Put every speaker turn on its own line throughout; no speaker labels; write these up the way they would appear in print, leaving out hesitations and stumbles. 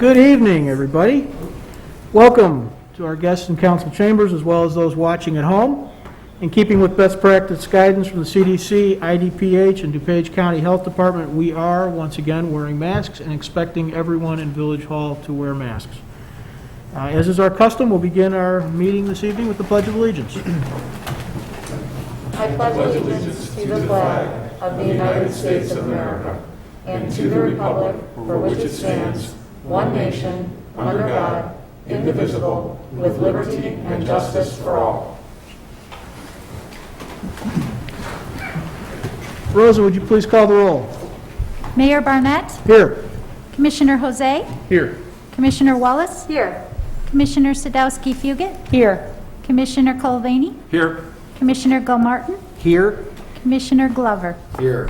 Good evening, everybody. Welcome to our guests in council chambers, as well as those watching at home. In keeping with best practice guidance from the CDC, IDPH, and DuPage County Health Department, we are once again wearing masks and expecting everyone in Village Hall to wear masks. As is our custom, we'll begin our meeting this evening with the Pledge of Allegiance.
I pledge allegiance to the flag of the United States of America and to the republic for which it stands, one nation, under God, indivisible, with liberty and justice for all.
Rosa, would you please call the roll?
Mayor Barnett,
Here.
Commissioner Jose,
Here.
Commissioner Wallace,
Here.
Commissioner Sadowski-Fugit,
Here.
Commissioner Colvani,
Here.
Commissioner Gilmartin,
Here.
Commissioner Glover.
Here.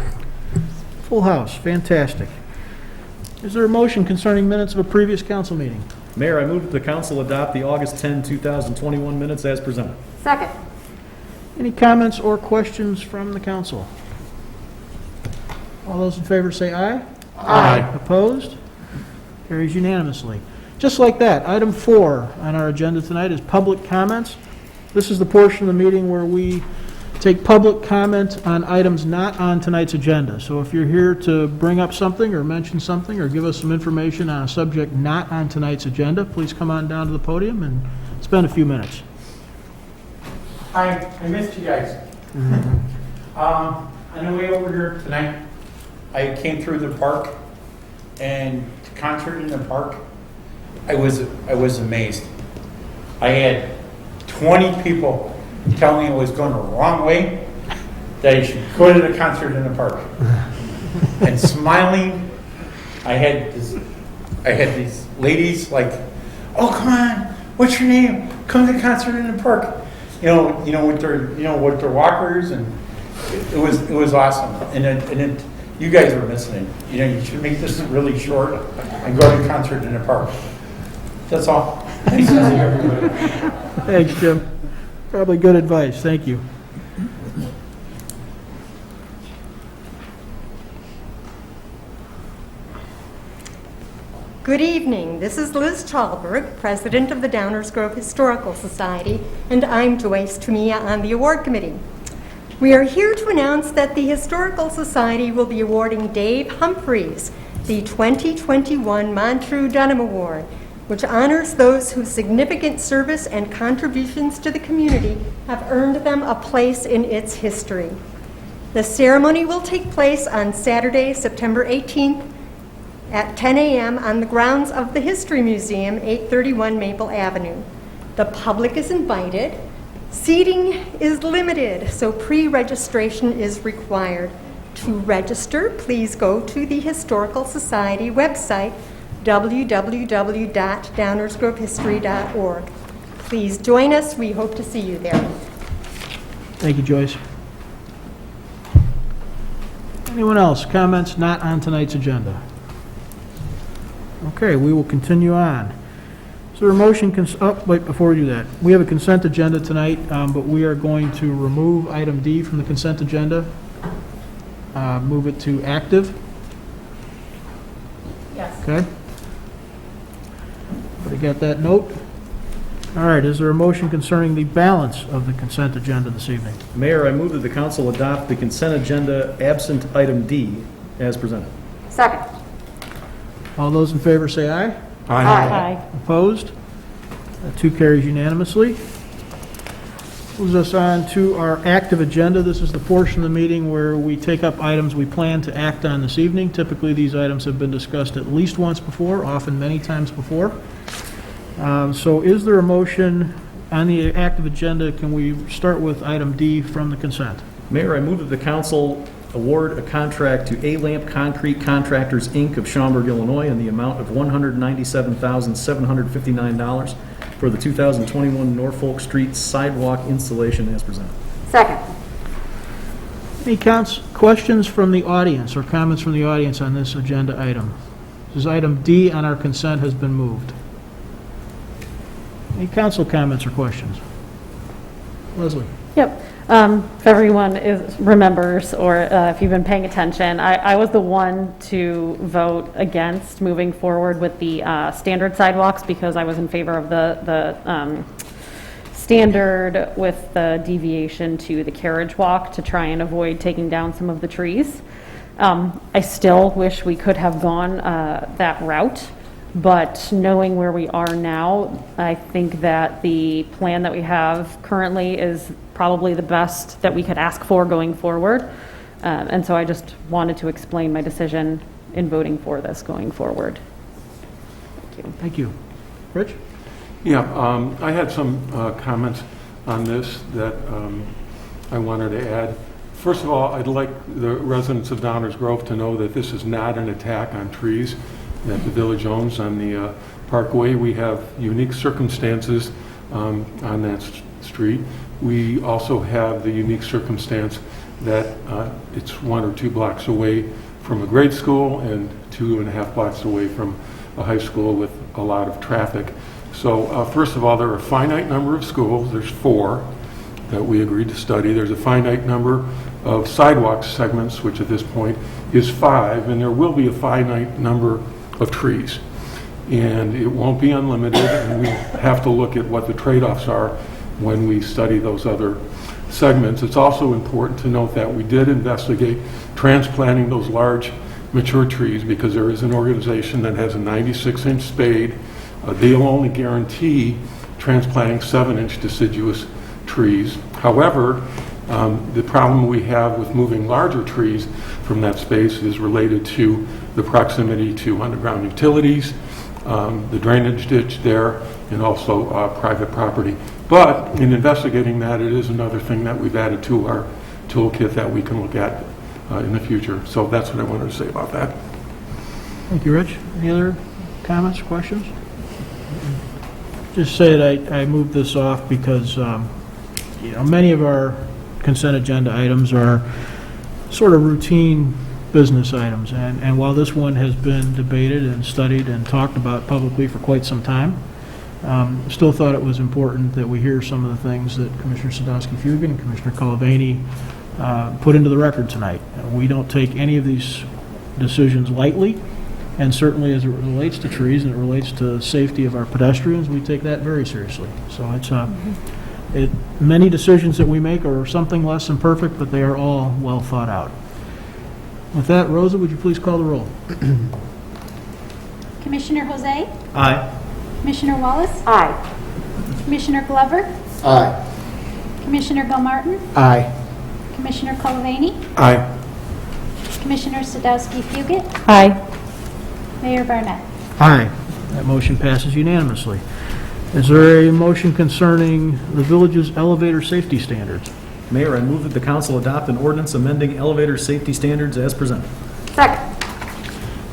Full house. Fantastic. Is there a motion concerning minutes of a previous council meeting?
Mayor, I move that the council adopt the August 10, 2021 minutes as presented.
Second.
Any comments or questions from the council? All those in favor say aye.
Aye.
Opposed? Carries unanimously. Just like that, item 4 on our agenda tonight is public comments. This is the portion of the meeting where we take public comment on items not on tonight's agenda. So if you're here to bring up something or mention something or give us some information on a subject not on tonight's agenda, please come on down to the podium and spend a few minutes.
Hi, I missed you guys. On the way over here tonight, I came through the park, and the concert in the park, I was amazed. I had 20 people tell me I was going the wrong way, that I should go to the concert in the park. And smiling, I had these ladies like, "Oh, come on, what's your name? Come to the concert in the park." With their walkers, and it was awesome. And you guys are missing it. You should make this really short and go to the concert in the park. That's all. Thanks to everybody.
Thanks, Jim. Probably good advice. Thank you.
Good evening. This is Liz Chalberg, President of the Downers Grove Historical Society, and I'm Joyce Tumia on the award committee. We are here to announce that the Historical Society will be awarding Dave Humphreys the 2021 Montreux Dunham Award, which honors those whose significant service and contributions to the community have earned them a place in its history. The ceremony will take place on Saturday, September 18th at 10 a.m. on the grounds of the History Museum, 831 Maple Avenue. The public is invited. Seating is limited, so pre-registration is required. To register, please go to the Historical Society website, www.downersgrovehistory.org. Please join us. We hope to see you there.
Thank you, Joyce. Anyone else? Comments not on tonight's agenda? Okay, we will continue on. Is there a motion? Wait, before we do that, we have a consent agenda tonight, but we are going to remove item D from the consent agenda, move it to active.
Yes.
Okay. Everybody got that note? All right, is there a motion concerning the balance of the consent agenda this evening?
Mayor, I move that the council adopt the consent agenda absent item D as presented.
Second.
All those in favor say aye.
Aye.
Opposed? That too carries unanimously. Moves us on to our active agenda. This is the portion of the meeting where we take up items we plan to act on this evening. Typically, these items have been discussed at least once before, often many times before. So is there a motion on the active agenda? Can we start with item D from the consent?
Mayor, I move that the council award a contract to A-Lamp Concrete Contractors, Inc. of Schaumburg, Illinois, in the amount of $197,759 for the 2021 Norfolk Street sidewalk installation as presented.
Second.
Any questions from the audience or comments from the audience on this agenda item? This is item D on our consent has been moved. Any council comments or questions? Leslie?
Yep. If everyone remembers, or if you've been paying attention, I was the one to vote against moving forward with the standard sidewalks because I was in favor of the standard with the deviation to the carriage walk to try and avoid taking down some of the trees. I still wish we could have gone that route, but knowing where we are now, I think that the plan that we have currently is probably the best that we could ask for going forward. And so I just wanted to explain my decision in voting for this going forward. Thank you.
Thank you. Rich?
Yeah, I had some comments on this that I wanted to add. First of all, I'd like the residents of Downers Grove to know that this is not an attack on trees that the village owns on the Parkway. We have unique circumstances on that street. We also have the unique circumstance that it's 1 or 2 blocks away from a grade school and 2.5 blocks away from a high school with a lot of traffic. So first of all, there are a finite number of schools. There's 4 that we agreed to study. There's a finite number of sidewalk segments, which at this point is 5, and there will be a finite number of trees. And it won't be unlimited, and we have to look at what the trade-offs are when we study those other segments. It's also important to note that we did investigate transplanting those large mature trees because there is an organization that has a 96-inch spade. They'll only guarantee transplanting 7-inch deciduous trees. However, the problem we have with moving larger trees from that space is related to the proximity to underground utilities, the drainage ditch there, and also private property. But in investigating that, it is another thing that we've added to our toolkit that we can look at in the future. So that's what I wanted to say about that.
Thank you, Rich. Any other comments, questions? Just say that I moved this off because, many of our consent agenda items are sort of routine business items. And while this one has been debated and studied and talked about publicly for quite some time, still thought it was important that we hear some of the things that Commissioner Sadowski-Fugan and Commissioner Colavani put into the record tonight. We don't take any of these decisions lightly, and certainly as it relates to trees and it relates to the safety of our pedestrians, we take that very seriously. So it's many decisions that we make are something less than perfect, but they are all well thought out. With that, Rosa, would you please call the roll?
Commissioner Jose?
Aye.
Commissioner Wallace?
Aye.
Commissioner Glover?
Aye.
Commissioner Gilmartin?
Aye.
Commissioner Colavani?
Aye.
Commissioner Sadowski-Fugit?
Aye.
Mayor Barnett?
Aye. That motion passes unanimously. Is there a motion concerning the village's elevator safety standards?
Mayor, I move that the council adopt an ordinance amending elevator safety standards as presented.
Second.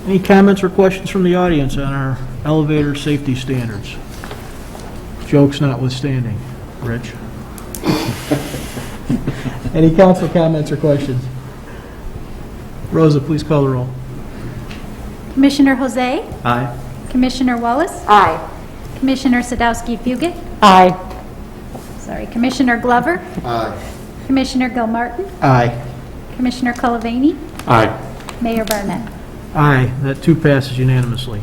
Any comments or questions from the audience on our elevator safety standards? Jokes notwithstanding. Rich? Any council comments or questions? Rosa, please call the roll.
Commissioner Jose?
Aye.
Commissioner Wallace?
Aye.
Commissioner Sadowski-Fugit?
Aye.
Sorry, Commissioner Glover?
Aye.
Commissioner Gilmartin?
Aye.
Commissioner Colavani?
Aye.
Mayor Barnett?
Aye, that too passes unanimously.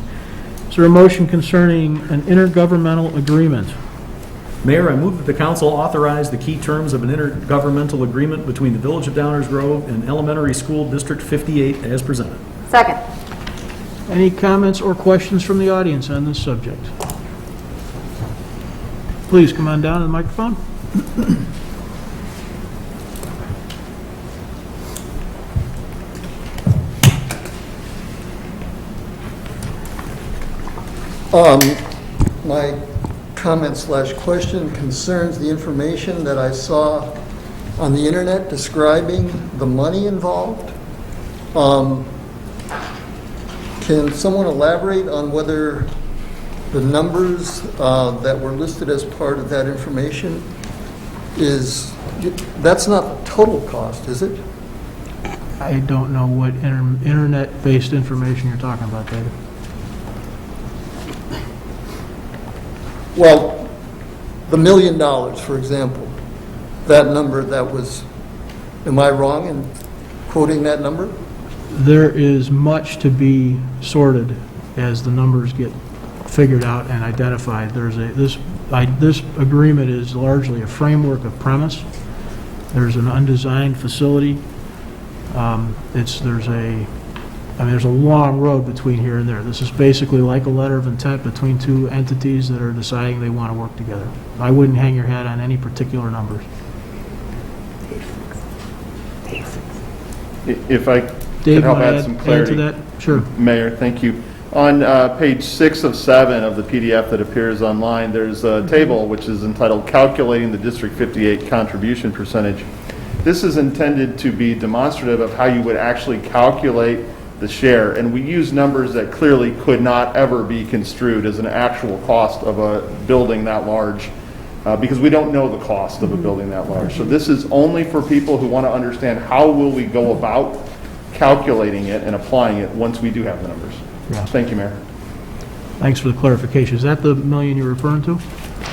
Is there a motion concerning an intergovernmental agreement?
Mayor, I move that the council authorize the key terms of an intergovernmental agreement between the Village of Downers Grove and Elementary School District 58 as presented.
Second.
Any comments or questions from the audience on this subject? Please come on down to the microphone.
My comment/question concerns the information that I saw on the internet describing the money involved. Can someone elaborate on whether the numbers that were listed as part of that information that's not the total cost, is it?
I don't know what internet-based information you're talking about, David.
Well, the $1 million, for example, that number that was, am I wrong in quoting that number?
There is much to be sorted as the numbers get figured out and identified. This agreement is largely a framework of premise. There's an undesigned facility. There's a long road between here and there. This is basically like a letter of intent between two entities that are deciding they want to work together. I wouldn't hang your hat on any particular numbers.
If I could
Dave,
help
want
add
to
some
add to
clarity.
that? Sure.
Mayor, thank you. On page 6 of 7 of the PDF that appears online, there's a table which is entitled Calculating the District 58 Contribution Percentage. This is intended to be demonstrative of how you would actually calculate the share, and we use numbers that clearly could not ever be construed as an actual cost of a building that large, because we don't know the cost of a building that large. So this is only for people who want to understand how will we go about calculating it and applying it once we do have the numbers.
Yeah.
Thank you, Mayor.
Thanks for the clarification. Is that the million you're referring to?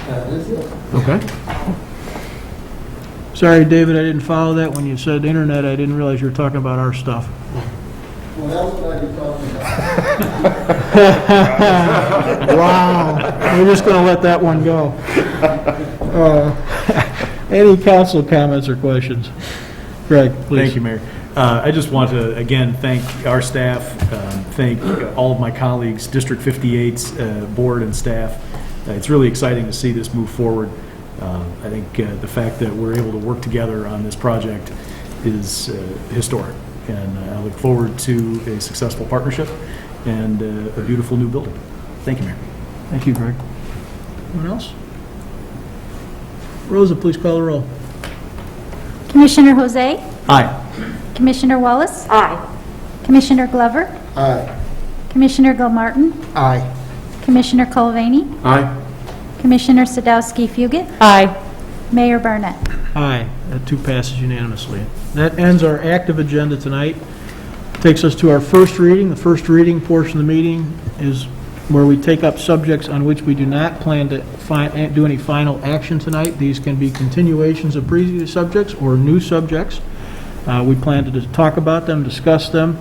That is it.
Okay. Sorry, David, I didn't follow that. When you said internet, I didn't realize you were talking about our stuff.
What else would I be talking about?
Wow. We're just going to let that one go. Any council comments or questions? Greg, please.
Thank you, Mayor. I just want to, again, thank our staff, thank all of my colleagues, District 58's board and staff. It's really exciting to see this move forward. I think the fact that we're able to work together on this project is historic, and I look forward to a successful partnership and a beautiful new building. Thank you, Mayor.
Thank you, Greg. Anyone else? Rosa, please call the roll.
Commissioner Jose?
Aye.
Commissioner Wallace?
Aye.
Commissioner Glover?
Aye.
Commissioner Gilmartin?
Aye.
Commissioner Culvaney?
Aye.
Commissioner Sadowski-Fugit?
Aye.
Mayor Barnett?
Aye. That too passes unanimously. That ends our active agenda tonight. Takes us to our first reading. The first reading portion of the meeting is where we take up subjects on which we do not plan to do any final action tonight. These can be continuations of previous subjects or new subjects. We plan to talk about them, discuss them,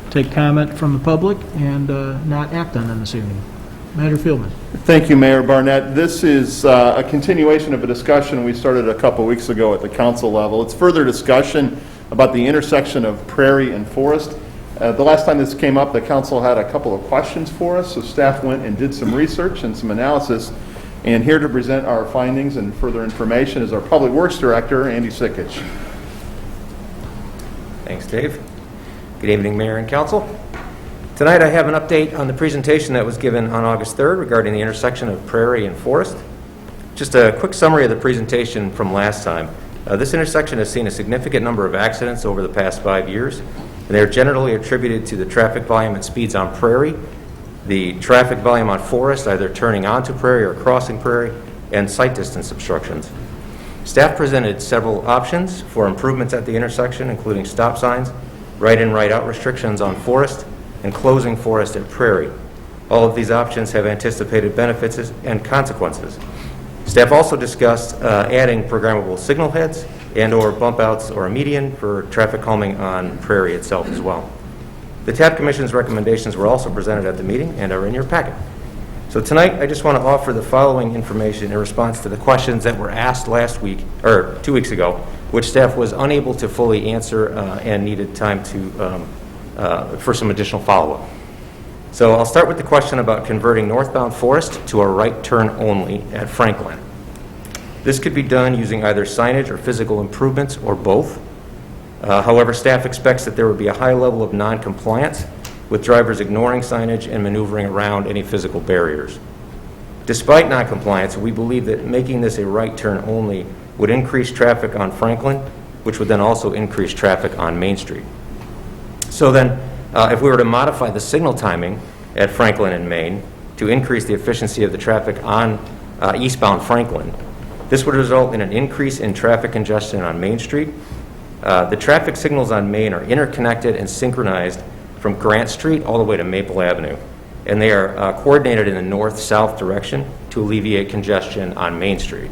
take comment from the public, and not act on them this evening. Manager Fieldman.
Thank you, Mayor Barnett. This is a continuation of a discussion we started a couple weeks ago at the council level. It's further discussion about the intersection of Prairie and Forest. The last time this came up, the council had a couple of questions for us, so staff went and did some research and some analysis. And here to present our findings and further information is our Public Works Director, Andy Sikich.
Thanks, Dave. Good evening, Mayor and Council. Tonight I have an update on the presentation that was given on August 3rd regarding the intersection of Prairie and Forest. Just a quick summary of the presentation from last time. This intersection has seen a significant number of accidents over the past 5 years, and they are generally attributed to the traffic volume at speeds on Prairie, the traffic volume on Forest, either turning onto Prairie or crossing Prairie, and sight distance obstructions. Staff presented several options for improvements at the intersection, including stop signs, right-in, right-out restrictions on Forest, and closing Forest at Prairie. All of these options have anticipated benefits and consequences. Staff also discussed adding programmable signal heads and/or bump outs or a median for traffic calming on Prairie itself as well. The TAP Commission's recommendations were also presented at the meeting and are in your packet. So tonight, I just want to offer the following information in response to the questions that were asked last week, or 2 weeks ago, which staff was unable to fully answer and needed time to for some additional follow-up. So I'll start with the question about converting northbound Forest to a right turn only at Franklin. This could be done using either signage or physical improvements or both. However, staff expects that there would be a high level of non-compliance with drivers ignoring signage and maneuvering around any physical barriers. Despite non-compliance, we believe that making this a right turn only would increase traffic on Franklin, which would then also increase traffic on Main Street. So then, if we were to modify the signal timing at Franklin and Main to increase the efficiency of the traffic on eastbound Franklin, this would result in an increase in traffic congestion on Main Street. The traffic signals on Main are interconnected and synchronized from Grant Street all the way to Maple Avenue, and they are coordinated in the north-south direction to alleviate congestion on Main Street.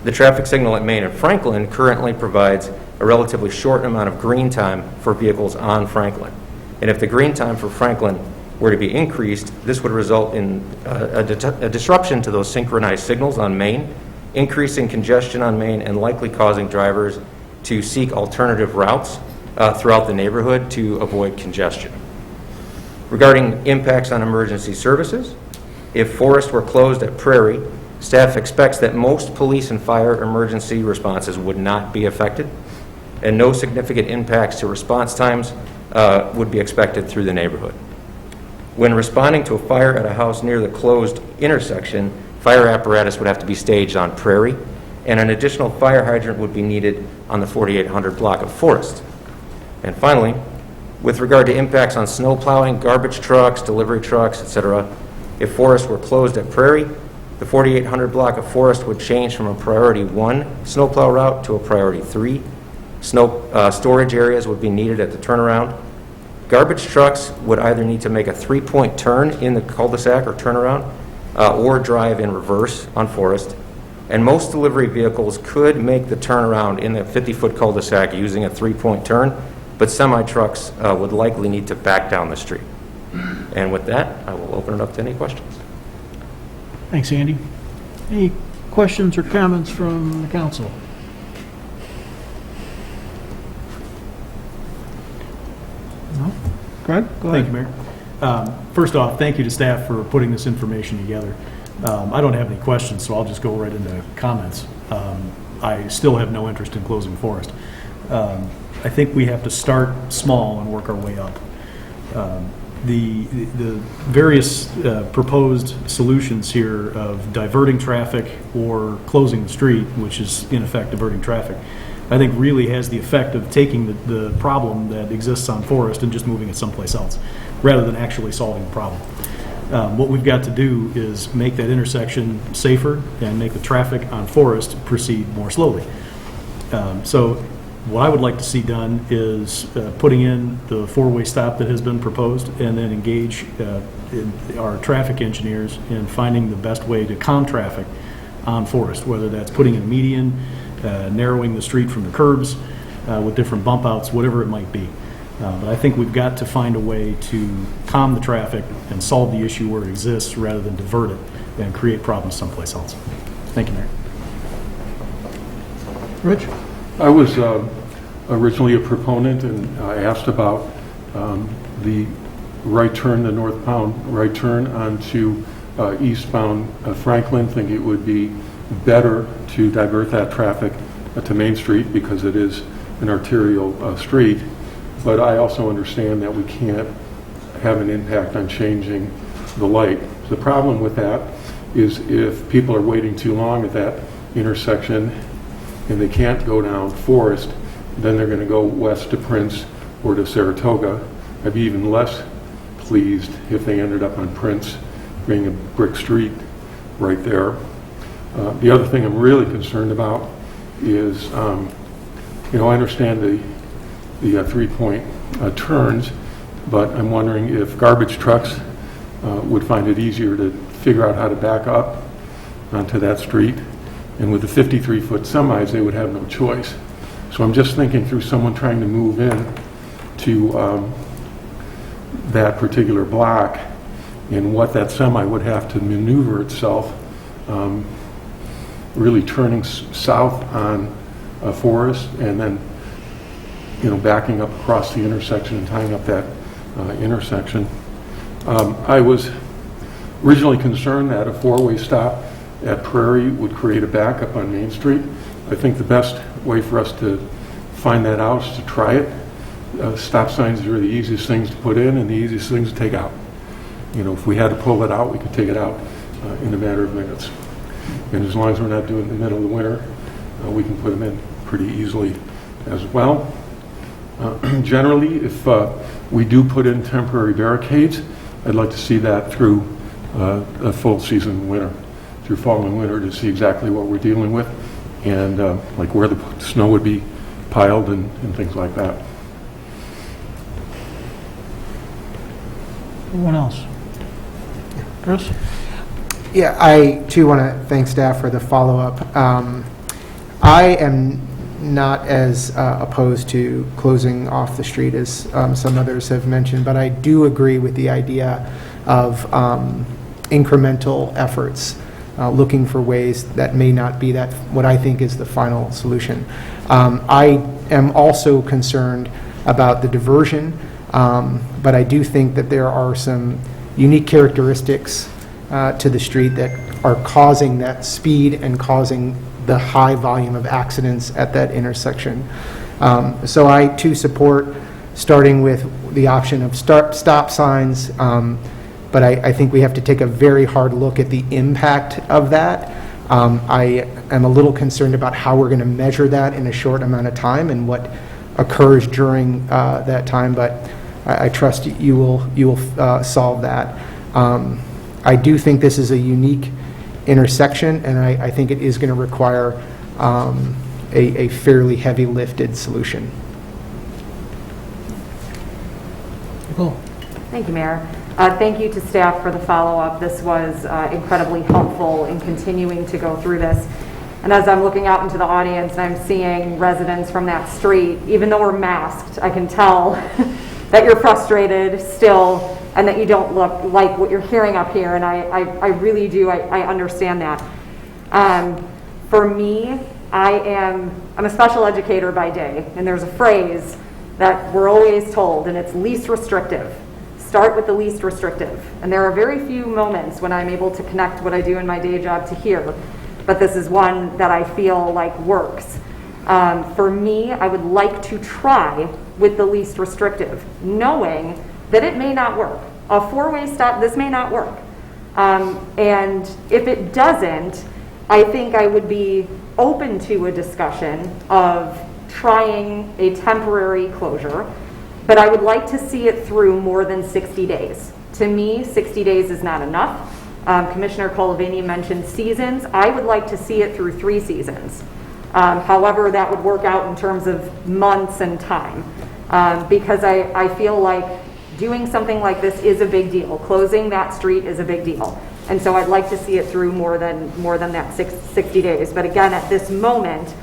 The traffic signal at Main and Franklin currently provides a relatively short amount of green time for vehicles on Franklin. And if the green time for Franklin were to be increased, this would result in a disruption to those synchronized signals on Main, increasing congestion on Main, and likely causing drivers to seek alternative routes throughout the neighborhood to avoid congestion. Regarding impacts on emergency services, if Forest were closed at Prairie, staff expects that most police and fire emergency responses would not be affected, and no significant impacts to response times would be expected through the neighborhood. When responding to a fire at a house near the closed intersection, fire apparatus would have to be staged on Prairie, and an additional fire hydrant would be needed on the 4800 block of Forest. And finally, with regard to impacts on snow plowing, garbage trucks, delivery trucks, etc., if Forest were closed at Prairie, the 4800 block of Forest would change from a priority 1 snowplow route to a priority 3. Storage areas would be needed at the turnaround. Garbage trucks would either need to make a 3-point turn in the cul-de-sac or turnaround, or drive in reverse on Forest. And most delivery vehicles could make the turnaround in the 50-foot cul-de-sac using a 3-point turn, but semi-trucks would likely need to back down the street. And with that, I will open it up to any questions.
Thanks, Andy. Any questions or comments from the council? No? Greg, go ahead.
Thank you, Mayor. First off, thank you to staff for putting this information together. I don't have any questions, so I'll just go right into comments. I still have no interest in closing Forest. I think we have to start small and work our way up. The various proposed solutions here of diverting traffic or closing the street, which is in effect diverting traffic, I think really has the effect of taking the problem that exists on Forest and just moving it someplace else, rather than actually solving the problem. What we've got to do is make that intersection safer and make the traffic on Forest proceed more slowly. So what I would like to see done is putting in the 4-way stop that has been proposed, and then engage our traffic engineers in finding the best way to calm traffic on Forest, whether that's putting in a median, narrowing the street from the curbs with different bump outs, whatever it might be. But I think we've got to find a way to calm the traffic and solve the issue where it exists rather than divert it and create problems someplace else. Thank you, Mayor.
Rich?
I was originally a proponent, and I asked about the right turn, the northbound right turn onto eastbound Franklin. Think it would be better to divert that traffic to Main Street because it is an arterial street. But I also understand that we can't have an impact on changing the light. The problem with that is if people are waiting too long at that intersection and they can't go down Forest, then they're going to go west to Prince or to Saratoga. I'd be even less pleased if they ended up on Prince, being a brick street right there. The other thing I'm really concerned about is, I understand the 3-point turns, but I'm wondering if garbage trucks would find it easier to figure out how to back up onto that street. And with the 53-foot semis, they would have no choice. So I'm just thinking through someone trying to move in to that particular block and what that semi would have to maneuver itself, really turning south on Forest and then backing up across the intersection and tying up that intersection. I was originally concerned that a 4-way stop at Prairie would create a backup on Main Street. I think the best way for us to find that out is to try it. Stop signs are the easiest things to put in and the easiest things to take out. If we had to pull it out, we could take it out in a matter of minutes. And as long as we're not doing it in the middle of the winter, we can put them in pretty easily as well. Generally, if we do put in temporary barricades, I'd like to see that through a full season winter, through fall and winter, to see exactly what we're dealing with and like where the snow would be piled and things like that.
Anyone else? Chris?
Yeah, I too want to thank staff for the follow-up. I am not as opposed to closing off the street as some others have mentioned, but I do agree with the idea of incremental efforts, looking for ways that may not be that what I think is the final solution. I am also concerned about the diversion, but I do think that there are some unique characteristics to the street that are causing that speed and causing the high volume of accidents at that intersection. So I too support starting with the option of stop signs, but I think we have to take a very hard look at the impact of that. I am a little concerned about how we're going to measure that in a short amount of time and what occurs during that time, but I trust you will solve that. I do think this is a unique intersection, and I think it is going to require a fairly heavy lifted solution.
Cool.
Thank you, Mayor. Thank you to staff for the follow-up. This was incredibly helpful in continuing to go through this. And as I'm looking out into the audience and I'm seeing residents from that street, even though we're masked, I can tell that you're frustrated still and that you don't look like what you're hearing up here. And I really do, I understand that. For me, I'm a special educator by day, and there's a phrase that we're always told, and it's least restrictive. Start with the least restrictive. And there are very few moments when I'm able to connect what I do in my day job to here, but this is one that I feel like works. For me, I would like to try with the least restrictive, knowing that it may not work. A four-way stop, this may not work. And if it doesn't, I think I would be open to a discussion of trying a temporary closure, but I would like to see it through more than 60 days. To me, 60 days is not enough. Commissioner Colavini mentioned seasons. I would like to see it through 3 seasons. However that would work out in terms of months and time, because I feel like doing something like this is a big deal. Closing that street is a big deal. And so I'd like to see it through more than that 60 days. But again, at this moment,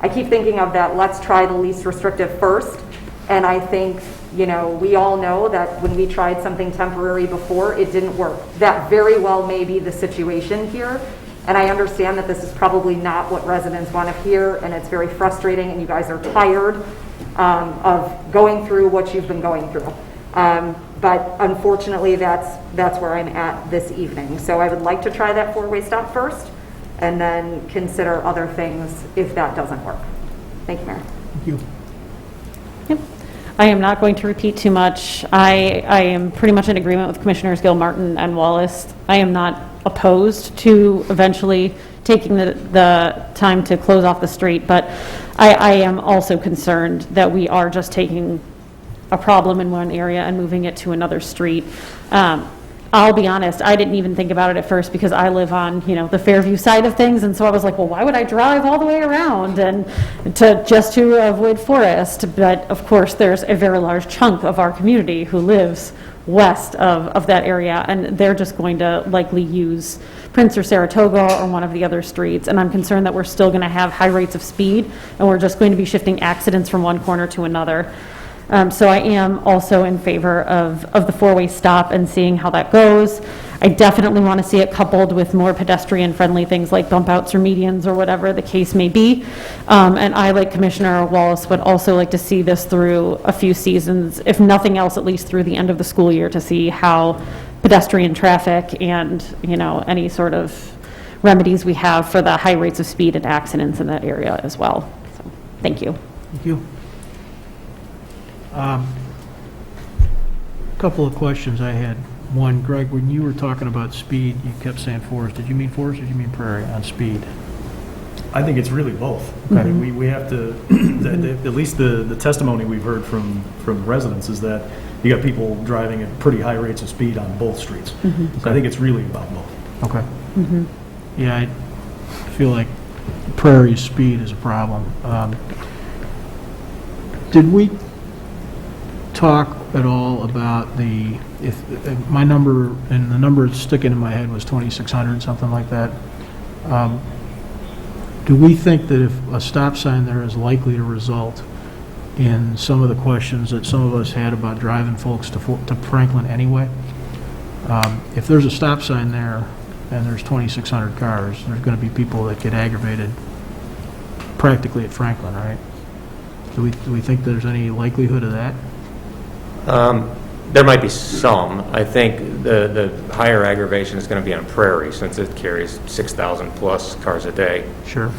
I keep thinking of that, let's try the least restrictive first. And I think, we all know that when we tried something temporary before, it didn't work. That very well may be the situation here. And I understand that this is probably not what residents want to hear, and it's very frustrating, and you guys are tired of going through what you've been going through. But unfortunately, that's where I'm at this evening. So I would like to try that 4-way stop first, and then consider other things if that doesn't work. Thank you, Mayor.
Thank you.
Yep. I am not going to repeat too much. I am pretty much in agreement with Commissioners Gilmartin and Wallace. I am not opposed to eventually taking the time to close off the street, but I am also concerned that we are just taking a problem in one area and moving it to another street. I'll be honest, I didn't even think about it at first because I live on, the Fairview side of things, and so I was like, well, why would I drive all the way around and just to avoid Forest? But of course, there's a very large chunk of our community who lives west of that area, and they're just going to likely use Prince or Saratoga or one of the other streets, and I'm concerned that we're still going to have high rates of speed, and we're just going to be shifting accidents from one corner to another. So I am also in favor of the 4-way stop and seeing how that goes. I definitely want to see it coupled with more pedestrian-friendly things like bump outs or medians or whatever the case may be. And I, like Commissioner Wallace, would also like to see this through a few seasons, if nothing else, at least through the end of the school year, to see how pedestrian traffic and, any sort of remedies we have for the high rates of speed and accidents in that area as well. So, thank you.
Thank you. Couple of questions I had. One, Greg, when you were talking about speed, you kept saying Forest. Did you mean Forest or did you mean Prairie on speed?
I think it's really both.
Okay.
I mean, we have to, at least the testimony we've heard from residents is that you got people driving at pretty high rates of speed on both streets.
Mm-hmm.
So I think it's really about both.
Okay.
Mm-hmm.
Yeah, I feel like Prairie's speed is a problem. Did we talk at all about if my number, and the number sticking in my head was 2,600, something like that. do we think that if a stop sign there is likely to result in some of the questions that some of us had about driving folks to Franklin anyway? If there's a stop sign there and there's 2,600 cars, there's going to be people that get aggravated practically at Franklin, right? Do we think there's any likelihood of that?
There might be some. I think the higher aggravation is going to be on Prairie, since it carries 6,000 plus cars a day.
Sure.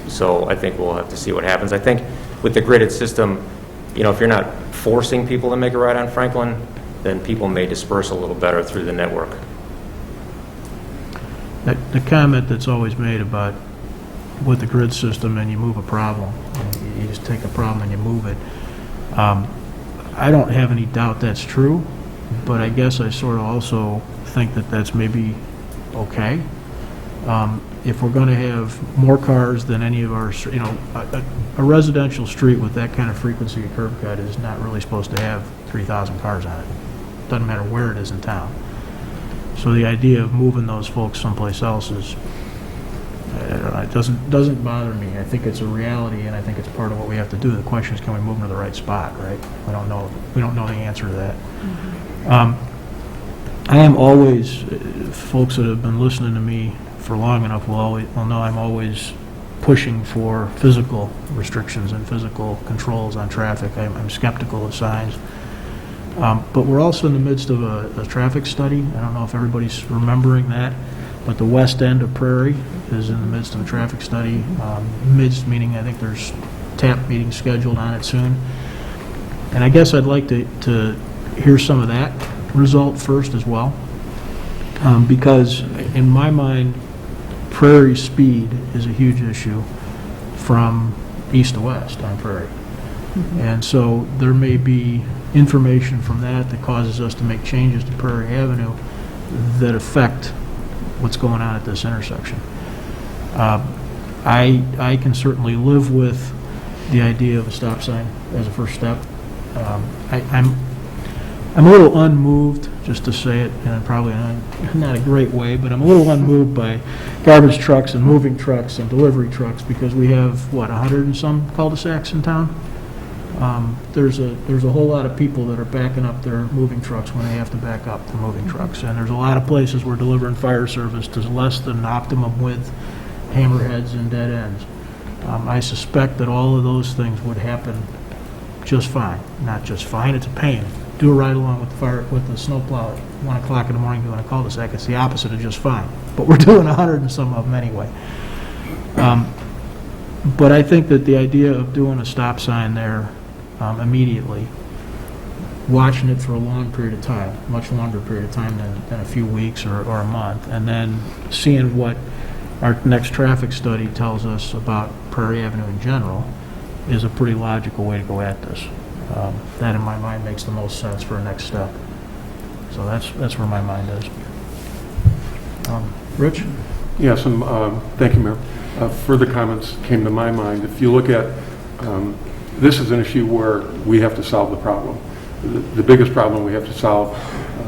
So I think we'll have to see what happens. I think with the gridded system, you know, if you're not forcing people to make a ride on Franklin, then people may disperse a little better through the network.
The comment that's always made about with the grid system and you move a problem, you just take a problem and you move it. I don't have any doubt that's true, but I guess I sort of also think that that's maybe okay. If we're going to have more cars than any of our, you know, a residential street with that kind of frequency of curb cut is not really supposed to have 3,000 cars on it. Doesn't matter where it is in town. So the idea of moving those folks someplace else is, it doesn't bother me. I think it's a reality, and I think it's part of what we have to do. The question is, can we move them to the right spot, right? We don't know the answer to that. I am always, folks that have been listening to me for long enough will know I'm always pushing for physical restrictions and physical controls on traffic. I'm skeptical of signs. But we're also in the midst of a traffic study. I don't know if everybody's remembering that, but the west end of Prairie is in the midst of a traffic study. Midst meaning I think there's TAP meetings scheduled on it soon. And I guess I'd like to hear some of that result first as well, because in my mind, Prairie speed is a huge issue from east to west on Prairie. And so there may be information from that causes us to make changes to Prairie Avenue that affect what's going on at this intersection. I can certainly live with the idea of a stop sign as a first step. I'm a little unmoved, just to say it, and probably not a great way, but I'm a little unmoved by garbage trucks and moving trucks and delivery trucks, because we have, 100 and some cul-de-sacs in town? There's a whole lot of people that are backing up their moving trucks when they have to back up the moving trucks, and there's a lot of places we're delivering fire service to less than optimum width hammerheads and dead ends. I suspect that all of those things would happen just fine. Not just fine, it's a pain. Do a ride along with the snowplow at 1 o'clock in the morning doing a cul-de-sac. It's the opposite of just fine. But we're doing 100 and some of them anyway. But I think that the idea of doing a stop sign there immediately, watching it for a long period of time, much longer period of time than a few weeks or a month, and then seeing what our next traffic study tells us about Prairie Avenue in general is a pretty logical way to go at this. That, in my mind, makes the most sense for a next step. So that's where my mind is. Rich?
Yes, thank you, Mayor. Further comments came to my mind. If you look at, this is an issue where we have to solve the problem. The biggest problem we have to solve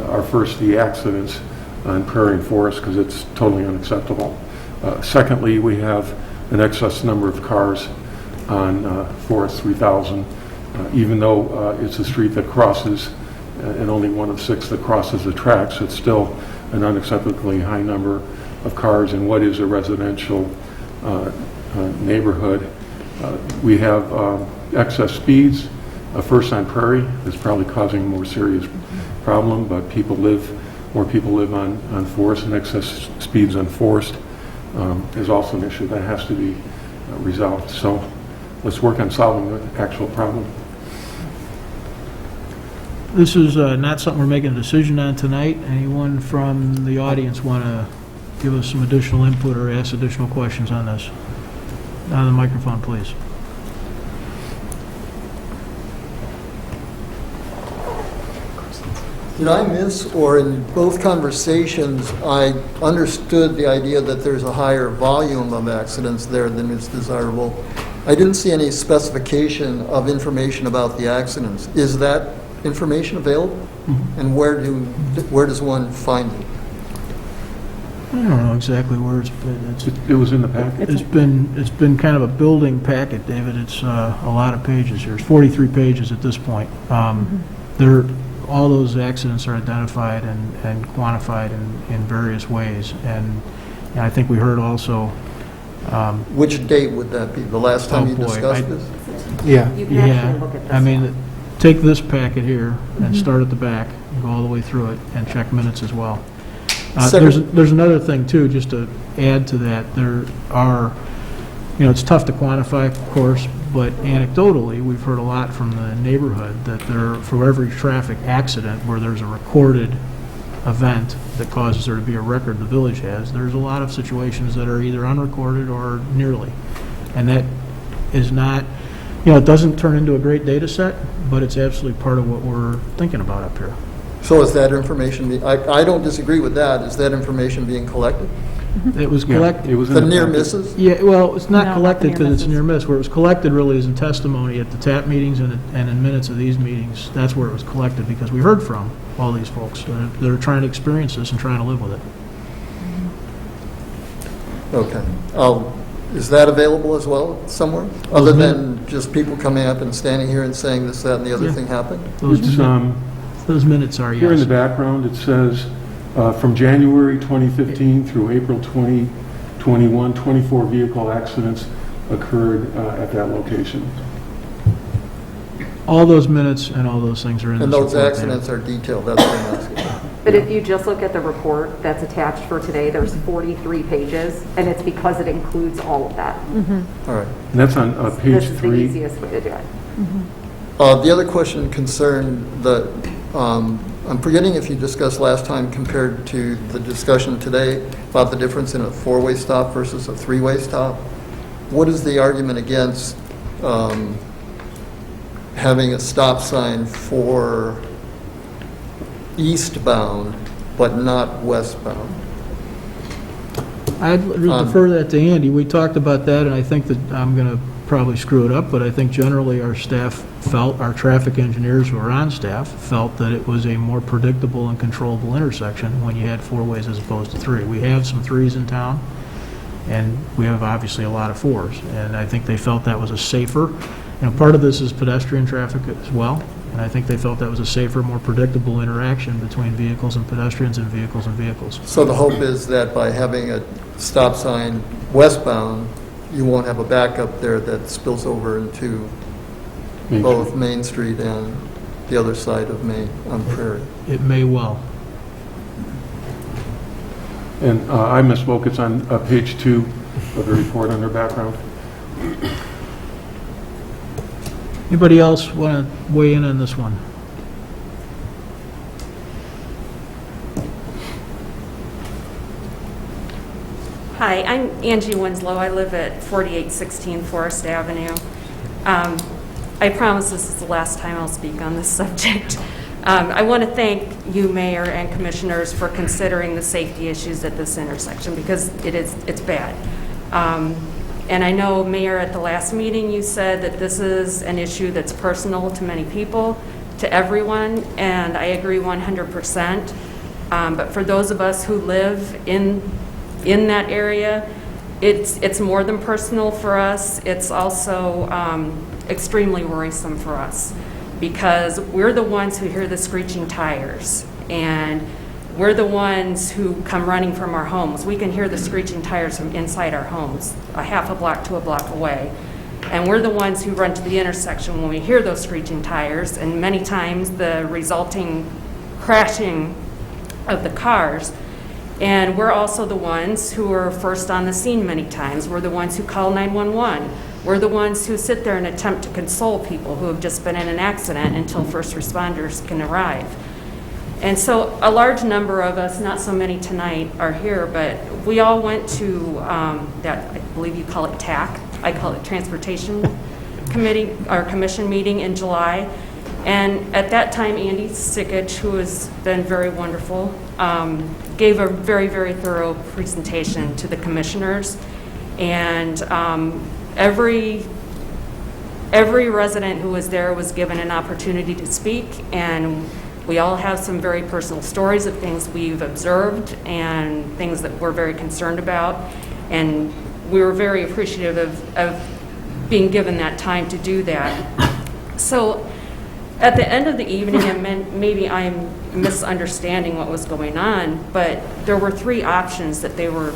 are first the accidents on Prairie and Forest, because it's totally unacceptable. Secondly, we have an excess number of cars on Forest 3000. Even though it's a street that crosses, and only one of 6 that crosses the tracks, it's still an unacceptably high number of cars in what is a residential neighborhood. We have excess speeds. First on Prairie is probably causing a more serious problem, but more people live on Forest, and excess speeds on Forest is also an issue that has to be resolved. So let's work on solving the actual problem.
This is not something we're making a decision on tonight. Anyone from the audience want to give us some additional input or ask additional questions on this? On the microphone, please.
Did I miss, or in both conversations, I understood the idea that there's a higher volume of accidents there than is desirable. I didn't see any specification of information about the accidents. Is that information available? Mm-hmm. And where does one find it?
I don't know exactly where it's been.
It was in the packet?
It's been kind of a building packet, David. It's a lot of pages here. It's 43 pages at this point. All those accidents are identified and quantified in various ways. And I think we heard also.
Which date would that be? The last time you discussed this?
Yeah.
You can actually look at this
I mean,
one.
take this packet here and start at the back and go all the way through it and check minutes as well. There's another thing too, just to add to that. There are, it's tough to quantify, of course, but anecdotally, we've heard a lot from the neighborhood that for every traffic accident where there's a recorded event that causes there to be a record the village has, there's a lot of situations that are either unrecorded or nearly. And that is not, it doesn't turn into a great data set, but it's absolutely part of what we're thinking about up here.
So is that information, I don't disagree with that. Is that information being collected?
It was collected.
It was in
The
the
near
packet.
misses?
Yeah, well, it's not
No, not
collected
the
because it's
near
near miss. Where it was collected really is in testimony at the TAP meetings and in minutes of these meetings. That's where it was collected because we heard from all these folks that are trying to experience this and trying to live with it.
Okay. Is that available as well somewhere? Other than just people coming up and standing here and saying this, that, and the other
Yeah.
thing happened?
Those minutes are,
Here in the
yes.
background, it says, from January 2015 through April 2021, 24 vehicle accidents occurred at that location.
All those minutes and all those things are in this
And
report.
those accidents are detailed, that's what I'm asking.
But if you just look at the report that's attached for today, there's 43 pages, and it's because it includes all of that.
All right.
And that's on page
This is the
3.
easiest way to do it.
The other question concerned I'm forgetting if you discussed last time compared to the discussion today about the difference in a four-way stop versus a three-way stop. What is the argument against having a stop sign for eastbound but not westbound?
I'd defer that to Andy. We talked about that, and I think that I'm going to probably screw it up, but I think generally our staff felt, our traffic engineers who are on staff, felt that it was a more predictable and controllable intersection when you had four ways as opposed to three. We have some threes in town, and we have obviously a lot of fours, and I think they felt that was a safer, part of this is pedestrian traffic as well, and I think they felt that was a safer, more predictable interaction between vehicles and pedestrians and vehicles and vehicles.
So the hope is that by having a stop sign westbound, you won't have a backup there that spills over into both Main Street and the other side of Main on Prairie.
It may well.
And I misspoke, it's on page 2 of the report under background.
Anybody else want to weigh in on this one?
Hi, I'm Angie Winslow. I live at 4816 Forest Avenue. I promise this is the last time I'll speak on this subject. I want to thank you, Mayor and Commissioners, for considering the safety issues at this intersection because it's bad. And I know, Mayor, at the last meeting you said that this is an issue that's personal to many people, to everyone, and I agree 100%. But for those of us who live in that area, it's more than personal for us. It's also extremely worrisome for us because we're the ones who hear the screeching tires and we're the ones who come running from our homes. We can hear the screeching tires from inside our homes, a half a block to a block away. And we're the ones who run to the intersection when we hear those screeching tires, and many times the resulting crashing of the cars. And we're also the ones who are first on the scene many times. We're the ones who call 911. We're the ones who sit there and attempt to console people who have just been in an accident until first responders can arrive. And so a large number of us, not so many tonight, are here, but we all went to that, I believe you call it TAC, I call it Transportation Committee, or Commission meeting in July. And at that time, Andy Stickich, who has been very wonderful, gave a very, very thorough presentation to the commissioners. And every resident who was there was given an opportunity to speak, and We all have some very personal stories of things we've observed and things that we're very concerned about, and we were very appreciative of being given that time to do that. So at the end of the evening, and maybe I'm misunderstanding what was going on, but there were 3 options that were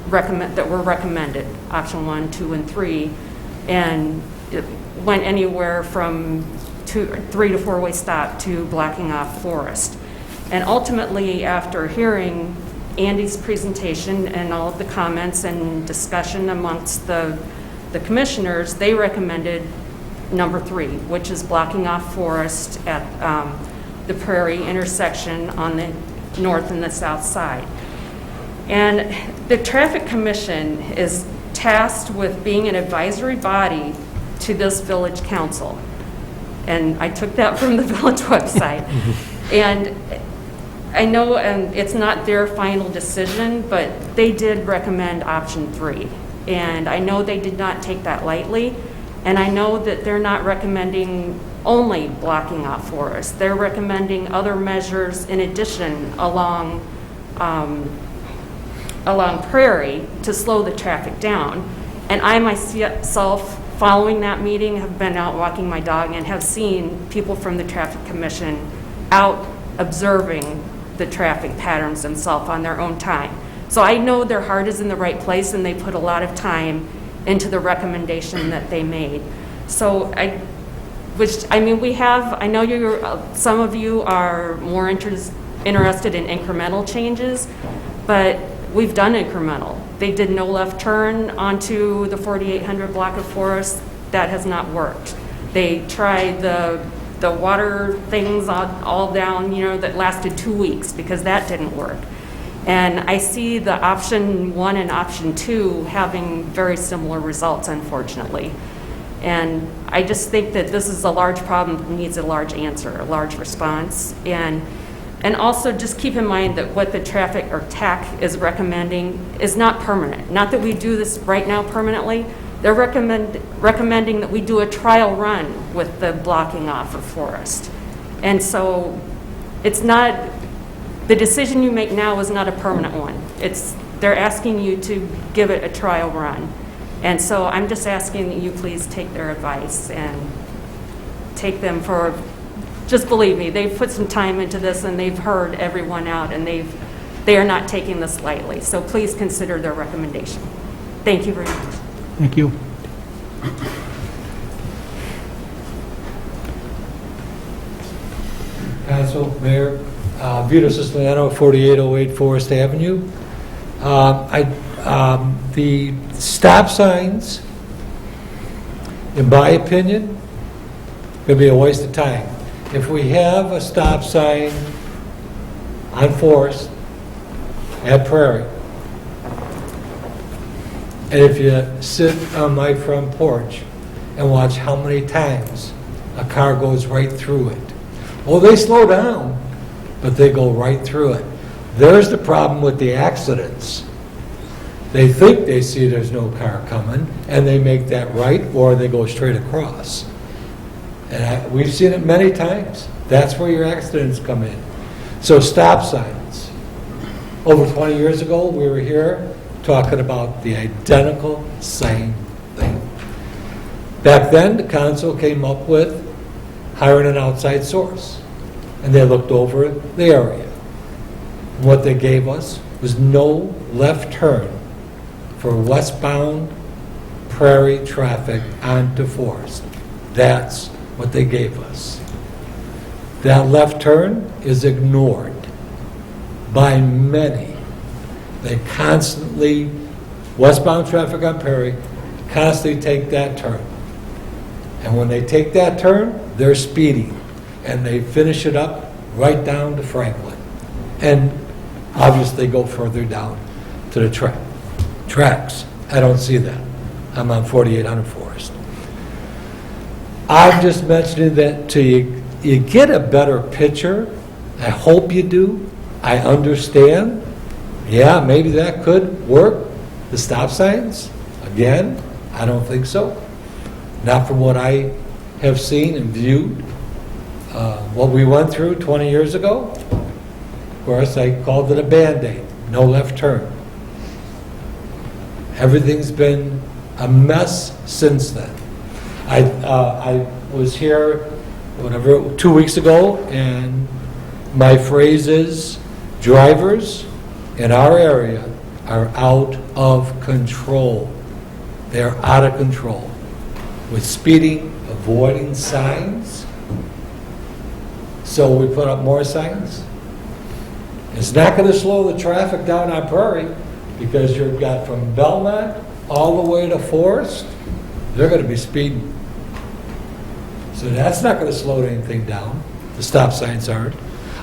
recommended, option 1, 2, and 3, and it went anywhere from 3 to 4-way stop to blocking off Forest. And ultimately, after hearing Andy's presentation and all of the comments and discussion amongst the commissioners, they recommended number 3, which is blocking off Forest at the Prairie intersection on the north and the south side. And the Traffic Commission is tasked with being an advisory body to this village council. And I took that from the village website. And I know it's not their final decision, but they did recommend option 3. And I know they did not take that lightly. And I know that they're not recommending only blocking off Forest. They're recommending other measures in addition along Prairie to slow the traffic down. And I myself, following that meeting, have been out walking my dog and have seen people from the Traffic Commission out observing the traffic patterns themselves on their own time. So I know their heart is in the right place and they put a lot of time into the recommendation that they made. So I know some of you are more interested in incremental changes, but we've done incremental. They did no left turn onto the 4800 block of Forest. That has not worked. They tried the water things all down, that lasted 2 weeks because that didn't work. And I see the option 1 and option 2 having very similar results, unfortunately. And I just think that this is a large problem that needs a large answer, a large response. And also just keep in mind that what the traffic or TAC is recommending is not permanent. Not that we do this right now permanently. They're recommending that we do a trial run with the blocking off of Forest. And so it's not, the decision you make now is not a permanent one. They're asking you to give it a trial run. And so I'm just asking that you please take their advice and take them for, just believe me, they've put some time into this and they've heard everyone out and they are not taking this lightly. So please consider their recommendation. Thank you very much.
Thank you.
Council, Mayor, Vito Siciliano, 4808 Forest Avenue. The stop signs, in my opinion, could be a waste of time. If we have a stop sign on Forest at Prairie, and if you sit on my front porch and watch how many times a car goes right through it. Well, they slow down, but they go right through it. There's the problem with the accidents. They think they see there's no car coming, and they make that right, or they go straight across. And we've seen it many times. That's where your accidents come in. So stop signs. Over 20 years ago, we were here talking about the identical same thing. Back then, the council came up with hiring an outside source, and they looked over the area. What they gave us was no left turn for westbound Prairie traffic onto Forest. That's what they gave us. That left turn is ignored by many. They constantly, westbound traffic on Prairie, constantly take that turn. And when they take that turn, they're speeding. And they finish it up right down to Franklin. And obviously go further down to the tracks. I don't see that. I'm on 4800 Forest. I'm just mentioning that to you. You get a better picture. I hope you do. I understand. Yeah, maybe that could work. The stop signs, again, I don't think so. Not from what I have seen and viewed. What we went through 20 years ago, of course, I called it a Band-Aid, no left turn. Everything's been a mess since then. I was here, 2 weeks ago, and my phrase is, drivers in our area are out of control. They're out of control. With speeding, avoiding signs. So we put up more signs. It's not going to slow the traffic down on Prairie, because you've got from Belmont all the way to Forest, they're going to be speeding. So that's not going to slow anything down. The stop signs aren't.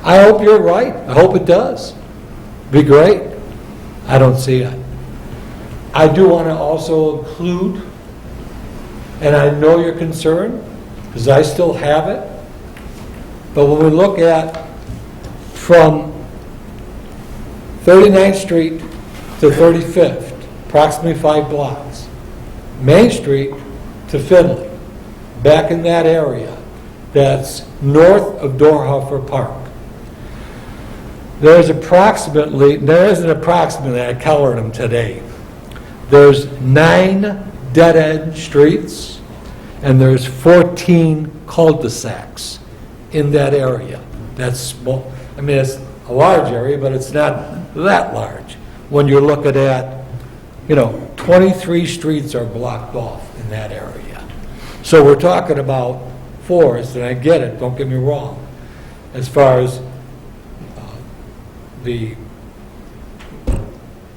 I hope you're right. I hope it does. Be great. I don't see it. I do want to also include, and I know your concern, because I still have it, but when we look at from 39th Street to 35th, approximately 5 blocks, Main Street to Finley, back in that area, that's north of Dorhofer Park. There isn't approximately, I counted them today. There's 9 dead-end streets, and there's 14 cul-de-sacs in that area. That's small. I mean, it's a large area, but it's not that large. When you're looking at, 23 streets are blocked off in that area. So we're talking about Forest, and I get it, don't get me wrong, as far as the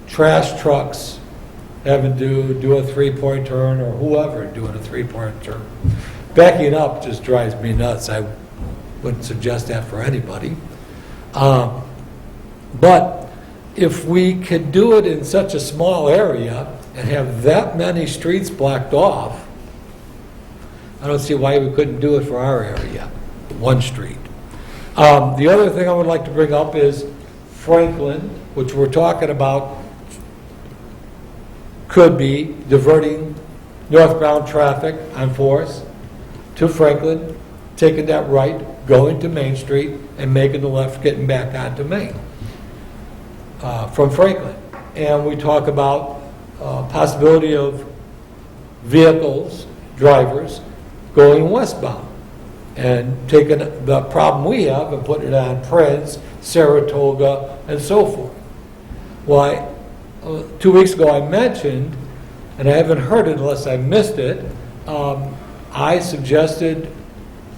trash trucks having to do a 3-point turn, or whoever doing a 3-point turn. Backing up just drives me nuts. I wouldn't suggest that for anybody. But if we could do it in such a small area and have that many streets blocked off, I don't see why we couldn't do it for our area, one street. The other thing I would like to bring up is Franklin, which we're talking about, could be diverting northbound traffic on Forest to Franklin, taking that right, going to Main Street, and making the left, getting back onto Main from Franklin. And we talk about possibility of vehicles, drivers, going westbound and taking the problem we have and putting it on Prince, Saratoga, and so forth. Well, 2 weeks ago I mentioned, and I haven't heard it unless I missed it, I suggested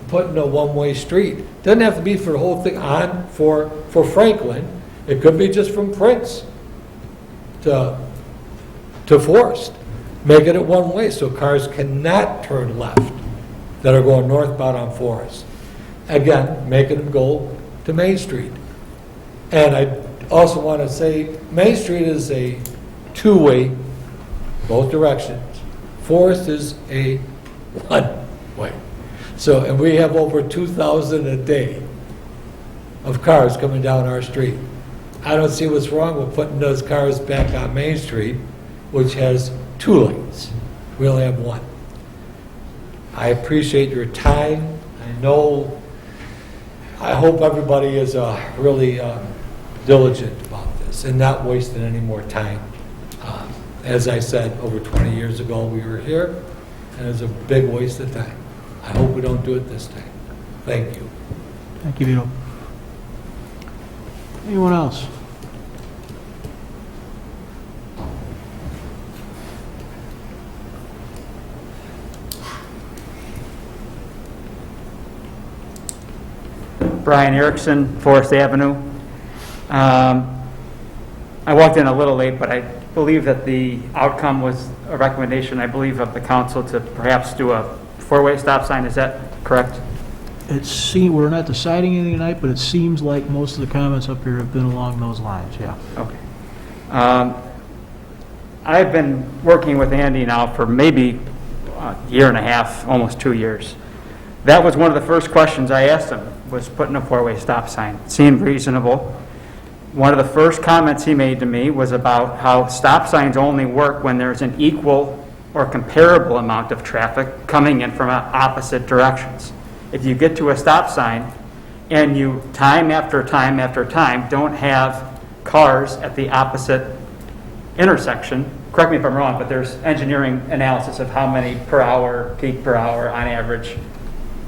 putting a one-way street. Doesn't have to be for the whole thing on for Franklin. It could be just from Prince to Forest. Make it a one-way so cars cannot turn left that are going northbound on Forest. Again, making them go to Main Street. And I also want to say Main Street is a two-way, both directions. Forest is a one-way. So, and we have over 2,000 a day of cars coming down our street. I don't see what's wrong with putting those cars back on Main Street, which has 2 lanes. We only have 1. I appreciate your time. I hope everybody is really diligent about this and not wasting any more time. As I said, over 20 years ago we were here, and it was a big waste of time. I hope we don't do it this time. Thank you.
Thank you, Vito. Anyone else?
Brian Erickson, Forest Avenue. I walked in a little late, but I believe that the outcome was a recommendation, I believe, of the council to perhaps do a 4-way stop sign. Is that correct?
We're not deciding anything tonight, but it seems like most of the comments up here have been along those lines, yeah.
Okay. I've been working with Andy now for maybe a year and a half, almost 2 years. That was one of the first questions I asked him, was putting a 4-way stop sign. It seemed reasonable. One of the first comments he made to me was about how stop signs only work when there's an equal or comparable amount of traffic coming in from opposite directions. if you get to a stop sign and you, time after time after time, don't have cars at the opposite intersection, correct me if I'm wrong, but there's engineering analysis of how many per hour, peak per hour on average,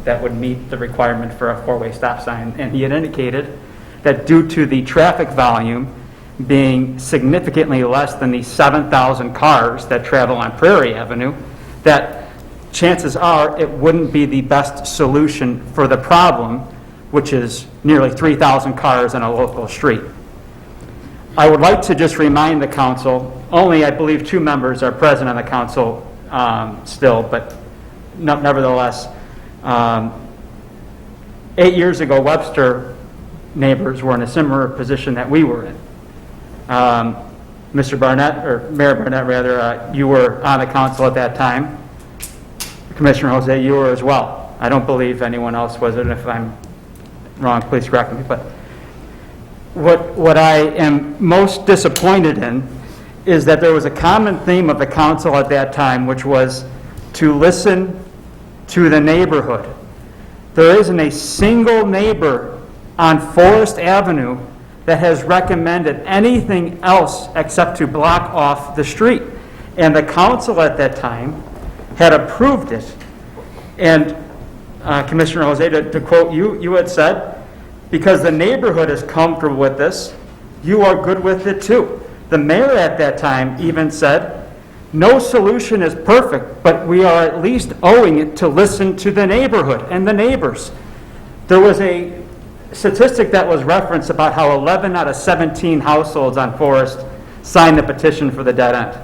that would meet the requirement for a four-way stop sign. And he had indicated that due to the traffic volume being significantly less than the 7,000 cars that travel on Prairie Avenue, that chances are it wouldn't be the best solution for the problem, which is nearly 3,000 cars on a local street. I would like to just remind the council, only I believe 2 members are present on the council still, but nevertheless, 8 years ago, Webster neighbors were in a similar position that we were in. Mr. Barnett, or Mayor Barnett rather, you were on the council at that time. Commissioner Jose, you were as well. I don't believe anyone else was, and if I'm wrong, please correct me. But what I am most disappointed in is that there was a common theme of the council at that time, which was to listen to the neighborhood. There isn't a single neighbor on Forest Avenue that has recommended anything else except to block off the street. And the council at that time had approved it. And Commissioner Jose, to quote you, you had said, because the neighborhood is comfortable with this, you are good with it too. The mayor at that time even said, no solution is perfect, but we are at least owing it to listen to the neighborhood and the neighbors. There was a statistic that was referenced about how 11 out of 17 households on Forest signed the petition for the dead end.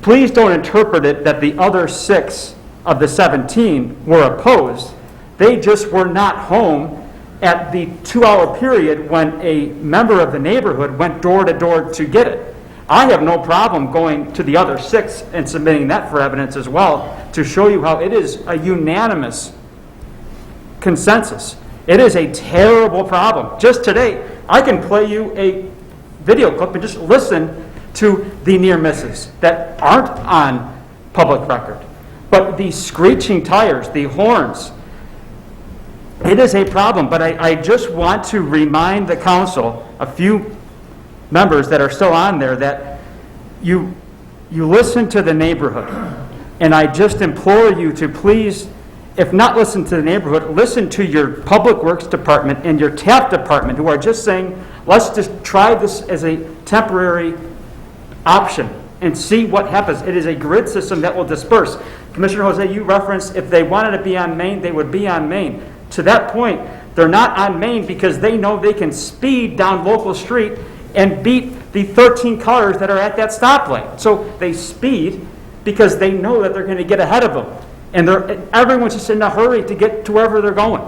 Please don't interpret it that the other 6 of the 17 were opposed. They just were not home at the 2-hour period when a member of the neighborhood went door to door to get it. I have no problem going to the other 6 and submitting that for evidence as well to show you how it is a unanimous consensus. It is a terrible problem. Just today, I can play you a video clip and just listen to the near misses that aren't on public record. But the screeching tires, the horns, it is a problem. But I just want to remind the council, a few members that are still on there, that you listen to the neighborhood. And I just implore you to please, if not listen to the neighborhood, listen to your Public Works Department and your TAP Department, who are just saying, let's just try this as a temporary option and see what happens. It is a grid system that will disperse. Commissioner Jose, you referenced if they wanted to be on Main, they would be on Main. To that point, they're not on Main because they know they can speed down local street and beat the 13 cars that are at that stoplight. So they speed because they know that they're going to get ahead of them. And everyone's just in a hurry to get to wherever they're going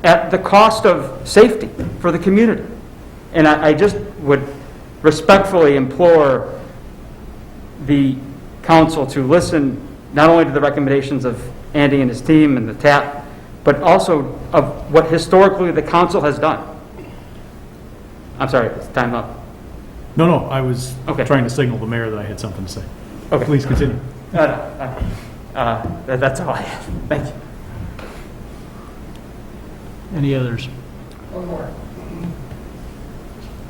at the cost of safety for the community. And I just would respectfully implore the council to listen not only to the recommendations of Andy and his team and the TAP, but also of what historically the council has done. I'm sorry, it's time up.
No, I was trying to signal the mayor that I had something to say.
Okay.
Please continue.
That's all I have. Thank you.
Any others?
One more.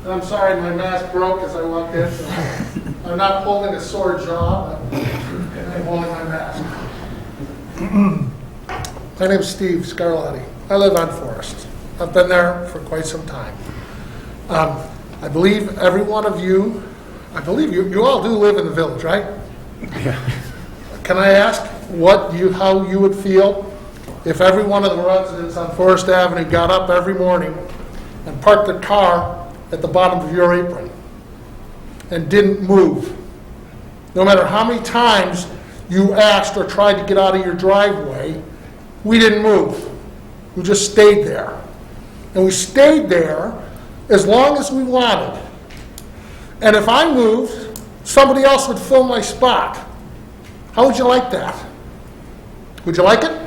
I'm sorry, my mask broke as I walked in. So I'm not holding a sore jaw, but I'm holding my mask. My name's Steve Scarlatti. I live on Forest. I've been there for quite some time. I believe every one of you, you all do live in the village, right?
Yeah.
Can I ask how you would feel if every one of the residents on Forest Avenue got up every morning and parked their car at the bottom of your apron and didn't move? No matter how many times you asked or tried to get out of your driveway, we didn't move. We just stayed there. And we stayed there as long as we wanted. And if I moved, somebody else would fill my spot. How would you like that? Would you like it?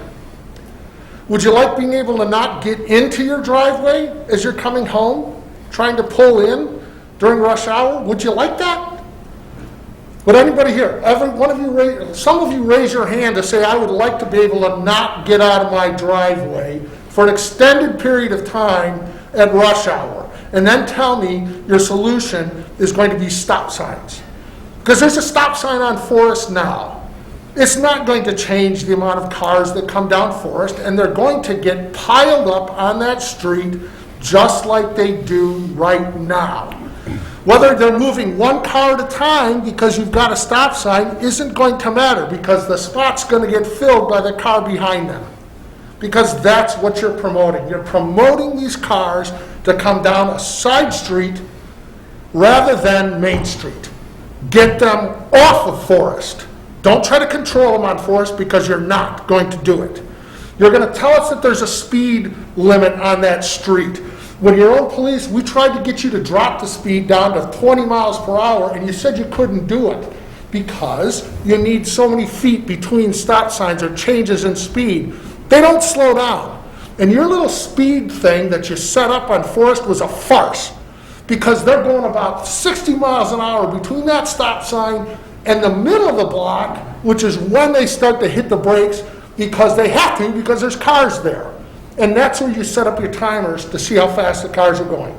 Would you like being able to not get into your driveway as you're coming home, trying to pull in during rush hour? Would you like that? Would anybody here, every one of you, some of you raise your hand to say, I would like to be able to not get out of my driveway for an extended period of time at rush hour, and then tell me your solution is going to be stop signs. Because there's a stop sign on Forest now. It's not going to change the amount of cars that come down Forest, and they're going to get piled up on that street just like they do right now. Whether they're moving one car at a time because you've got a stop sign isn't going to matter, because the spot's going to get filled by the car behind them. Because that's what you're promoting. You're promoting these cars to come down a side street rather than Main Street. Get them off of Forest. Don't try to control them on Forest, because you're not going to do it. You're going to tell us that there's a speed limit on that street. When your own police, we tried to get you to drop the speed down to 20 miles per hour, and you said you couldn't do it because you need so many feet between stop signs or changes in speed. They don't slow down. And your little speed thing that you set up on Forest was a farce, because they're going about 60 miles an hour between that stop sign and the middle of the block, which is when they start to hit the brakes, because they have to, because there's cars there. And that's where you set up your timers to see how fast the cars are going.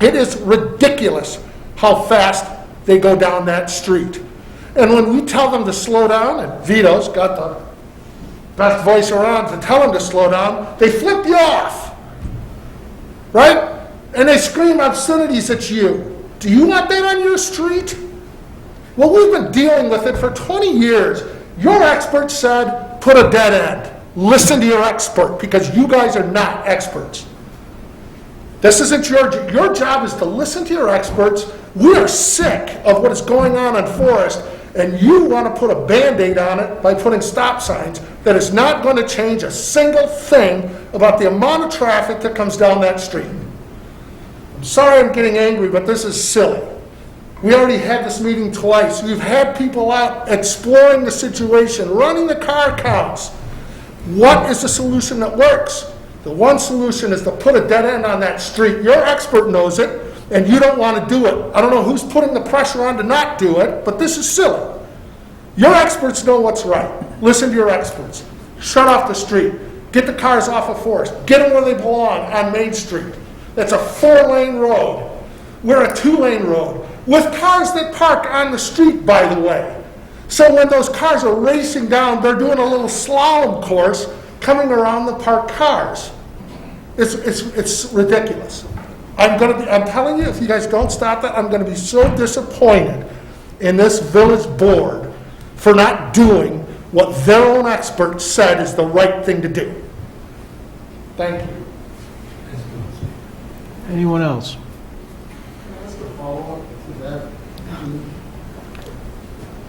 It is ridiculous how fast they go down that street. And when we tell them to slow down, and Vito's got the best voice around to tell them to slow down, they flip you off, right? And they scream obscenities at you. Do you want that on your street? Well, we've been dealing with it for 20 years. Your expert said, put a dead end. Listen to your expert, because you guys are not experts. This isn't your job is to listen to your experts. We are sick of what is going on Forest, and you want to put a Band-Aid on it by putting stop signs that is not going to change a single thing about the amount of traffic that comes down that street. I'm sorry I'm getting angry, but this is silly. We already had this meeting twice. We've had people out exploring the situation, running the car counts. What is the solution that works? The one solution is to put a dead end on that street. Your expert knows it, and you don't want to do it. I don't know who's putting the pressure on to not do it, but this is silly. Your experts know what's right. Listen to your experts. Shut off the street. Get the cars off of Forest. Get them where they belong on Main Street. That's a 4-lane road. We're a 2-lane road with cars that park on the street, by the way. So when those cars are racing down, they're doing a little slalom course coming around the parked cars. It's ridiculous. I'm telling you, if you guys don't stop that, I'm going to be so disappointed in this village board for not doing what their own expert said is the right thing to do. Thank you.
Anyone else?
Can I ask a follow-up to that?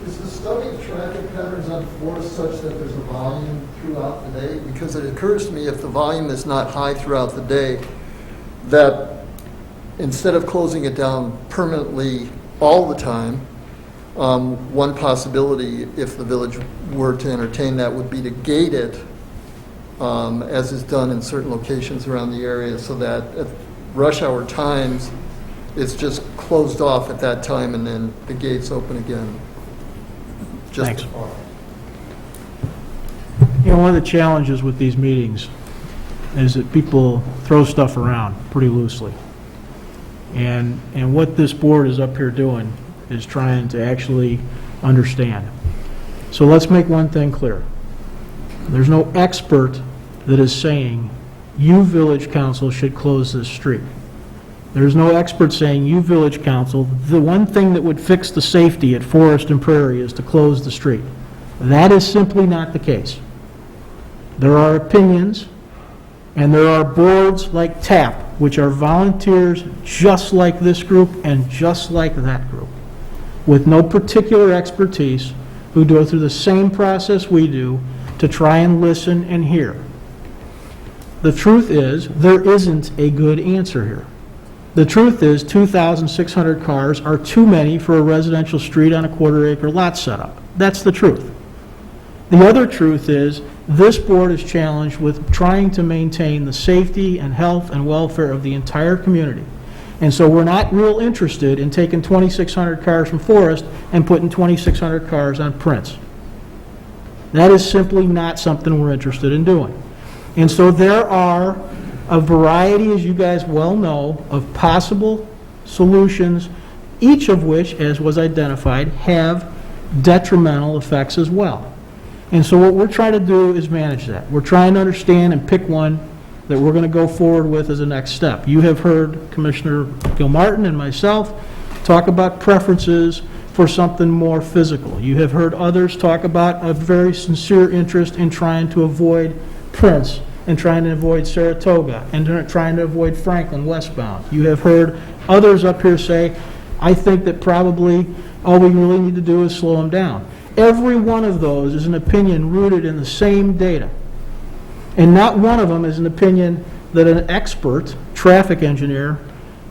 Is the study of traffic patterns on Forest such that there's a volume throughout the day? Because it occurs to me, if the volume is not high throughout the day, that instead of closing it down permanently all the time, one possibility, if the village were to entertain that, would be to gate it, as is done in certain locations around the area, so that at rush hour times, it's just closed off at that time, and then the gates open again.
Thanks. You know, one of the challenges with these meetings is that people throw stuff around pretty loosely. And what this board is up here doing is trying to actually understand. So let's make one thing clear. There's no expert that is saying, you village council should close this street. There's no expert saying, you village council, the one thing that would fix the safety at Forest and Prairie is to close the street. That is simply not the case. There are opinions, and there are boards like TAP, which are volunteers just like this group and just like that group, with no particular expertise, who go through the same process we do to try and listen and hear. The truth is, there isn't a good answer here. The truth is, 2,600 cars are too many for a residential street on a quarter-acre lot setup. That's the truth. The other truth is, this board is challenged with trying to maintain the safety and health and welfare of the entire community. And so we're not real interested in taking 2,600 cars from Forest and putting 2,600 cars on Prince. That is simply not something we're interested in doing. And so there are a variety, as you guys well know, of possible solutions, each of which, as was identified, have detrimental effects as well. And so what we're trying to do is manage that. We're trying to understand and pick one that we're going to go forward with as a next step. You have heard Commissioner Gilmartin and myself talk about preferences for something more physical. You have heard others talk about a very sincere interest in trying to avoid Prince and trying to avoid Saratoga and trying to avoid Franklin westbound. You have heard others up here say, I think that probably all we really need to do is slow them down. Every one of those is an opinion rooted in the same data. And not one of them is an opinion that an expert traffic engineer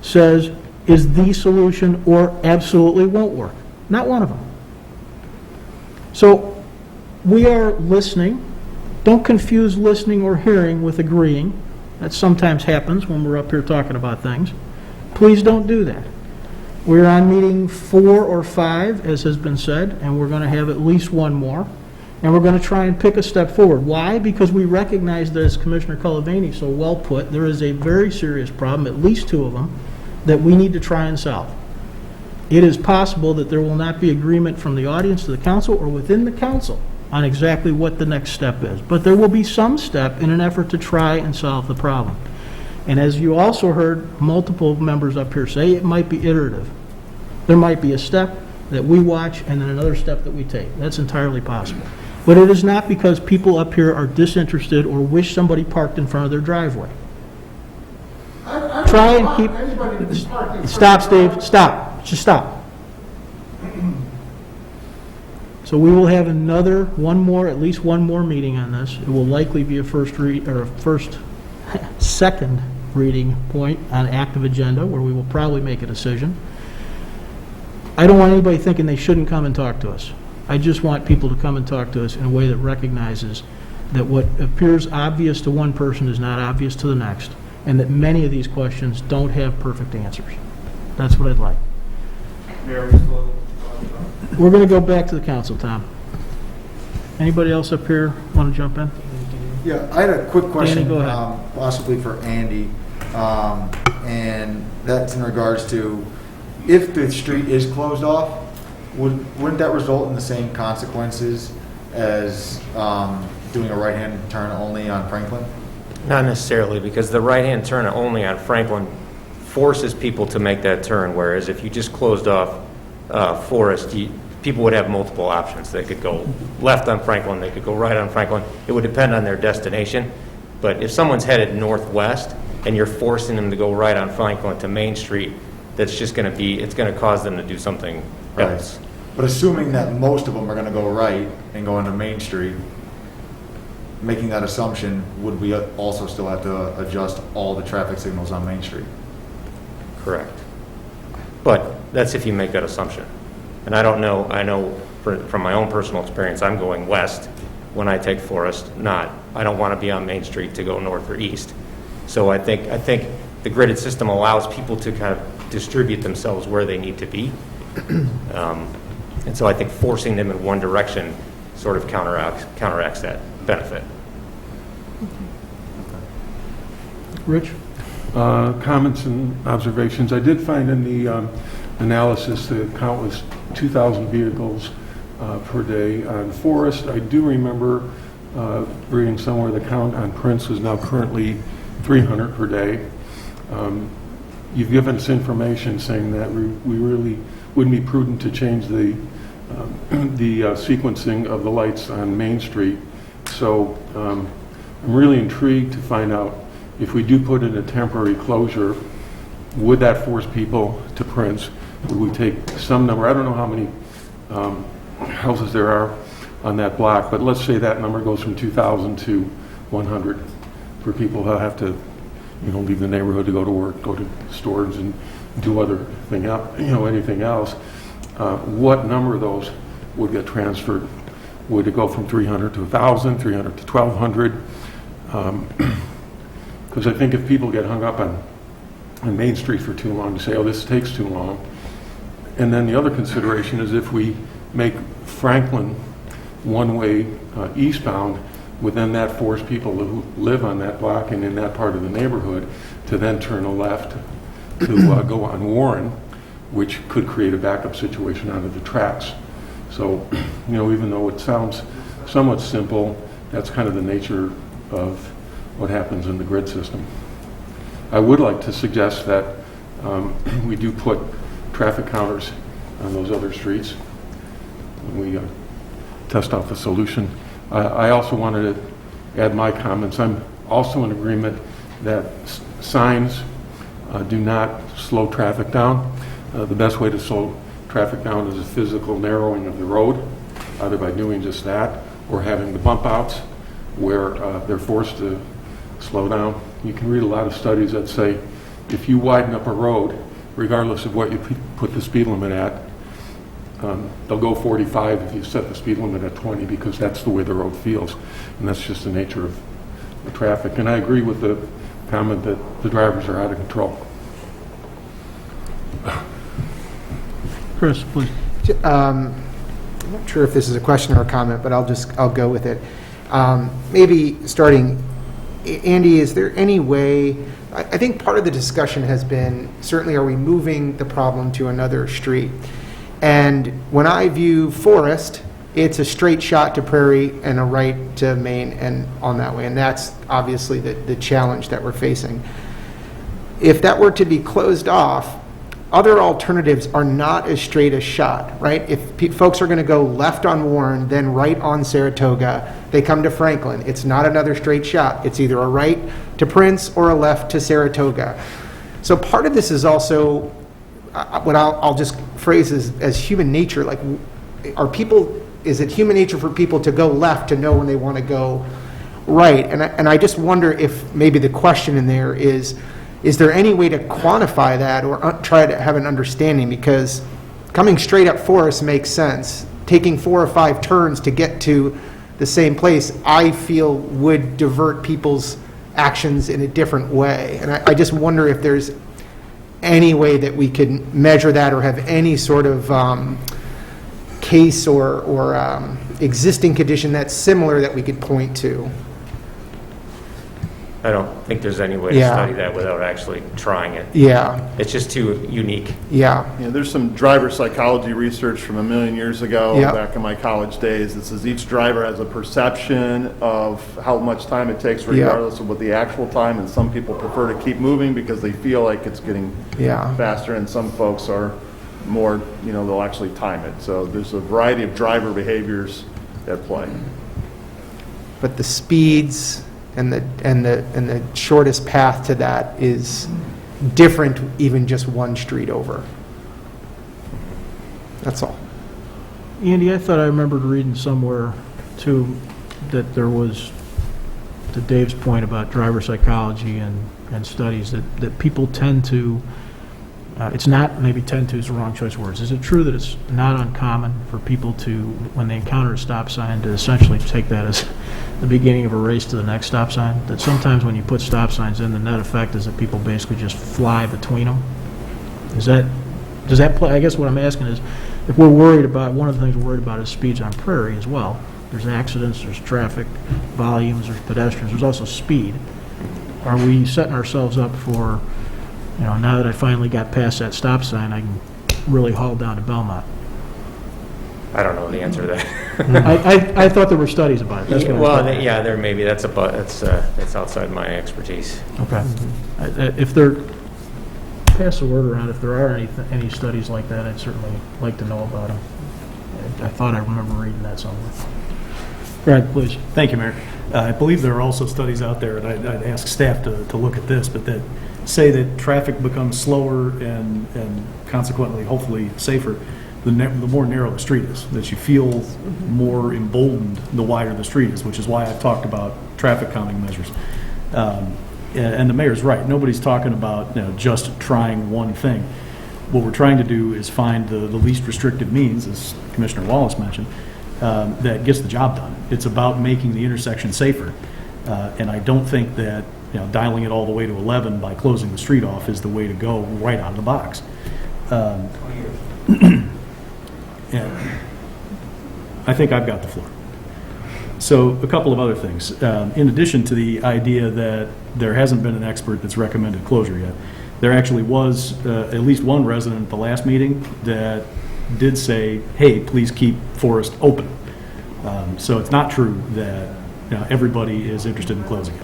says is the solution or absolutely won't work. Not one of them. So we are listening. Don't confuse listening or hearing with agreeing. That sometimes happens when we're up here talking about things. Please don't do that. We're on meeting 4 or 5, as has been said, and we're going to have at least one more. And we're going to try and pick a step forward. Why? Because we recognize that, as Commissioner Cullivaney so well put, there is a very serious problem, at least 2 of them, that we need to try and solve. It is possible that there will not be agreement from the audience to the council or within the council on exactly what the next step is. But there will be some step in an effort to try and solve the problem. And as you also heard multiple members up here say, it might be iterative. There might be a step that we watch and then another step that we take. That's entirely possible. But it is not because people up here are disinterested or wish somebody parked in front of their driveway. Try and keep... Stop, Steve. Stop. Just stop. So we will have at least one more meeting on this. It will likely be a second reading point on active agenda where we will probably make a decision. I don't want anybody thinking they shouldn't come and talk to us. I just want people to come and talk to us in a way that recognizes that what appears obvious to one person is not obvious to the next, and that many of these questions don't have perfect answers. That's what I'd like. We're going to go back to the council, Tom. Anybody else up here want to jump in?
Yeah, I had a quick question,
Danny, go ahead.
possibly for Andy, and that's in regards to if the street is closed off, wouldn't that result in the same consequences as doing a right-hand turn only on Franklin?
Not necessarily, because the right-hand turn only on Franklin forces people to make that turn, whereas if you just closed off Forest, people would have multiple options. They could go left on Franklin, they could go right on Franklin. It would depend on their destination. But if someone's headed northwest and you're forcing them to go right on Franklin to Main Street, that's just going to be, it's going to cause them to do something else.
But assuming that most of them are going to go right and go into Main Street, making that assumption, would we also still have to adjust all the traffic signals on Main Street?
Correct. But that's if you make that assumption. And I don't know, I know from my own personal experience, I'm going west when I take Forest, I don't want to be on Main Street to go north or east. So I think the gridded system allows people to kind of distribute themselves where they need to be. And so I think forcing them in one direction sort of counteracts that benefit.
Rich?
Comments and observations. I did find in the analysis the count was 2,000 vehicles per day on Forest. I do remember reading somewhere the count on Prince is now currently 300 per day. You've given us information saying that we really wouldn't be prudent to change the sequencing of the lights on Main Street. So I'm really intrigued to find out if we do put in a temporary closure, would that force people to Prince? Would we take some number? I don't know how many houses there are on that block, but let's say that number goes from 2,000 to 100 for people who have to, leave the neighborhood to go to work, go to stores, and do anything else. What number of those would get transferred? Would it go from 300 to 1,000, 300 to 1,200? Because I think if people get hung up on on Main Street for too long, to say, oh, this takes too long. And then the other consideration is if we make Franklin one-way eastbound, would then that force people who live on that block and in that part of the neighborhood to then turn a left to go on Warren, which could create a backup situation onto the tracks. So, even though it sounds somewhat simple, that's kind of the nature of what happens in the grid system. I would like to suggest that we do put traffic counters on those other streets when we test out the solution. I also wanted to add my comments. I'm also in agreement that signs do not slow traffic down. The best way to slow traffic down is a physical narrowing of the road, either by doing just that or having the bump outs where they're forced to slow down. You can read a lot of studies that say if you widen up a road, regardless of what you put the speed limit at, they'll go 45 if you set the speed limit at 20 because that's the way the road feels. And that's just the nature of the traffic. And I agree with the comment that the drivers are out of control.
Chris, please.
I'm not sure if this is a question or a comment, but I'll go with it. Maybe starting, Andy, is there any way, I think part of the discussion has been, certainly are we moving the problem to another street? And when I view Forest, it's a straight shot to Prairie and a right to Main and on that way. And that's obviously the challenge that we're facing. If that were to be closed off, other alternatives are not as straight a shot, right? If folks are going to go left on Warren, then right on Saratoga, they come to Franklin. It's not another straight shot. It's either a right to Prince or a left to Saratoga. So part of this is also what I'll just phrase as human nature. Like, is it human nature for people to go left to know when they want to go right? And I just wonder if maybe the question in there is there any way to quantify that or try to have an understanding? Because coming straight up Forest makes sense. Taking 4 or 5 turns to get to the same place, I feel would divert people's actions in a different way. And I just wonder if there's any way that we could measure that or have any sort of case or existing condition that's similar that we could point to.
I don't think there's any way to study that without actually trying it.
Yeah.
It's just too unique.
Yeah.
There's some driver psychology research from 1,000,000 years ago, back in my college days, that says each driver has a perception of how much time it takes regardless of what the actual time, and some people prefer to keep moving because they feel like it's getting faster, and some folks are more, they'll actually time it. So there's a variety of driver behaviors at play.
But the speeds and the shortest path to that is different even just one street over. That's all.
Andy, I thought I remembered reading somewhere too that there was, to Dave's point about driver psychology and studies, that people tend to, it's not, maybe tend to is the wrong choice of words. Is it true that it's not uncommon for people to, when they encounter a stop sign, to essentially take that as the beginning of a race to the next stop sign? That sometimes when you put stop signs in, the net effect is that people basically just fly between them? Does that play? I guess what I'm asking is, if we're worried about, one of the things we're worried about is speeds on Prairie as well. There's accidents, there's traffic volumes, there's pedestrians, there's also speed. Are we setting ourselves up for, now that I finally got past that stop sign, I can really haul down to Belmont?
I don't know the answer to that.
I thought there were studies about it. That's what
there may be. That's outside my expertise.
Okay. If they're, pass the word around. If there are any studies like that, I'd certainly like to know about them. I thought I remember reading that somewhere. Greg, please.
Thank you, Mayor. I believe there are also studies out there, and I'd ask staff to look at this, but that say that traffic becomes slower and consequently, hopefully, safer the more narrow the street is, that you feel more emboldened the wider the street is, which is why I've talked about traffic calming measures. And the mayor's right. Nobody's talking about just trying one thing. What we're trying to do is find the least restrictive means, as Commissioner Wallace mentioned, that gets the job done. It's about making the intersection safer. And I don't think that dialing it all the way to 11 by closing the street off is the way to go right out of the box. And I think I've got the floor. So a couple of other things. In addition to the idea that there hasn't been an expert that's recommended closure yet, there actually was at least one resident at the last meeting that did say, hey, please keep Forest open. So it's not true that everybody is interested in closing it.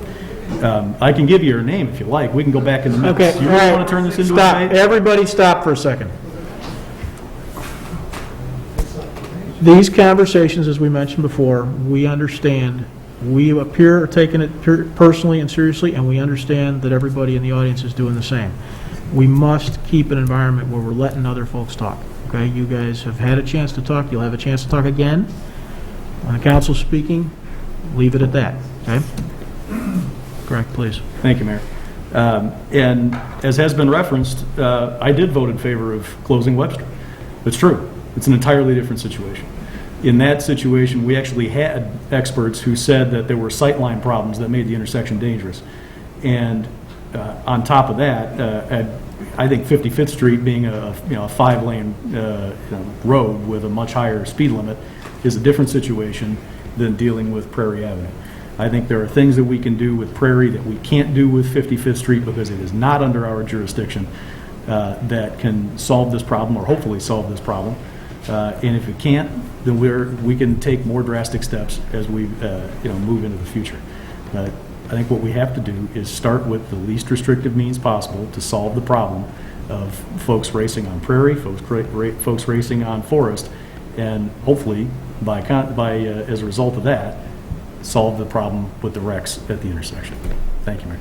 I can give you her name if you like. We can go back in the minutes.
Okay,
Do you really want to turn this into
stop.
a debate?
Everybody stop for a second. These conversations, as we mentioned before, we understand. We up here are taking it personally and seriously, and we understand that everybody in the audience is doing the same. We must keep an environment where we're letting other folks talk. Okay, you guys have had a chance to talk. You'll have a chance to talk again. When the council's speaking, leave it at that. Okay? Correct, please.
Thank you, Mayor. And as has been referenced, I did vote in favor of closing Webster. It's true. It's an entirely different situation. In that situation, we actually had experts who said that there were sightline problems that made the intersection dangerous. And on top of that, I think 55th Street being a 5-lane road with a much higher speed limit is a different situation than dealing with Prairie Avenue. I think there are things that we can do with Prairie that we can't do with 55th Street because it is not under our jurisdiction that can solve this problem, or hopefully solve this problem. And if it can't, then we can take more drastic steps as we move into the future. I think what we have to do is start with the least restrictive means possible to solve the problem of folks racing on Prairie, folks racing on Forest, and hopefully, as a result of that, solve the problem with the wrecks at the intersection. Thank you, Mayor.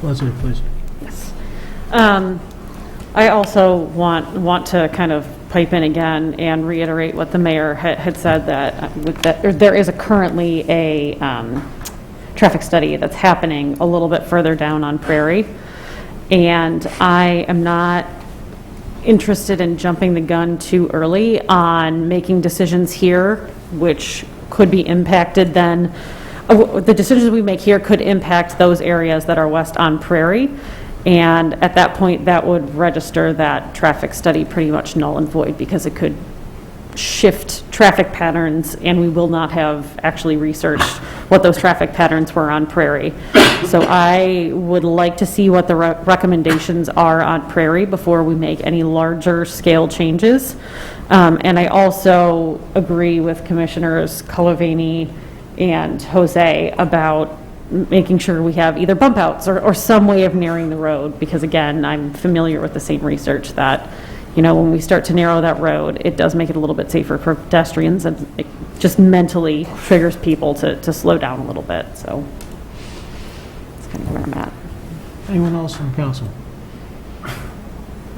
Leslie, please.
Yes. I also want to kind of pipe in again and reiterate what the mayor had said, that there is currently a traffic study that's happening a little bit further down on Prairie, and I am not interested in jumping the gun too early on making decisions here, which could be impacted then. The decisions we make here could impact those areas that are west on Prairie. And at that point, that would register that traffic study pretty much null and void, because it could shift traffic patterns, and we will not have actually researched what those traffic patterns were on Prairie. So I would like to see what the recommendations are on Prairie before we make any larger scale changes. And I also agree with Commissioners Colavini and Jose about making sure we have either bump outs or some way of narrowing the road, because again, I'm familiar with the same research that, when we start to narrow that road, it does make it a little bit safer for pedestrians, and it just mentally triggers people to slow down a little bit. So that's kind of where I'm at.
Anyone else from council?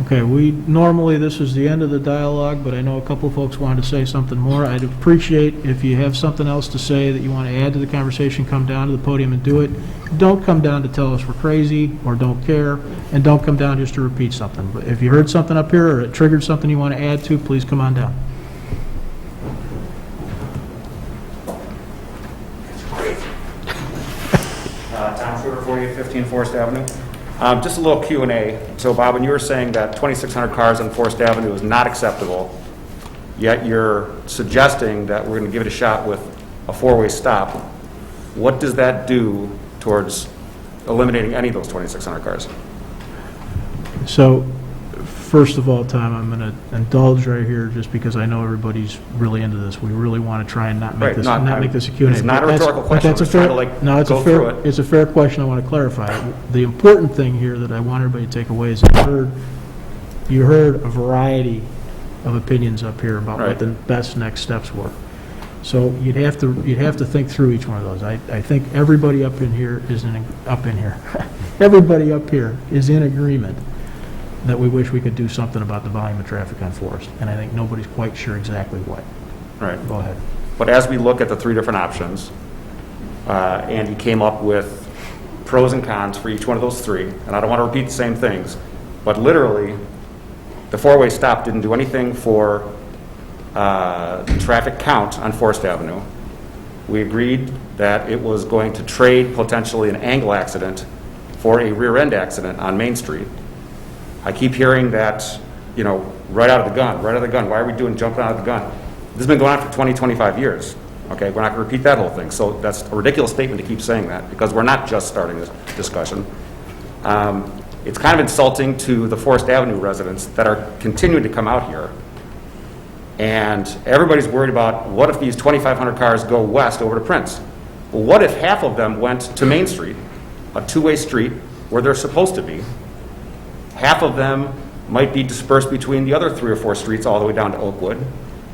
Okay, normally this is the end of the dialogue, but I know a couple folks wanted to say something more. I'd appreciate if you have something else to say that you want to add to the conversation, come down to the podium and do it. Don't come down to tell us we're crazy or don't care, and don't come down just to repeat something. But if you heard something up here or it triggered something you want to add to, please come on down.
Tom Schroeder, 4815 Forest Avenue. Just a little Q&A. So, Bob, when you were saying that 2,600 cars on Forest Avenue is not acceptable, yet you're suggesting that we're going to give it a shot with a four-way stop, what does that do towards eliminating any of those 2,600 cars?
So, first of all, Tom, I'm going to indulge right here just because I know everybody's really into this. We really want to try and not make this a Q&A.
It's not a rhetorical question.
It's a fair question. I want to clarify. The important thing here that I want everybody to take away is you heard a variety of opinions up here about what the best next steps were. So you'd have to think through each one of those. I think everybody up in here everybody up here is in agreement that we wish we could do something about the volume of traffic on Forest, and I think nobody's quite sure exactly what.
Right.
Go ahead.
But as we look at the three different options, Andy came up with pros and cons for each one of those three, and I don't want to repeat the same things, but literally, the four-way stop didn't do anything for the traffic count on Forest Avenue. we agreed that it was going to trade potentially an angle accident for a rear end accident on Main Street. I keep hearing that, you know, right out of the gun. Why are we jumping out of the gun? This has been going on for 20, 25 years. Okay, we're not going to repeat that whole thing. So that's a ridiculous statement to keep saying that, because we're not just starting this discussion. It's kind of insulting to the Forest Avenue residents that are continuing to come out here. And everybody's worried about, what if these 2,500 cars go west over to Prince? Well, what if half of them went to Main Street, a two-way street where they're supposed to be? Half of them might be dispersed between the other 3 or 4 streets all the way down to Oakwood,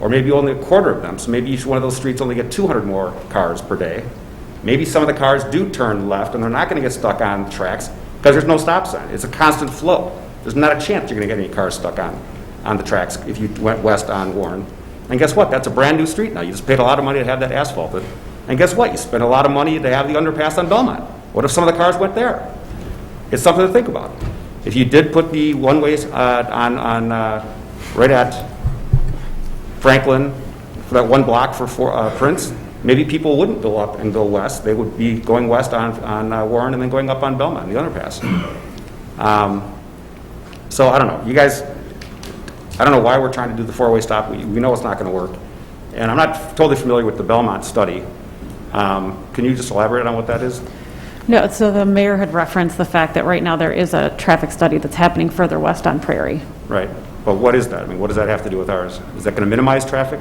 or maybe only a quarter of them. So maybe each one of those streets only get 200 more cars per day. Maybe some of the cars do turn left and they're not going to get stuck on the tracks because there's no stop sign. It's a constant flow. There's not a chance you're going to get any cars stuck on the tracks if you went west on Warren. And guess what? That's a brand new street now. You just paid a lot of money to have that asphalted. And guess what? You spent a lot of money to have the underpass on Belmont. What if some of the cars went there? It's something to think about. If you did put the one-ways on right at Franklin for that one block for Prince, maybe people wouldn't go up and go west. They would be going west on Warren and then going up on Belmont, the underpass. So I don't know. You guys, I don't know why we're trying to do the four-way stop. We know it's not going to work. And I'm not totally familiar with the Belmont study. Can you just elaborate on what that is?
No, so the mayor had referenced the fact that right now there is a traffic study that's happening further west on Prairie.
Right. But what is that? I mean, what does that have to do with ours? Is that going to minimize traffic?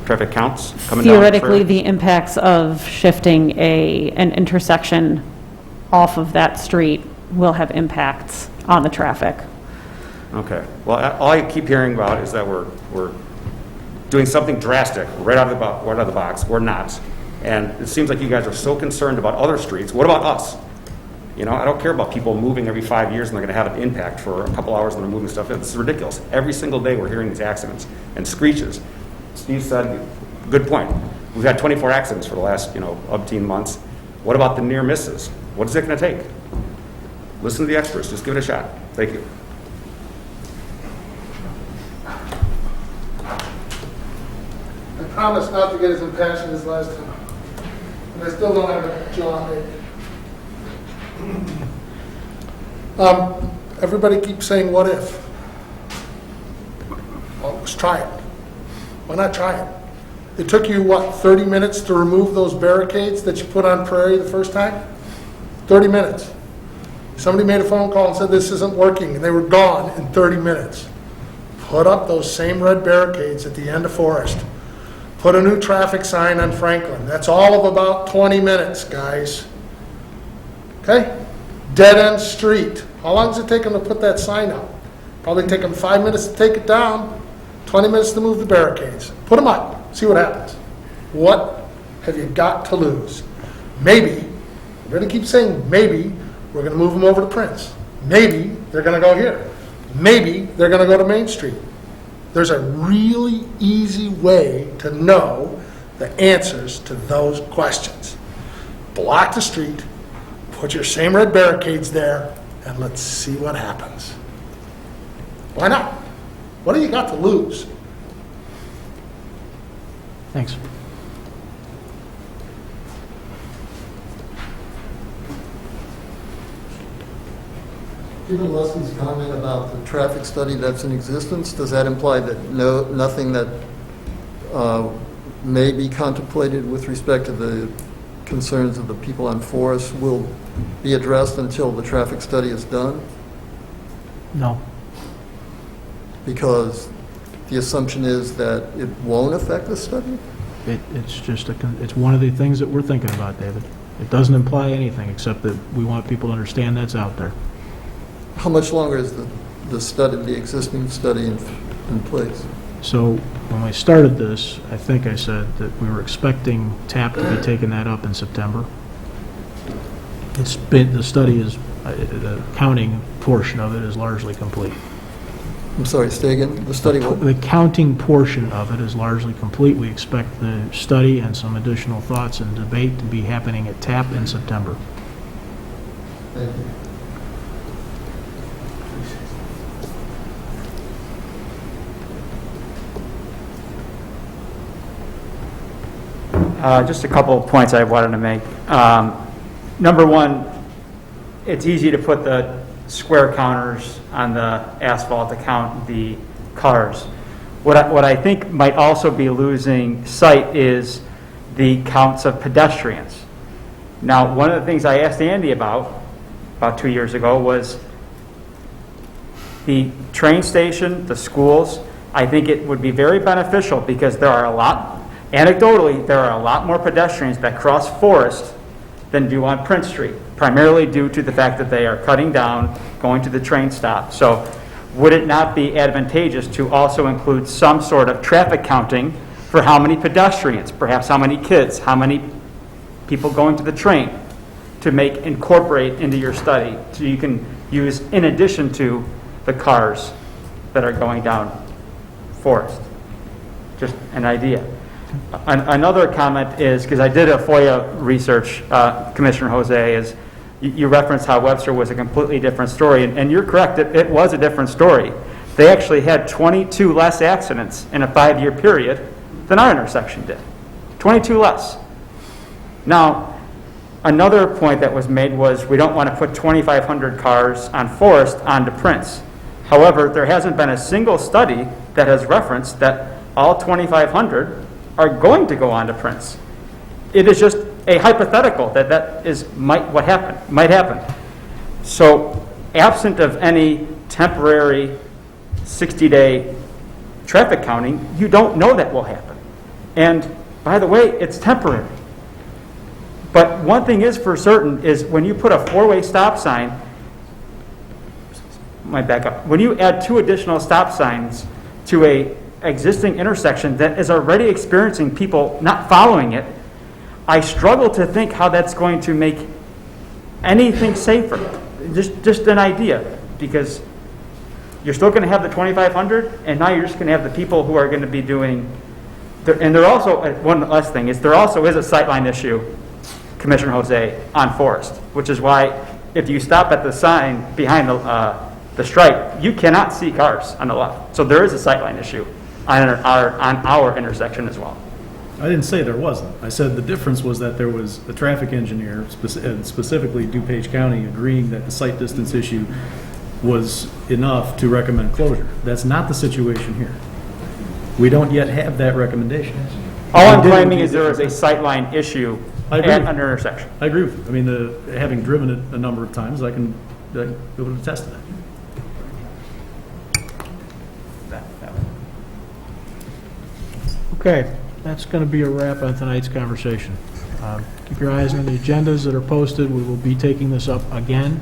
Traffic counts coming down
Theoretically, the impacts of shifting an intersection off of that street will have impacts on the traffic.
Okay. Well, all I keep hearing about is that we're doing something drastic right out of the box. We're not. And it seems like you guys are so concerned about other streets. What about us? You know, I don't care about people moving every 5 years and they're going to have an impact for a couple hours when they're moving stuff in. This is ridiculous. Every single day we're hearing these accidents and screeches. Steve said, good point. We've had 24 accidents for the last, 18 months. What about the near misses? What is it going to take? Listen to the experts. Just give it a shot. Thank you.
I promised not to get as impassioned as last time. And I still don't have a jaw on it. Everybody keeps saying, what if? Well, let's try it. Why not try it? It took you, 30 minutes to remove those barricades that you put on Prairie the first time? 30 minutes. Somebody made a phone call and said this isn't working, and they were gone in 30 minutes. Put up those same red barricades at the end of Forest. Put a new traffic sign on Franklin. That's all of about 20 minutes, guys. Okay? Dead-end street. How long does it take them to put that sign up? Probably take them 5 minutes to take it down, 20 minutes to move the barricades. Put them up. See what happens. What have you got to lose? Maybe, we're going to keep saying maybe, we're going to move them over to Prince. Maybe they're going to go here. Maybe they're going to go to Main Street. There's a really easy way to know the answers to those questions. Block the street, put your same red barricades there, and let's see what happens. Why not? What do you got to lose?
Thanks.
Given Leslie's comment about the traffic study that's in existence, does that imply that nothing that may be contemplated with respect to the concerns of the people on Forest will be addressed until the traffic study is done?
No.
Because the assumption is that it won't affect the study?
It's just it's one of the things that we're thinking about, David. It doesn't imply anything except that we want people to understand that's out there.
How much longer is the existing study in place?
So when we started this, I think I said that we were expecting TAP to be taking that up in September. The study is, the counting portion of it is largely complete.
I'm sorry, stay again. The study what?
The counting portion of it is largely complete. We expect the study and some additional thoughts and debate to be happening at TAP in September.
Thank you.
Just a couple of points I wanted to make. Number one, it's easy to put the square counters on the asphalt to count the cars. What I think might also be losing sight is the counts of pedestrians. Now, one of the things I asked Andy about 2 years ago was the train station, the schools. I think it would be very beneficial because anecdotally, there are a lot more pedestrians that cross Forest than do on Prince Street, primarily due to the fact that they are cutting down, going to the train stop. So would it not be advantageous to also include some sort of traffic counting for how many pedestrians, perhaps how many kids, how many people going to the train, to incorporate into your study so you can use in addition to the cars that are going down Forest? Just an idea. Another comment is, because I did a FOIA research, Commissioner Jose, is you referenced how Webster was a completely different story, and you're correct, it was a different story. They actually had 22 less accidents in a 5-year period than our intersection did. 22 less. Now, another point that was made was we don't want to put 2,500 cars on Forest onto Prince. However, there hasn't been a single study that has referenced that all 2,500 are going to go onto Prince. It is just a hypothetical that might happen. So, absent of any temporary 60-day traffic counting, you don't know that will happen. And by the way, it's temporary. But one thing is for certain is when you put a 4-way stop sign, when you add 2 additional stop signs to a existing intersection that is already experiencing people not following it, I struggle to think how that's going to make anything safer. Just an idea, because you're still going to have the 2,500, and now you're just going to have the people who are going to be doing. And there also, one last thing is, there also is a sightline issue, Commissioner Jose, on Forest, which is why if you stop at the sign behind the stripe, you cannot see cars on the left. So there is a sightline issue on our intersection as well.
I didn't say there wasn't. I said the difference was that there was a traffic engineer, specifically DuPage County, agreeing that the sight distance issue was enough to recommend closure. That's not the situation here. We don't yet have that recommendation.
All I'm claiming is there is a sightline issue at an intersection.
I agree with you. I mean, having driven it a number of times, I can be able to attest to that.
Okay, that's going to be a wrap on tonight's conversation. Keep your eyes on the agendas that are posted. We will be taking this up again.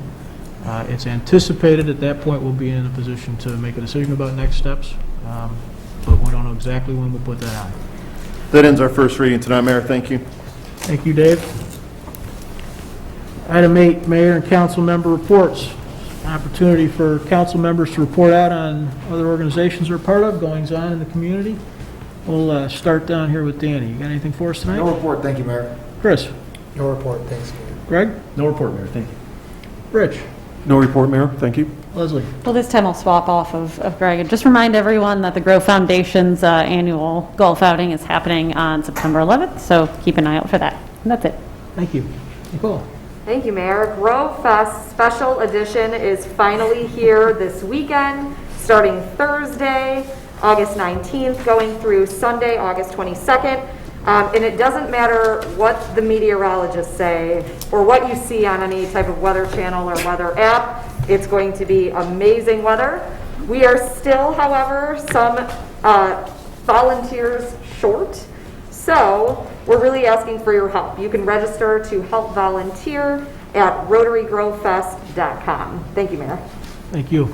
It's anticipated at that point we'll be in a position to make a decision about next steps, but we don't know exactly when we'll put that on.
That ends our first reading tonight, Mayor. Thank you.
Thank you, Dave. Item 8, Mayor and Council Member reports. Opportunity for council members to report out on other organizations they're part of, goings on in the community. We'll start down here with Danny. You got anything for us tonight?
No report, thank you, Mayor.
Chris?
No report, thanks, Mayor.
Greg?
No report, Mayor. Thank you.
Rich?
No report, Mayor. Thank you.
Leslie?
Well, this time I'll swap off of Greg and just remind everyone that the Grove Foundation's annual golf outing is happening on September 11th, so keep an eye out for that. And that's it.
Thank you. Nicole?
Thank you, Mayor. Grove Fest Special Edition is finally here this weekend, starting Thursday, August 19th, going through Sunday, August 22nd. And it doesn't matter what the meteorologists say or what you see on any type of weather channel or weather app. It's going to be amazing weather. We are still, however, some volunteers short. So we're really asking for your help. You can register to help volunteer at RotaryGroveFest.com. Thank you, Mayor.
Thank you.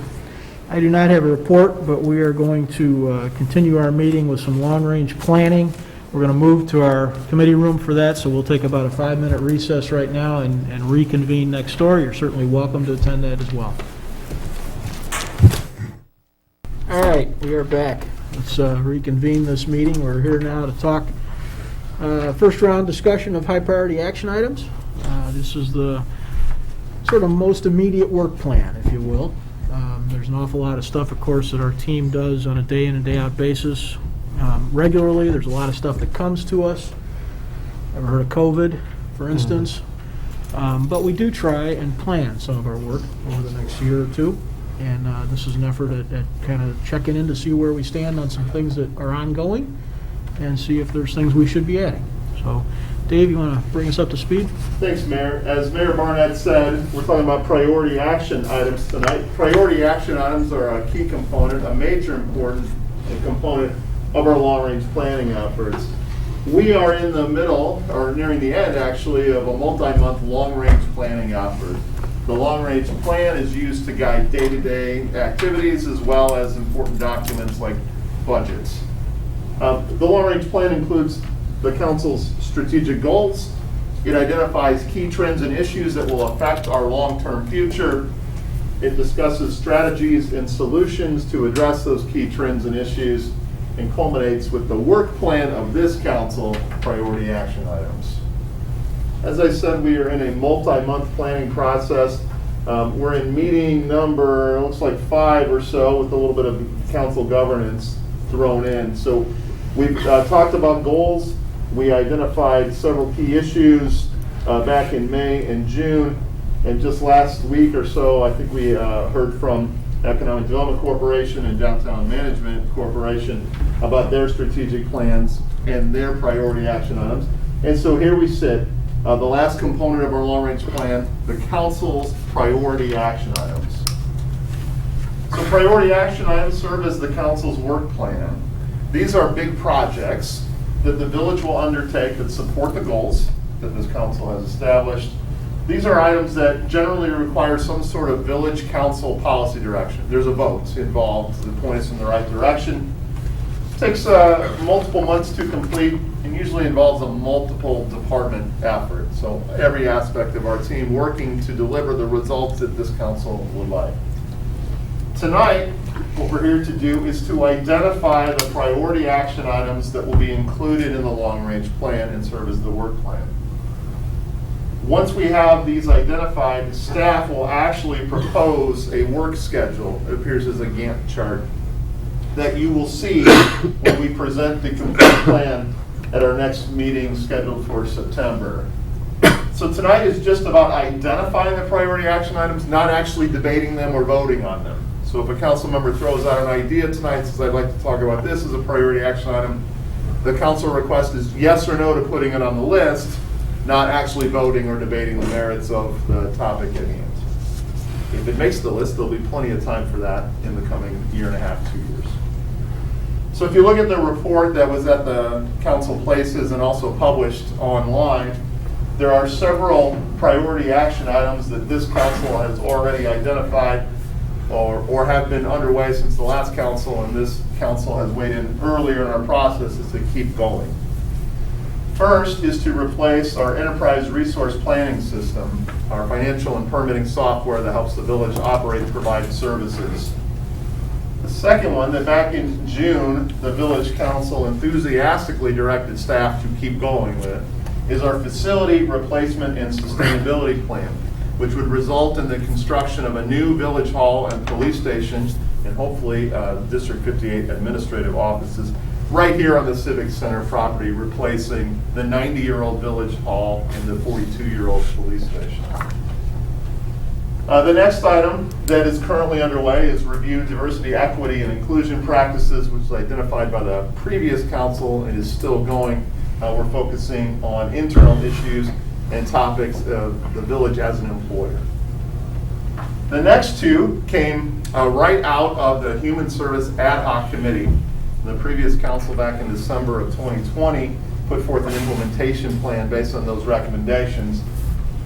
I do not have a report, but we are going to continue our meeting with some long-range planning. We're going to move to our committee room for that, so we'll take about a 5-minute recess right now and reconvene next door. You're certainly welcome to attend that as well. All right, we are back. Let's reconvene this meeting. We're here now to talk first round discussion of high priority action items. This is the sort of most immediate work plan, if you will. There's an awful lot of stuff, of course, that our team does on a day in and day out basis regularly. There's a lot of stuff that comes to us Ever heard of COVID, for instance? But we do try and plan some of our work over the next year or two. And this is an effort at kind of checking in to see where we stand on some things that are ongoing and see if there's things we should be adding. So, Dave, you want to bring us up to speed?
Thanks, Mayor. As Mayor Barnett said, we're talking about priority action items tonight. Priority action items are a key component, a major important component of our long-range planning efforts. We are in the middle, or nearing the end actually, of a multi-month long-range planning effort. The long-range plan is used to guide day-to-day activities as well as important documents like budgets. The long-range plan includes the council's strategic goals. It identifies key trends and issues that will affect our long-term future. It discusses strategies and solutions to address those key trends and issues, and culminates with the work plan of this council, priority action items. As I said, we are in a multi-month planning process. We're in meeting number, it looks like 5 or so, with a little bit of council governance thrown in. So we've talked about goals. We identified several key issues back in May and June. And just last week or so, I think we heard from Economic Development Corporation and Downtown Management Corporation about their strategic plans and their priority action items. And so here we sit, the last component of our long-range plan, the council's priority action items. So priority action items serve as the council's work plan. These are big projects that the village will undertake that support the goals that this council has established. These are items that generally require some sort of village council policy direction. There's a vote involved to point us in the right direction. It takes multiple months to complete and usually involves a multiple department effort. So every aspect of our team working to deliver the results that this council would like. Tonight, what we're here to do is to identify the priority action items that will be included in the long-range plan and serve as the work plan. Once we have these identified, staff will actually propose a work schedule. It appears as a Gantt chart that you will see when we present the complete plan at our next meeting scheduled for September. So tonight is just about identifying the priority action items, not actually debating them or voting on them. So if a council member throws out an idea tonight and says, I'd like to talk about this as a priority action item, the council request is yes or no to putting it on the list, not actually voting or debating the merits of the topic at hand. If it makes the list, there'll be plenty of time for that in the coming 1.5 years, 2 years. So if you look at the report that was at the council places and also published online, there are several priority action items that this council has already identified or have been underway since the last council, and this council has weighed in earlier in our process is to keep going. First is to replace our enterprise resource planning system, our financial and permitting software that helps the village operate and provide services. The second one, that back in June, the village council enthusiastically directed staff to keep going with, is our facility replacement and sustainability plan, which would result in the construction of a new village hall and police station, and hopefully District 58 administrative offices right here on the Civic Center property, replacing the 90-year-old village hall and the 42-year-old police station. The next item that is currently underway is review diversity, equity, and inclusion practices, which was identified by the previous council and is still going. We're focusing on internal issues and topics of the village as an employer. The next two came right out of the Human Service Ad Hoc Committee. The previous council back in December of 2020 put forth an implementation plan based on those recommendations.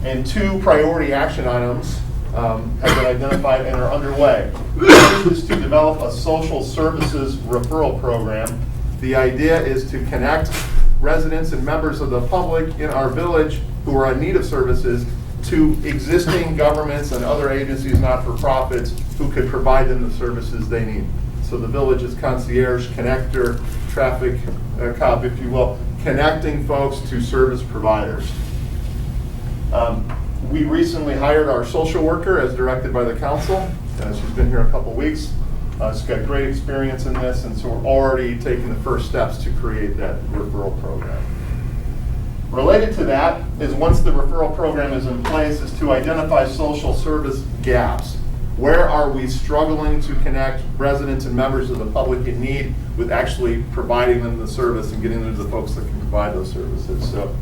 And 2 priority action items have been identified and are underway. First is to develop a social services referral program. The idea is to connect residents and members of the public in our village who are in need of services to existing governments and other agencies, not-for-profits, who could provide them the services they need. So the village's concierge, connector, traffic cop, if you will, connecting folks to service providers. We recently hired our social worker as directed by the council. She's been here a couple weeks. She's got great experience in this, and so we're already taking the first steps to create that referral program. Related to that is, once the referral program is in place, is to identify social service gaps. Where are we struggling to connect residents and members of the public in need with actually providing them the service and getting them to the folks that can provide those services? So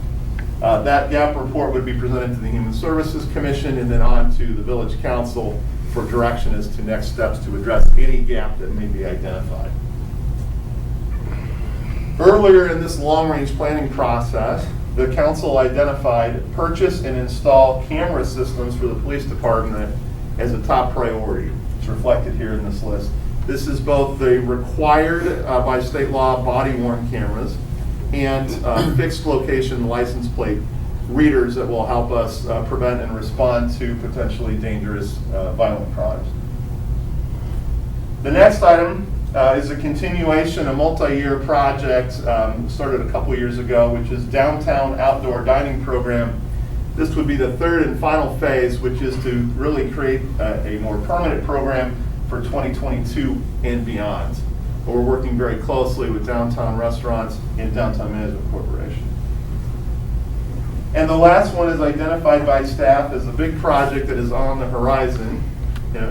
that gap report would be presented to the Human Services Commission and then on to the Village Council for direction as to next steps to address any gap that may be identified. Earlier in this long-range planning process, the council identified purchase and install camera systems for the police department as a top priority. It's reflected here in this list. This is both the required by state law body-worn cameras and fixed location license plate readers that will help us prevent and respond to potentially dangerous violent crimes. The next item is a continuation, a multi-year project started a couple years ago, which is Downtown Outdoor Dining Program. This would be the third and final phase, which is to really create a more permanent program for 2022 and beyond. We're working very closely with Downtown Restaurants and Downtown Management Corporation. And the last one is identified by staff as a big project that is on the horizon.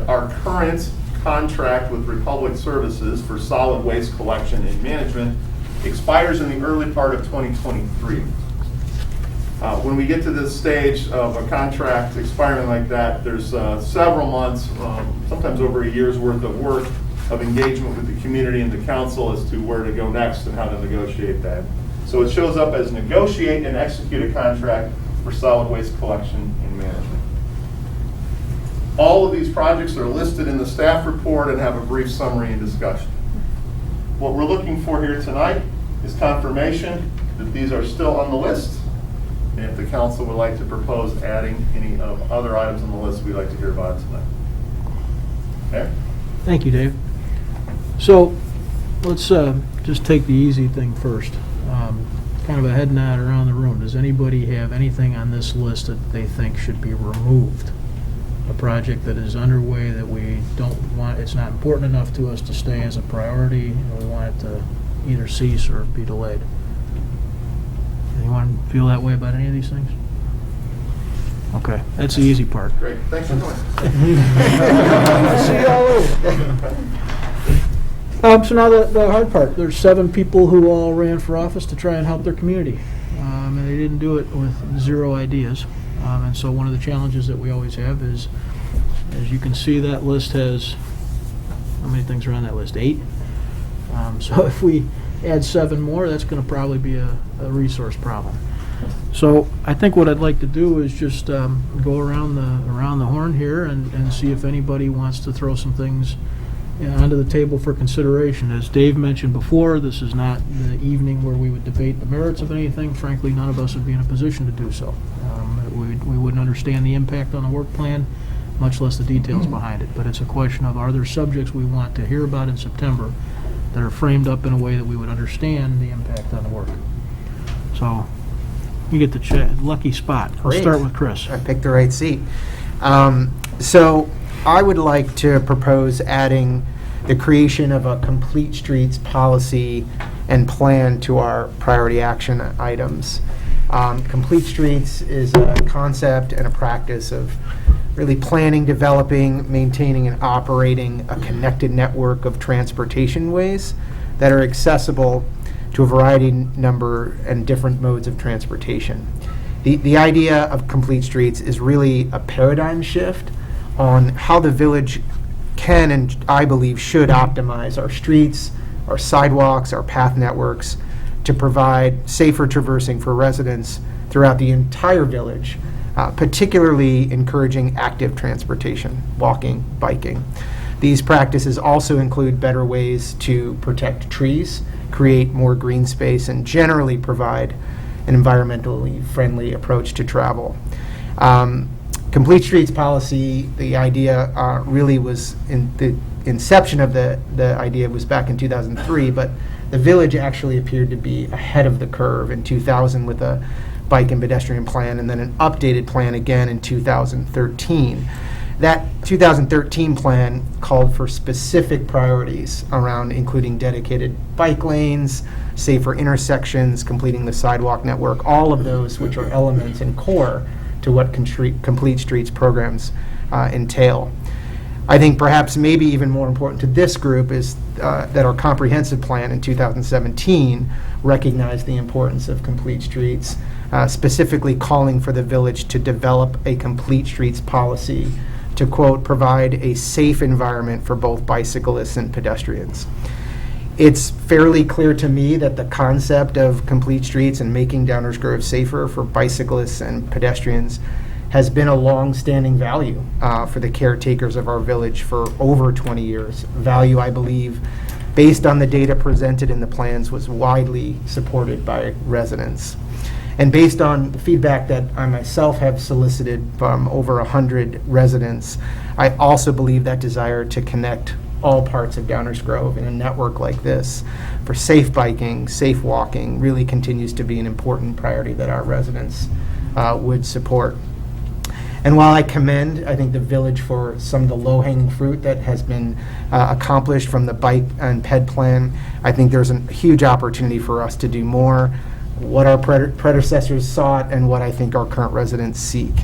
Our current contract with Republic Services for solid waste collection and management expires in the early part of 2023. When we get to this stage of a contract expiring like that, there's several months, sometimes over a year's worth of work of engagement with the community and the council as to where to go next and how to negotiate that. So it shows up as negotiate and execute a contract for solid waste collection and management. All of these projects are listed in the staff report and have a brief summary and discussion. What we're looking for here tonight is confirmation that these are still on the list. And if the council would like to propose adding any other items on the list, we'd like to hear about it tonight. Okay?
Thank you, Dave. So let's just take the easy thing first. Kind of a head nod around the room. Does anybody have anything on this list that they think should be removed? A project that is underway that we don't want, it's not important enough to us to stay as a priority, and we want it to either cease or be delayed. Anyone feel that way about any of these things? Okay, that's the easy part.
Great, thanks for coming.
See you all over. So now the hard part. There's 7 people who all ran for office to try and help their community, and they didn't do it with 0 ideas. And so one of the challenges that we always have is, as you can see, that list has, how many things are on that list? 8. So if we add 7 more, that's going to probably be a resource problem. So I think what I'd like to do is just go around the horn here and see if anybody wants to throw some things onto the table for consideration. As Dave mentioned before, this is not the evening where we would debate the merits of anything. Frankly, none of us would be in a position to do so. We wouldn't understand the impact on the work plan, much less the details behind it. But it's a question of, are there subjects we want to hear about in September that are framed up in a way that we would understand the impact on the work? So you get the lucky spot. We'll start with Chris.
I picked the right seat. So I would like to propose adding the creation of a complete streets policy and plan to our priority action items. Complete streets is a concept and a practice of really planning, developing, maintaining, and operating a connected network of transportation ways that are accessible to a variety number and different modes of transportation. The idea of complete streets is really a paradigm shift on how the village can and I believe should optimize our streets, our sidewalks, our path networks to provide safer traversing for residents throughout the entire village, particularly encouraging active transportation, walking, biking. These practices also include better ways to protect trees, create more green space, and generally provide an environmentally friendly approach to travel. Complete Streets policy, the idea really was in the inception of the idea was back in 2003, but the village actually appeared to be ahead of the curve in 2000 with a bike and pedestrian plan, and then an updated plan again in 2013. That 2013 plan called for specific priorities around including dedicated bike lanes, safer intersections, completing the sidewalk network, all of those which are elements and core to what Complete Streets programs entail. I think perhaps maybe even more important to this group is that our comprehensive plan in 2017 recognized the importance of Complete Streets, specifically calling for the village to develop a Complete Streets policy to, quote, provide a safe environment for both bicyclists and pedestrians. It's fairly clear to me that the concept of complete streets and making Downers Grove safer for bicyclists and pedestrians has been a long-standing value for the caretakers of our village for over 20 years. Value, I believe, based on the data presented in the plans, was widely supported by residents. And based on the feedback that I myself have solicited from over 100 residents, I also believe that desire to connect all parts of Downers Grove in a network like this for safe biking, safe walking, really continues to be an important priority that our residents would support. And while I commend, I think, the village for some of the low-hanging fruit that has been accomplished from the bike and ped plan, I think there's a huge opportunity for us to do more, what our predecessors sought and what I think our current residents seek.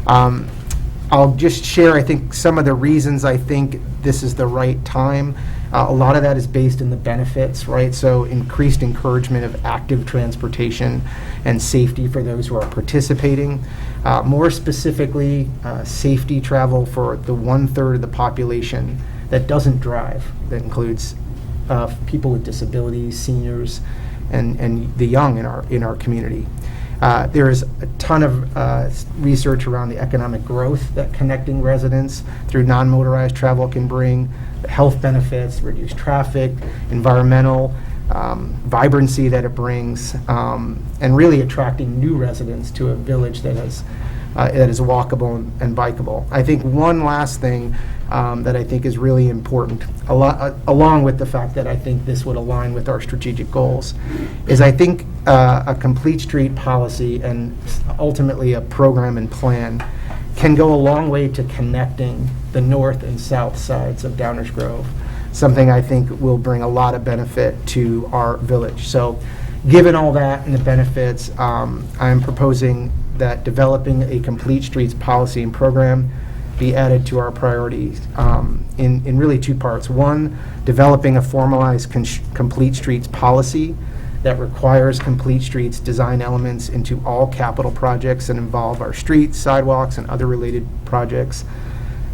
I'll just share, I think, some of the reasons I think this is the right time. A lot of that is based in the benefits, right? So increased encouragement of active transportation and safety for those who are participating. More specifically, safety travel for the 1/3 of the population that doesn't drive. That includes people with disabilities, seniors, and the young in our community. There is a ton of research around the economic growth that connecting residents through non-motorized travel can bring, the health benefits, reduced traffic, environmental vibrancy that it brings, and really attracting new residents to a village that is walkable and bikeable. I think one last thing that I think is really important, along with the fact that I think this would align with our strategic goals, is I think a complete street policy and ultimately a program and plan can go a long way to connecting the north and south sides of Downers Grove, something I think will bring a lot of benefit to our village. So given all that and the benefits, I'm proposing that developing a complete streets policy and program be added to our priorities in really two parts. One, developing a formalized complete streets policy that requires complete streets design elements into all capital projects that involve our streets, sidewalks, and other related projects.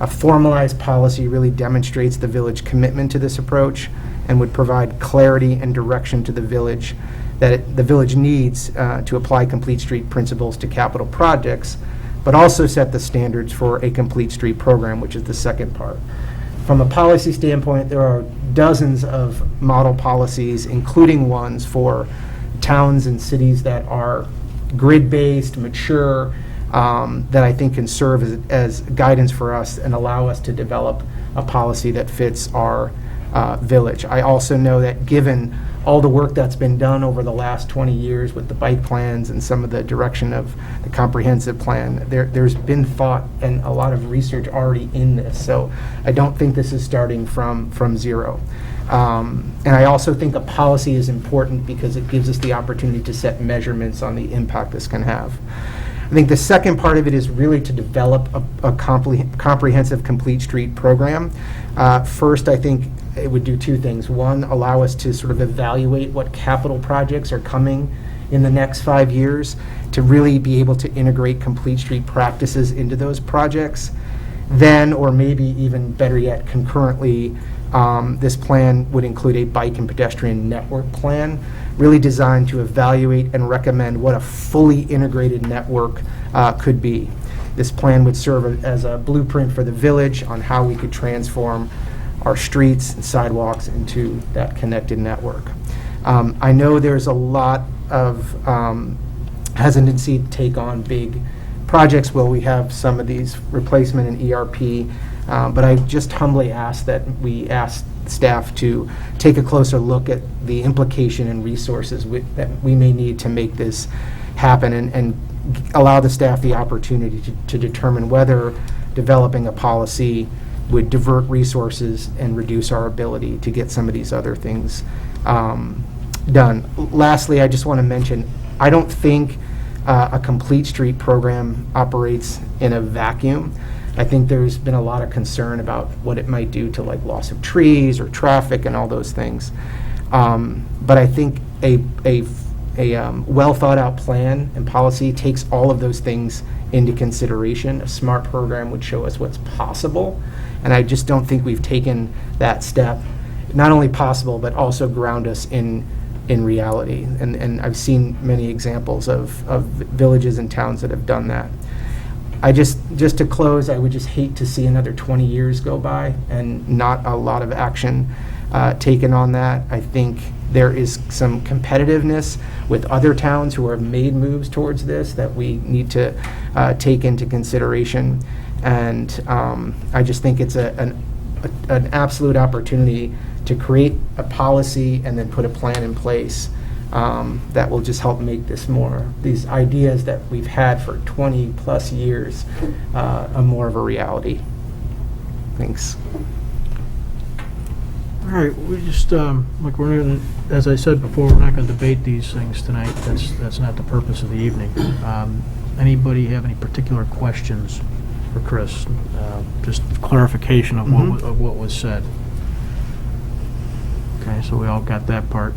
A formalized policy really demonstrates the village commitment to this approach and would provide clarity and direction to the village that the village needs to apply complete street principles to capital projects, but also set the standards for a complete street program, which is the second part. From a policy standpoint, there are dozens of model policies, including ones for towns and cities that are grid-based, mature, that I think can serve as guidance for us and allow us to develop a policy that fits our village. I also know that given all the work that's been done over the last 20 years with the bike plans and some of the direction of the comprehensive plan, there's been thought and a lot of research already in this. So I don't think this is starting from zero. And I also think a policy is important because it gives us the opportunity to set measurements on the impact this can have. I think the second part of it is really to develop a comprehensive complete street program. First, I think it would do two things. One, allow us to sort of evaluate what capital projects are coming in the next 5 years to really be able to integrate complete street practices into those projects. Then, or maybe even better yet, concurrently, this plan would include a bike and pedestrian network plan, really designed to evaluate and recommend what a fully integrated network could be. This plan would serve as a blueprint for the village on how we could transform our streets and sidewalks into that connected network. I know there's a lot of hesitancy to take on big projects where we have some of these replacement and ERP, but I just humbly ask that we ask staff to take a closer look at the implication and resources that we may need to make this happen and allow the staff the opportunity to determine whether developing a policy would divert resources and reduce our ability to get some of these other things done. Lastly, I just want to mention, I don't think a complete street program operates in a vacuum. I think there's been a lot of concern about what it might do to like loss of trees or traffic and all those things. But I think a well thought out plan and policy takes all of those things into consideration. A smart program would show us what's possible. And I just don't think we've taken that step, not only possible, but also ground us in reality. And I've seen many examples of villages and towns that have done that. I just to close, I would just hate to see another 20 years go by and not a lot of action taken on that. I think there is some competitiveness with other towns who have made moves towards this that we need to take into consideration. And I just think it's an absolute opportunity to create a policy and then put a plan in place that will just help make this these ideas that we've had for 20 plus years, more of a reality. Thanks.
All right, we just, like we're gonna, as I said before, we're not gonna debate these things tonight. That's not the purpose of the evening. Anybody have any particular questions for Chris? Just clarification of what was said. Okay, so we all got that part.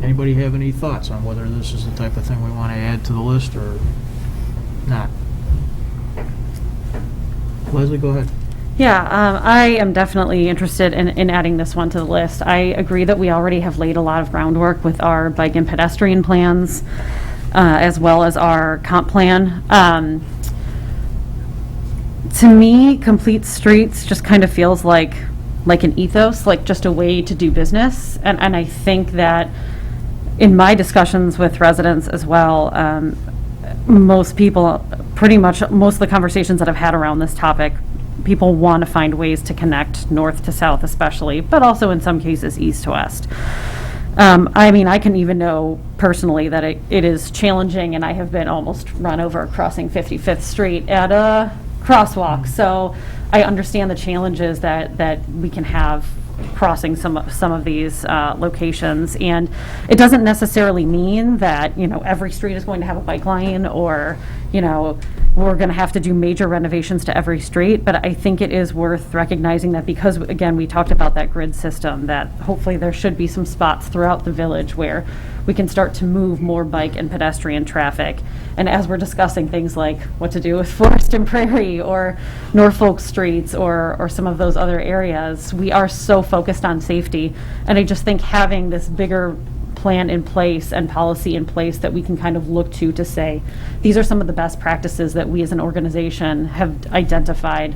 Anybody have any thoughts on whether this is the type of thing we want to add to the list or not? Leslie, go ahead.
Yeah, I am definitely interested in adding this one to the list. I agree that we already have laid a lot of groundwork with our bike and pedestrian plans, as well as our comp plan. To me, complete streets just kind of feels like an ethos, like just a way to do business. And I think that in my discussions with residents as well, most people, pretty much most of the conversations that I've had around this topic, people want to find ways to connect north to south especially, but also in some cases east to west. I mean, I can even know personally that it is challenging, and I have been almost run over crossing 55th Street at a crosswalk. So I understand the challenges that we can have crossing some of these locations, and it doesn't necessarily mean that every street is going to have a bike lane, or we're going to have to do major renovations to every street. But I think it is worth recognizing that, because again we talked about that grid system, that hopefully there should be some spots throughout the village where we can start to move more bike and pedestrian traffic. And as we're discussing things like what to do with Forest and Prairie or Norfolk streets or some of those other areas, we are so focused on safety. And I just think having this bigger plan in place and policy in place that we can kind of look to say, these are some of the best practices that we as an organization have identified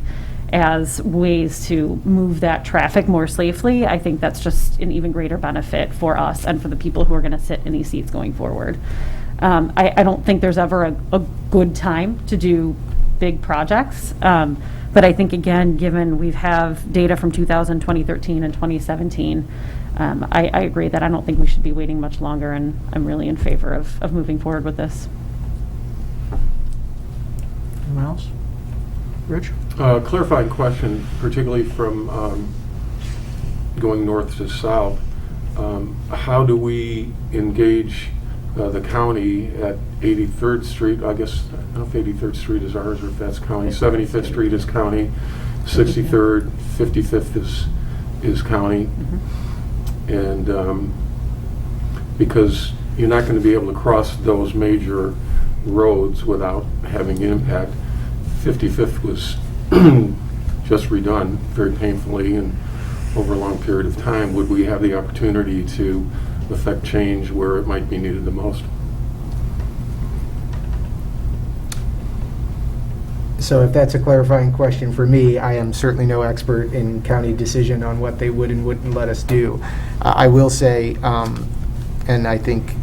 as ways to move that traffic more safely. I think that's just an even greater benefit for us and for the people who are going to sit in these seats going forward. I don't think there's ever a good time to do big projects, but I think, again, given we have data from 2013 and 2017, I agree that I don't think we should be waiting much longer, and I'm really in favor of moving forward with this.
Anyone else? Rich?
Clarifying question, particularly from going north to south. How do we engage the county at 83rd Street? I guess, I don't know if 83rd Street is ours or if that's county. 75th Street is county. 63rd, 55th is county. And because you're not going to be able to cross those major roads without having impact. 55th was just redone very painfully and over a long period of time. Would we have the opportunity to affect change where it might be needed the most?
So if that's a clarifying question for me, I am certainly no expert in county decision on what they would and wouldn't let us do. I will say, and I think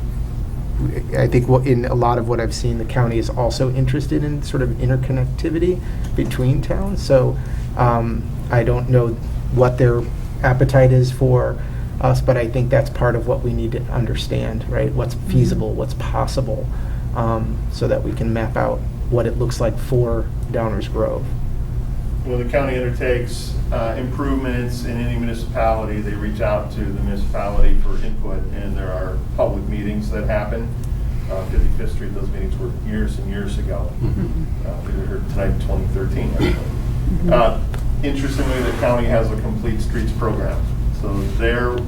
in a lot of what I've seen, the county is also interested in sort of interconnectivity between towns. So I don't know what their appetite is for us, but I think that's part of what we need to understand, right? What's feasible, what's possible, so that we can map out what it looks like for Downers Grove.
when the county undertakes improvements in any municipality, they reach out to the municipality for input, and there are public meetings that happen. 55th Street, those meetings were years and years ago. We were here tonight in 2013, actually. Interestingly, the county has a complete streets program. So their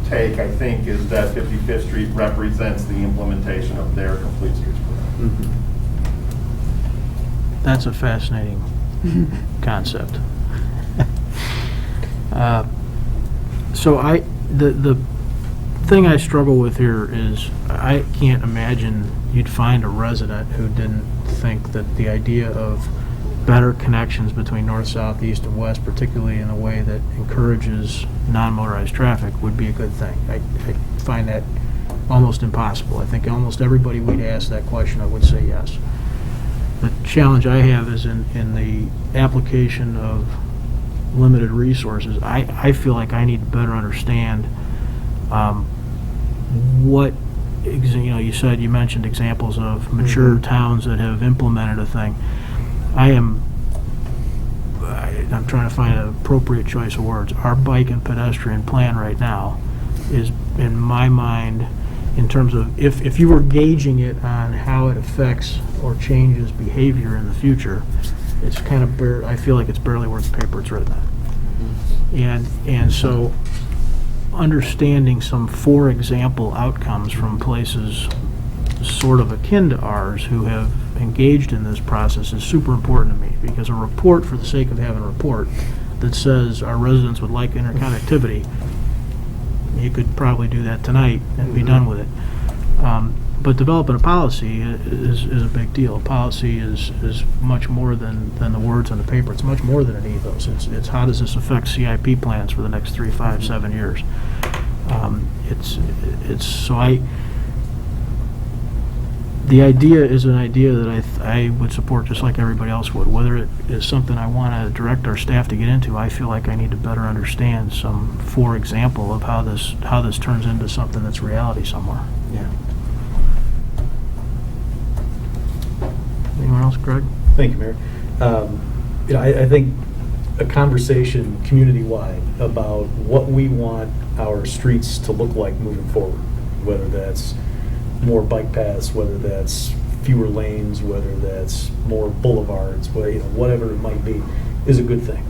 take, I think, is that 55th Street represents the implementation of their complete streets program.
That's a fascinating concept. So the thing I struggle with here is I can't imagine you'd find a resident who didn't think that the idea of better connections between north, south, east, and west, particularly in a way that encourages non-motorized traffic, would be a good thing. I find that almost impossible. I think almost everybody we'd ask that question, I would say yes. The challenge I have is in the application of limited resources. I feel like I need to better understand what, you mentioned examples of mature towns that have implemented a thing. I'm trying to find an appropriate choice of words. Our bike and pedestrian plan right now is, in my mind, in terms of if you were gauging it on how it affects or changes behavior in the future, it's kind of I feel like it's barely worth the paper it's written on. And so understanding some for example outcomes from places sort of akin to ours who have engaged in this process is super important to me, because a report for the sake of having a report that says our residents would like interconnectivity, you could probably do that tonight and be done with it. But developing a policy is a big deal. A policy is much more than the words on the paper. It's much more than an ethos. It's how does this affect CIP plans for the next 3, 5, 7 years. The idea is an idea that I would support just like everybody else would. Whether it is something I want to direct our staff to get into, I feel like I need to better understand some for example of how this turns into something that's reality somewhere.
Yeah.
Anyone else, Greg?
Thank you, Mayor. I think a conversation community-wide about what we want our streets to look like moving forward, whether that's more bike paths, whether that's fewer lanes, whether that's more boulevards, whatever it might be, is a good thing.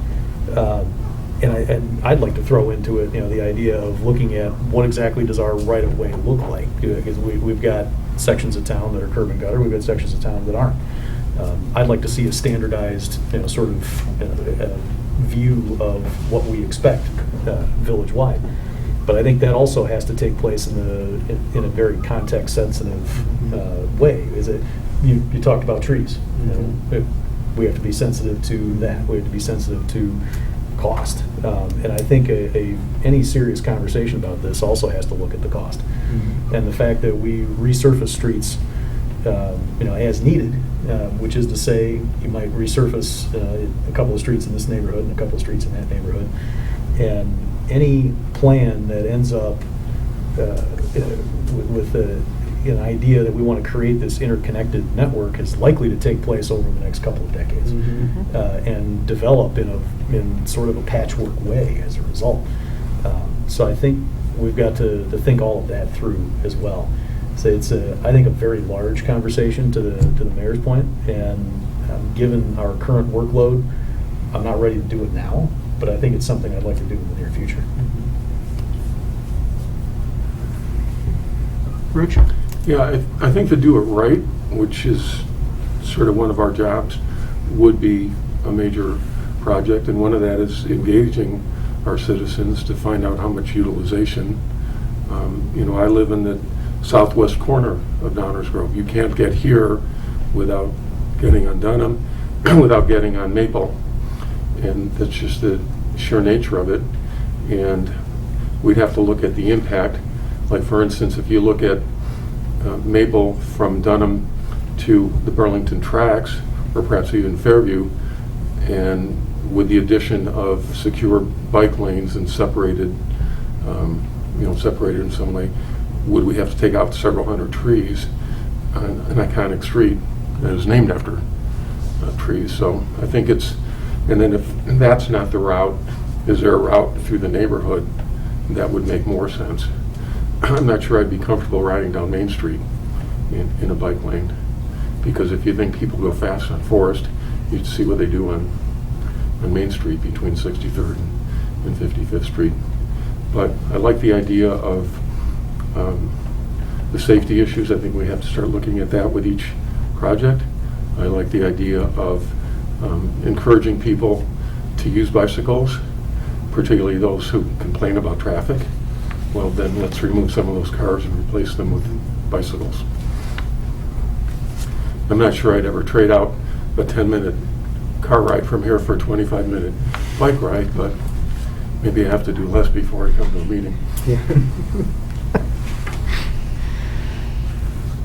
And I'd like to throw into it, the idea of looking at what exactly does our right-of-way look like, because we've got sections of town that are curb and gutter, we've got sections of town that aren't. I'd like to see a standardized, sort of view of what we expect village-wide. But I think that also has to take place in a very context-sensitive way. Is it? You talked about trees. We have to be sensitive to that. We have to be sensitive to cost. And I think any serious conversation about this also has to look at the cost. And the fact that we resurface streets, as needed, which is to say you might resurface a couple of streets in this neighborhood and a couple of streets in that neighborhood. And any plan that ends up with an idea that we want to create this interconnected network is likely to take place over the next couple of decades and develop in sort of a patchwork way as a result. So I think we've got to think all of that through as well. So it's I think a very large conversation to the mayor's point, and given our current workload, I'm not ready to do it now, but I think it's something I'd like to do in the near future.
Rich?
Yeah, I think to do it right, which is sort of one of our jobs, would be a major project, and one of that is engaging our citizens to find out how much utilization. I live in the southwest corner of Downers Grove. You can't get here without getting on Dunham, without getting on Maple, and that's just the sheer nature of it. And we'd have to look at the impact. Like, for instance, if you look at Maple from Dunham to the Burlington tracks, or perhaps even Fairview, and with the addition of secure bike lanes and separated in some way, would we have to take out several hundred trees on an iconic street that is named after trees? So I think it's And then if that's not the route, is there a route through the neighborhood that would make more sense? I'm not sure I'd be comfortable riding down Main Street in a bike lane, because if you think people go fast on Forest, you'd see what they do on Main Street between 63rd and 55th Street. But I like the idea of the safety issues. I think we have to start looking at that with each project. I like the idea of encouraging people to use bicycles, particularly those who complain about traffic. Well, then let's remove some of those cars and replace them with bicycles. I'm not sure I'd ever trade out a 10-minute car ride from here for a 25-minute bike ride, but maybe I have to do less before I come to a meeting.
Yeah.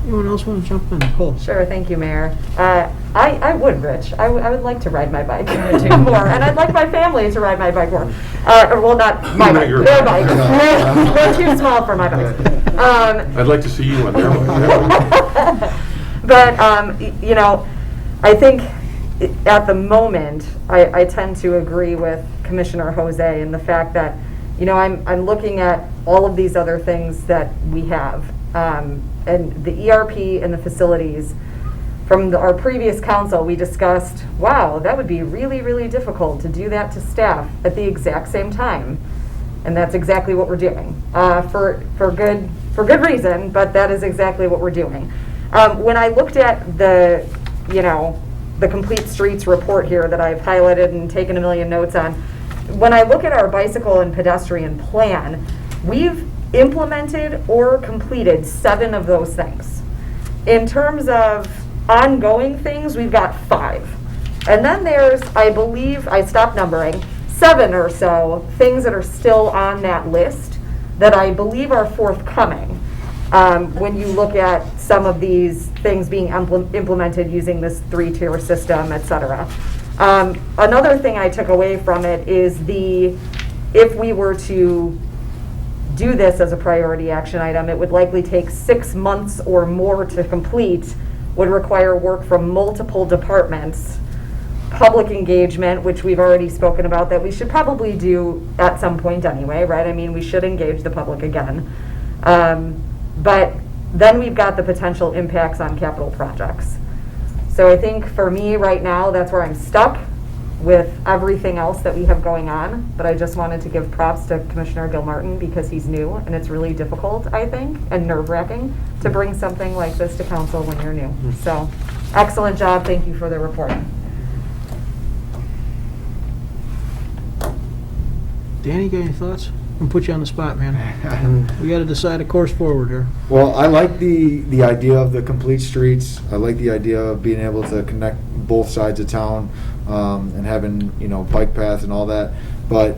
Anyone else want to jump in? Nicole?
Sure, thank you, Mayor. I would, Rich. I would like to ride my bike more, and I'd like my family to ride my bike more. Well, not my bike, their bike. They're too small for my bike.
I'd like to see you on their bike.
But, you know, I think at the moment, I tend to agree with Commissioner Jose in the fact that, you know, I'm looking at all of these other things that we have. And the ERP and the facilities, from our previous council, we discussed, wow, that would be really, really difficult to do that to staff at the exact same time. And that's exactly what we're doing, for good reason, but that is exactly what we're doing. When I looked at the, you know, the Complete Streets report here that I've highlighted and taken a million notes on, when I look at our bicycle and pedestrian plan, we've implemented or completed 7 of those things. In terms of ongoing things, we've got 5. And then there's, I believe, I stopped numbering, 7 or so things that are still on that list that I believe are forthcoming. When you look at some of these things being implemented using this 3-tier system, et cetera. Another thing I took away from it is if we were to do this as a priority action item, it would likely take 6 months or more to complete, would require work from multiple departments, public engagement, which we've already spoken about, that we should probably do at some point anyway, right? I mean, we should engage the public again. But then we've got the potential impacts on capital projects. So I think for me right now, that's where I'm stuck with everything else that we have going on. But I just wanted to give props to Commissioner Gilmartin because he's new, and it's really difficult, I think, and nerve-wracking to bring something like this to council when you're new. So excellent job. Thank you for the reporting.
Danny, got any thoughts? I'm gonna put you on the spot, man. We got to decide a course forward here.
Well, I like the idea of the complete streets. I like the idea of being able to connect both sides of town, and having, you know, bike paths and all that. But,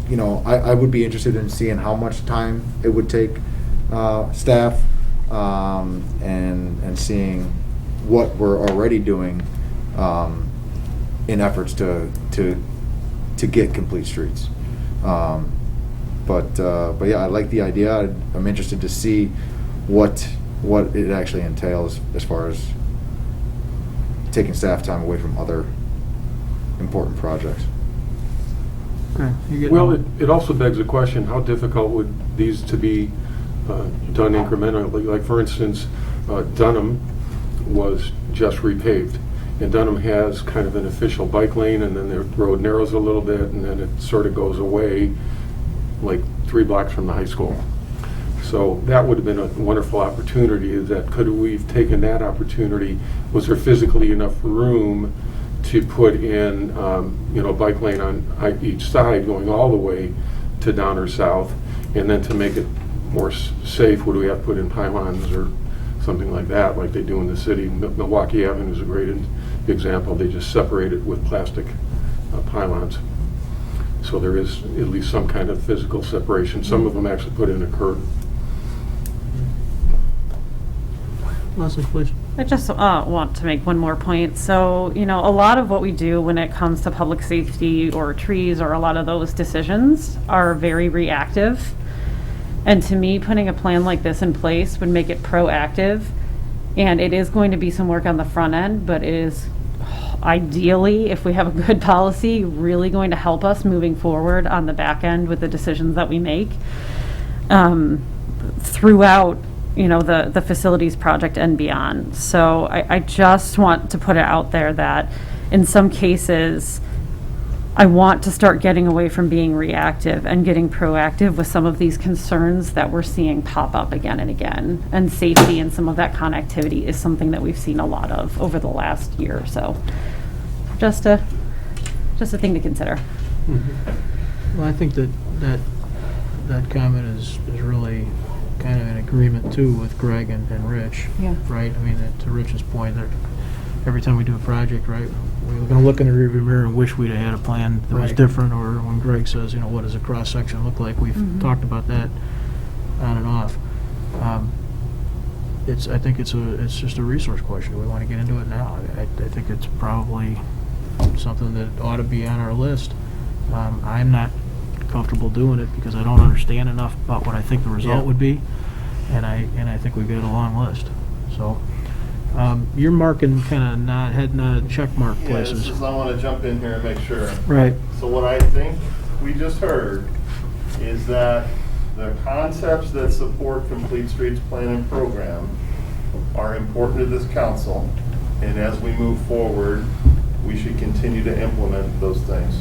you know, I would be interested in seeing how much time it would take staff, and seeing what we're already doing in efforts to get complete streets. But yeah, I like the idea. I'm interested to see what it actually entails as far as taking staff time away from other important projects.
Okay.
Well, it also begs the question, how difficult would these to be done incrementally? Like, for instance, Dunham was just repaved. And Dunham has kind of an official bike lane, and then the road narrows a little bit, and then it sort of goes away like 3 blocks from the high school. So that would have been a wonderful opportunity. Could we've taken that opportunity? Was there physically enough room to put in, you know, bike lane on each side going all the way to Downer South? And then to make it more safe, would we have to put in pylons or something like that, like they do in the city? Milwaukee Avenue is a great example. They just separate it with plastic pylons. So there is at least some kind of physical separation. Some of them actually put in a curb.
Leslie, please.
I just want to make one more point. So, you know, a lot of what we do when it comes to public safety or trees or a lot of those decisions are very reactive. And to me, putting a plan like this in place would make it proactive. And it is going to be some work on the front end, but it is ideally, if we have a good policy, really going to help us moving forward on the back end with the decisions that we make throughout, the facilities project and beyond. So I just want to put it out there that in some cases, I want to start getting away from being reactive and getting proactive with some of these concerns that we're seeing pop up again and again. And safety and some of that connectivity is something that we've seen a lot of over the last year or so. Just a thing to consider.
Well, I think that comment is really kind of in agreement too with Greg and Rich.
Yeah.
Right? I mean, to Rich's point, every time we do a project, right, we're going to look in the rearview mirror and wish we'd have had a plan that was different, or when Greg says, what does a cross-section look like? We've talked about that on and off. I think it's just a resource question. Do we want to get into it now? I think it's probably something that ought to be on our list. I'm not comfortable doing it because I don't understand enough about what I think the result would be, and I think we've got a long list. So you're marking kind of head nod, check mark places.
I want to jump in here and make sure.
Right.
So what I think we just heard is that the concepts that support Complete Streets Plan and Program are important to this council, and as we move forward, we should continue to implement those things.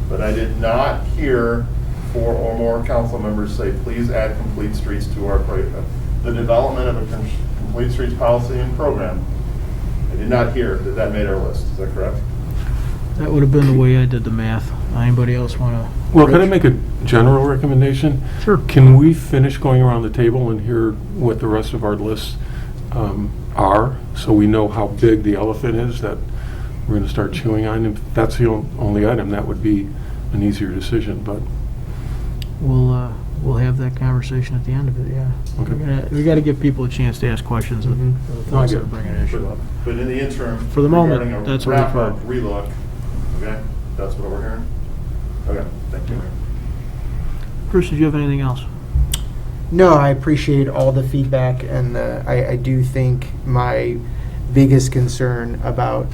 But I did not hear 4 or more council members say, please add Complete Streets to our program. The development of a Complete Streets policy and program, I did not hear that made our list. Is that correct?
That would have been the way I did the math. Anybody else want to?
Well, can I make a general recommendation?
Sure.
Can we finish going around the table and hear what the rest of our lists are, so we know how big the elephant is that we're going to start chewing on? If that's the only item, that would be an easier decision, but...
We'll have that conversation at the end of it, yeah.
Okay.
We got to give people a chance to ask questions and thoughts that are bringing an issue up.
But in the interim,
For the moment,
regarding a
that's what we've
wrap-up
heard.
relook, okay? That's what we're hearing? Okay, thank you.
Bruce, did you have anything else?
No, I appreciate all the feedback, and I do think my biggest concern about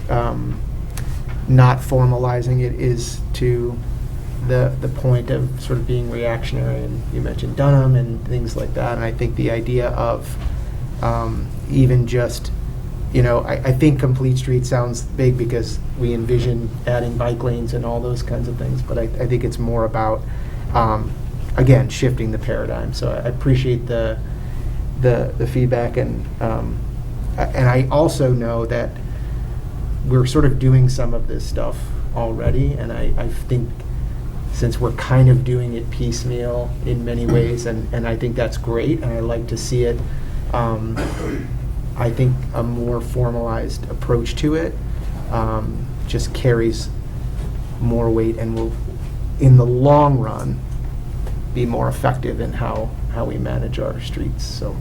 not formalizing it is to the point of sort of being reactionary, and you mentioned Dunham and things like that, and I think the idea of even just, I think Complete Street sounds big because we envision adding bike lanes and all those kinds of things, but I think it's more about, again, shifting the paradigm. So I appreciate the feedback, and I also know that we're sort of doing some of this stuff already, and I think since we're kind of doing it piecemeal in many ways, and I think that's great, and I like to see it, I think a more formalized approach to it just carries more weight and will, in the long run, be more effective in how we manage our streets. So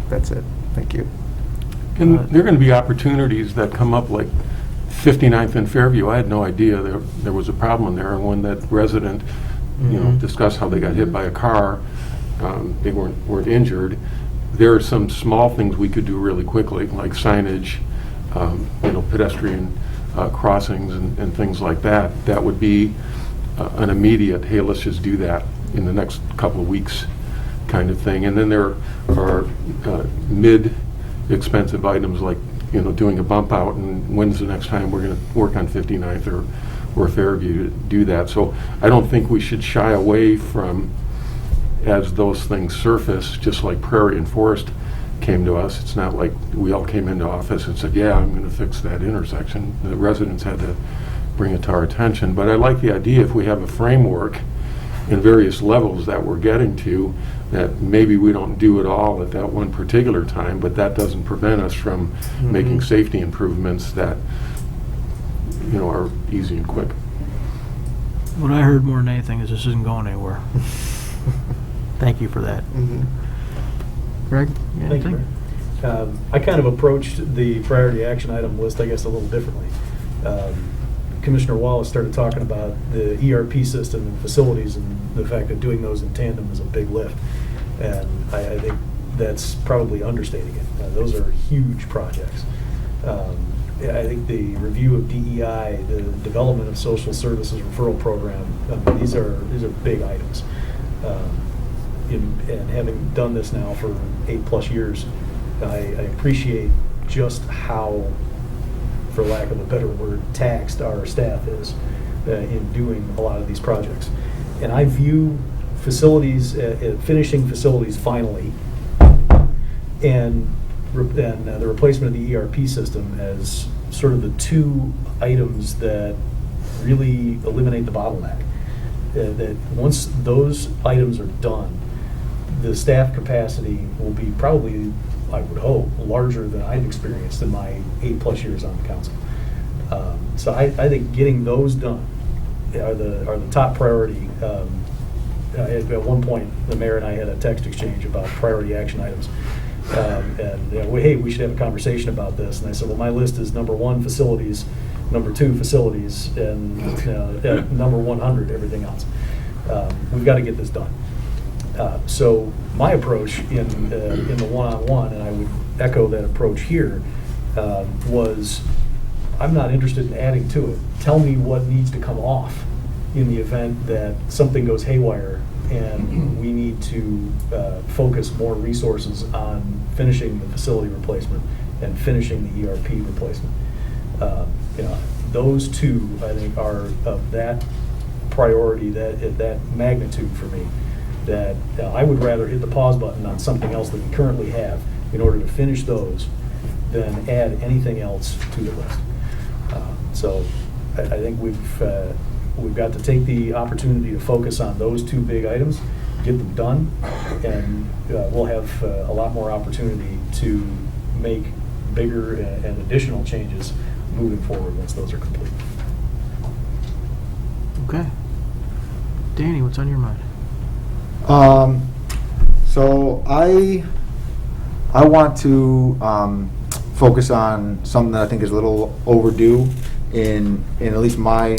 that's it. Thank you.
And there are going to be opportunities that come up, like 59th and Fairview. I had no idea there was a problem there, and when that resident, discussed how they got hit by a car, they weren't injured. There are some small things we could do really quickly, like signage, pedestrian crossings and things like that. That would be an immediate, hey, let's just do that in the next couple of weeks kind of thing. And then there are mid-expensive items like doing a bump out, and when's the next time we're going to work on 59th or Fairview to do that. So I don't think we should shy away from, as those things surface, just like Prairie and Forest came to us. It's not like we all came into office and said, yeah, I'm going to fix that intersection. The residents had to bring it to our attention. But I like the idea, if we have a framework in various levels that we're getting to, that maybe we don't do it all at that one particular time, but that doesn't prevent us from making safety improvements that are easy and quick.
What I heard more than anything is this isn't going anywhere. Thank you for that. Greg?
Thank you. I kind of approached the priority action item list, I guess, a little differently. Commissioner Wallace started talking about the ERP system and facilities, and the fact that doing those in tandem is a big lift. And I think that's probably understating it. Those are huge projects. I think the review of DEI, the development of social services referral program, these are big items. And having done this now for 8+ years, I appreciate just how, for lack of a better word, taxed our staff is in doing a lot of these projects. And I view facilities, finishing facilities finally, and the replacement of the ERP system as sort of the two items that really eliminate the bottleneck. That once those items are done, the staff capacity will be probably, I would hope, larger than I've experienced in my 8+ years on the council. So I think getting those done are the top priority. At one point, the mayor and I had a text exchange about priority action items. Hey, we should have a conversation about this. And I said, well, my list is number 1, facilities, number 2, facilities, and number 100, everything else. We've got to get this done. So my approach in the one-on-one, and I would echo that approach here, was I'm not interested in adding to it. Tell me what needs to come off in the event that something goes haywire and we need to focus more resources on finishing the facility replacement and finishing the ERP replacement. Those two, I think, are of that priority, that magnitude for me, that I would rather hit the pause button on something else that we currently have in order to finish those than add anything else to the list. So I think we've got to take the opportunity to focus on those two big items, get them done, and we'll have a lot more opportunity to make bigger and additional changes moving forward once those are complete.
Okay. Danny, what's on your mind?
So I want to focus on something that I think is a little overdue in at least my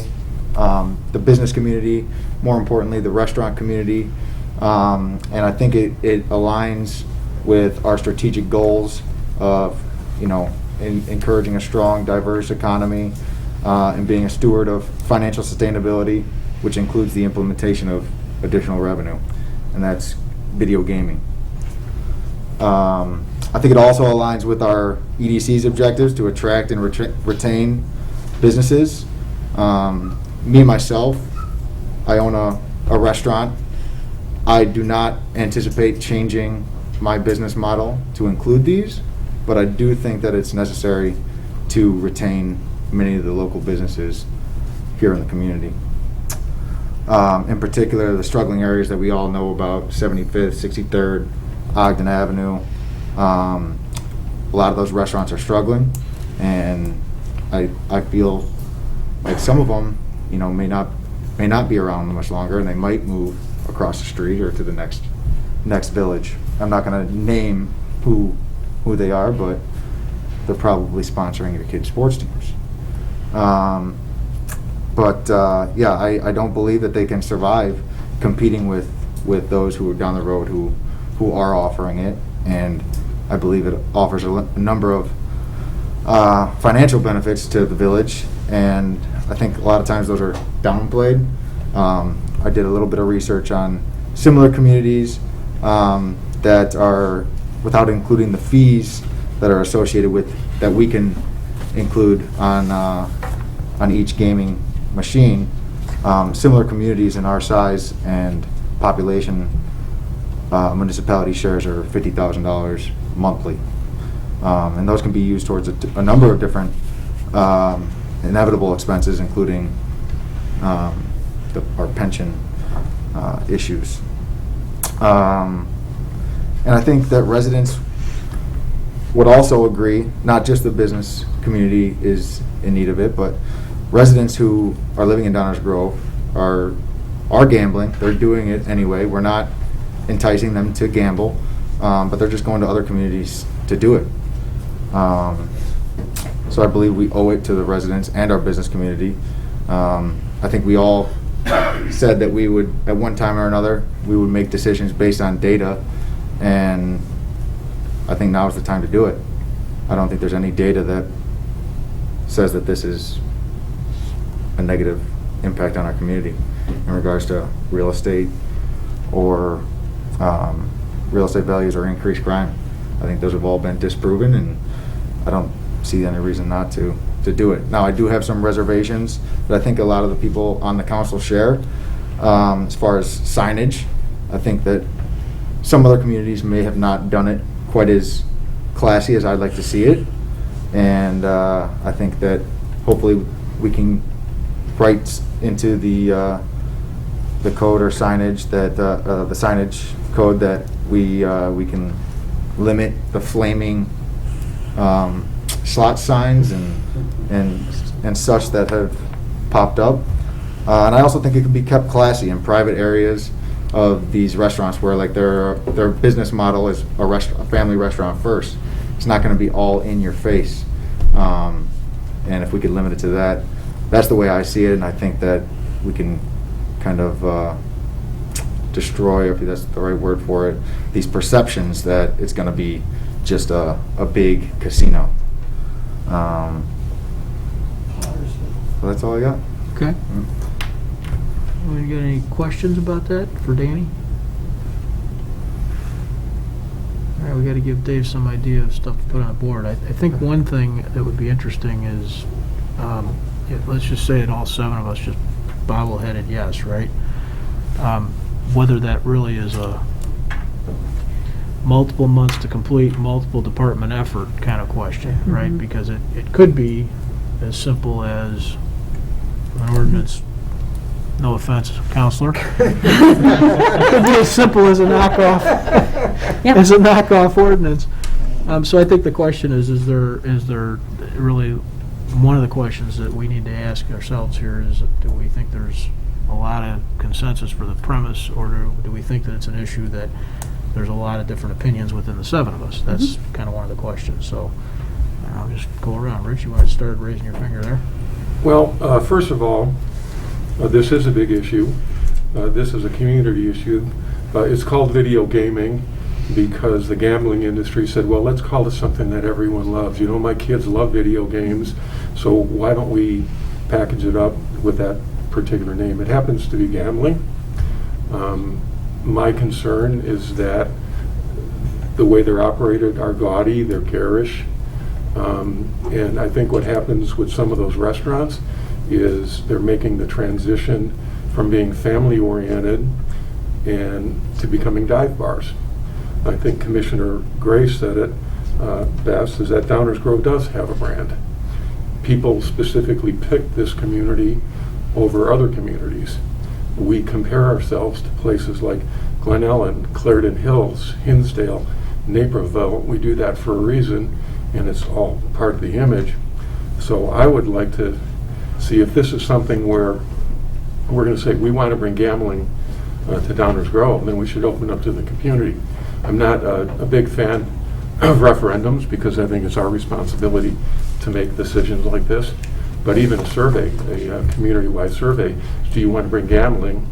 the business community, more importantly the restaurant community, and I think it aligns with our strategic goals of encouraging a strong, diverse economy and being a steward of financial sustainability, which includes the implementation of additional revenue, and that's video gaming. I think it also aligns with our EDC's objectives to attract and retain businesses. Me, myself, I own a restaurant. I do not anticipate changing my business model to include these, but I do think that it's necessary to retain many of the local businesses here in the community. In particular, the struggling areas that we all know about, 75th, 63rd, Ogden Avenue. A lot of those restaurants are struggling, and I feel like some of them, may not be around much longer, and they might move across the street or to the next village. I'm not going to name who they are, but they're probably sponsoring your kids' sports teams. I don't believe that they can survive competing with those who are down the road who are offering it, and I believe it offers a number of financial benefits to the village, and I think a lot of times those are downplayed. I did a little bit of research on similar communities that are, without including the fees that are associated with, that we can include on each gaming machine. Similar communities in our size and population, municipality shares are $50,000 monthly. And those can be used towards a number of different inevitable expenses, including our pension issues. And I think that residents would also agree, not just the business community is in need of it, but residents who are living in Downers Grove are gambling. They're doing it anyway. We're not enticing them to gamble, but they're just going to other communities to do it. So I believe we owe it to the residents and our business community. I think we all said that we would, at one time or another, we would make decisions based on data, and I think now is the time to do it. I don't think there's any data that says that this is a negative impact on our community in regards to real estate or real estate values or increased crime. I think those have all been disproven, and I don't see any reason not to do it. Now, I do have some reservations that I think a lot of the people on the council share. As far as signage, I think that some other communities may have not done it quite as classy as I'd like to see it. And I think that hopefully we can write into the code or signage that the signage code that we can limit the flaming slot signs and such that have popped up. And I also think it can be kept classy in private areas of these restaurants where like their business model is a family restaurant first. It's not going to be all in your face. And if we could limit it to that, that's the way I see it. And I think that we can kind of destroy, if that's the right word for it, these perceptions that it's going to be just a big casino. So that's all I got.
Okay. You got any questions about that for Danny? All right, we got to give Dave some idea of stuff to put on the board. I think one thing that would be interesting is, let's just say that all 7 of us just bobble-headed yes, right? Whether that really is a multiple months to complete, multiple department effort kind of question, right? Because it could be as simple as an ordinance. No offense, Counselor. It could be as simple as a knockoff, as a knockoff ordinance. So I think the question is there really, one of the questions that we need to ask ourselves here is, do we think there's a lot of consensus for the premise, or do we think that it's an issue that there's a lot of different opinions within the 7 of us? That's kind of one of the questions. So I'll just go around. Rich, you want to start raising your finger there?
Well, first of all, this is a big issue. This is a community issue. It's called video gaming because the gambling industry said, well, let's call it something that everyone loves. You know, my kids love video games, so why don't we package it up with that particular name? It happens to be gambling. My concern is that the way they're operated are gaudy, they're garish. And I think what happens with some of those restaurants is they're making the transition from being family-oriented and to becoming dive bars. I think Commissioner Gray said it best, is that Downers Grove does have a brand. People specifically pick this community over other communities. We compare ourselves to places like Glen Ellen, Clarendon Hills, Hinsdale, Naperville. We do that for a reason, and it's all part of the image. So I would like to see if this is something where we're going to say we want to bring gambling to Downers Grove, then we should open up to the community. I'm not a big fan of referendums because I think it's our responsibility to make decisions like this. But even a survey, a community-wide survey, do you want to bring gambling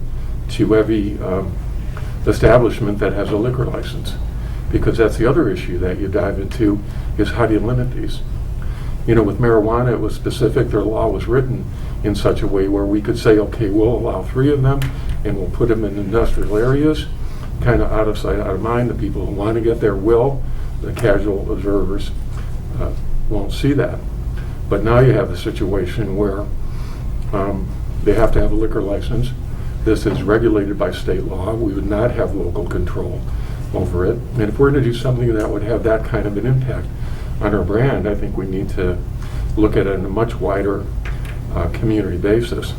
to every establishment that has a liquor license? Because that's the other issue that you dive into, is how do you limit these? You know, with marijuana, it was specific. Their law was written in such a way where we could say, okay, we'll allow 3 of them, and we'll put them in industrial areas, kind of out of sight, out of mind. The people who want to get there will. The casual observers won't see that. But now you have the situation where they have to have a liquor license. This is regulated by state law. We would not have local control over it. And if we're going to do something that would have that kind of an impact on our brand, I think we need to look at it on a much wider community basis.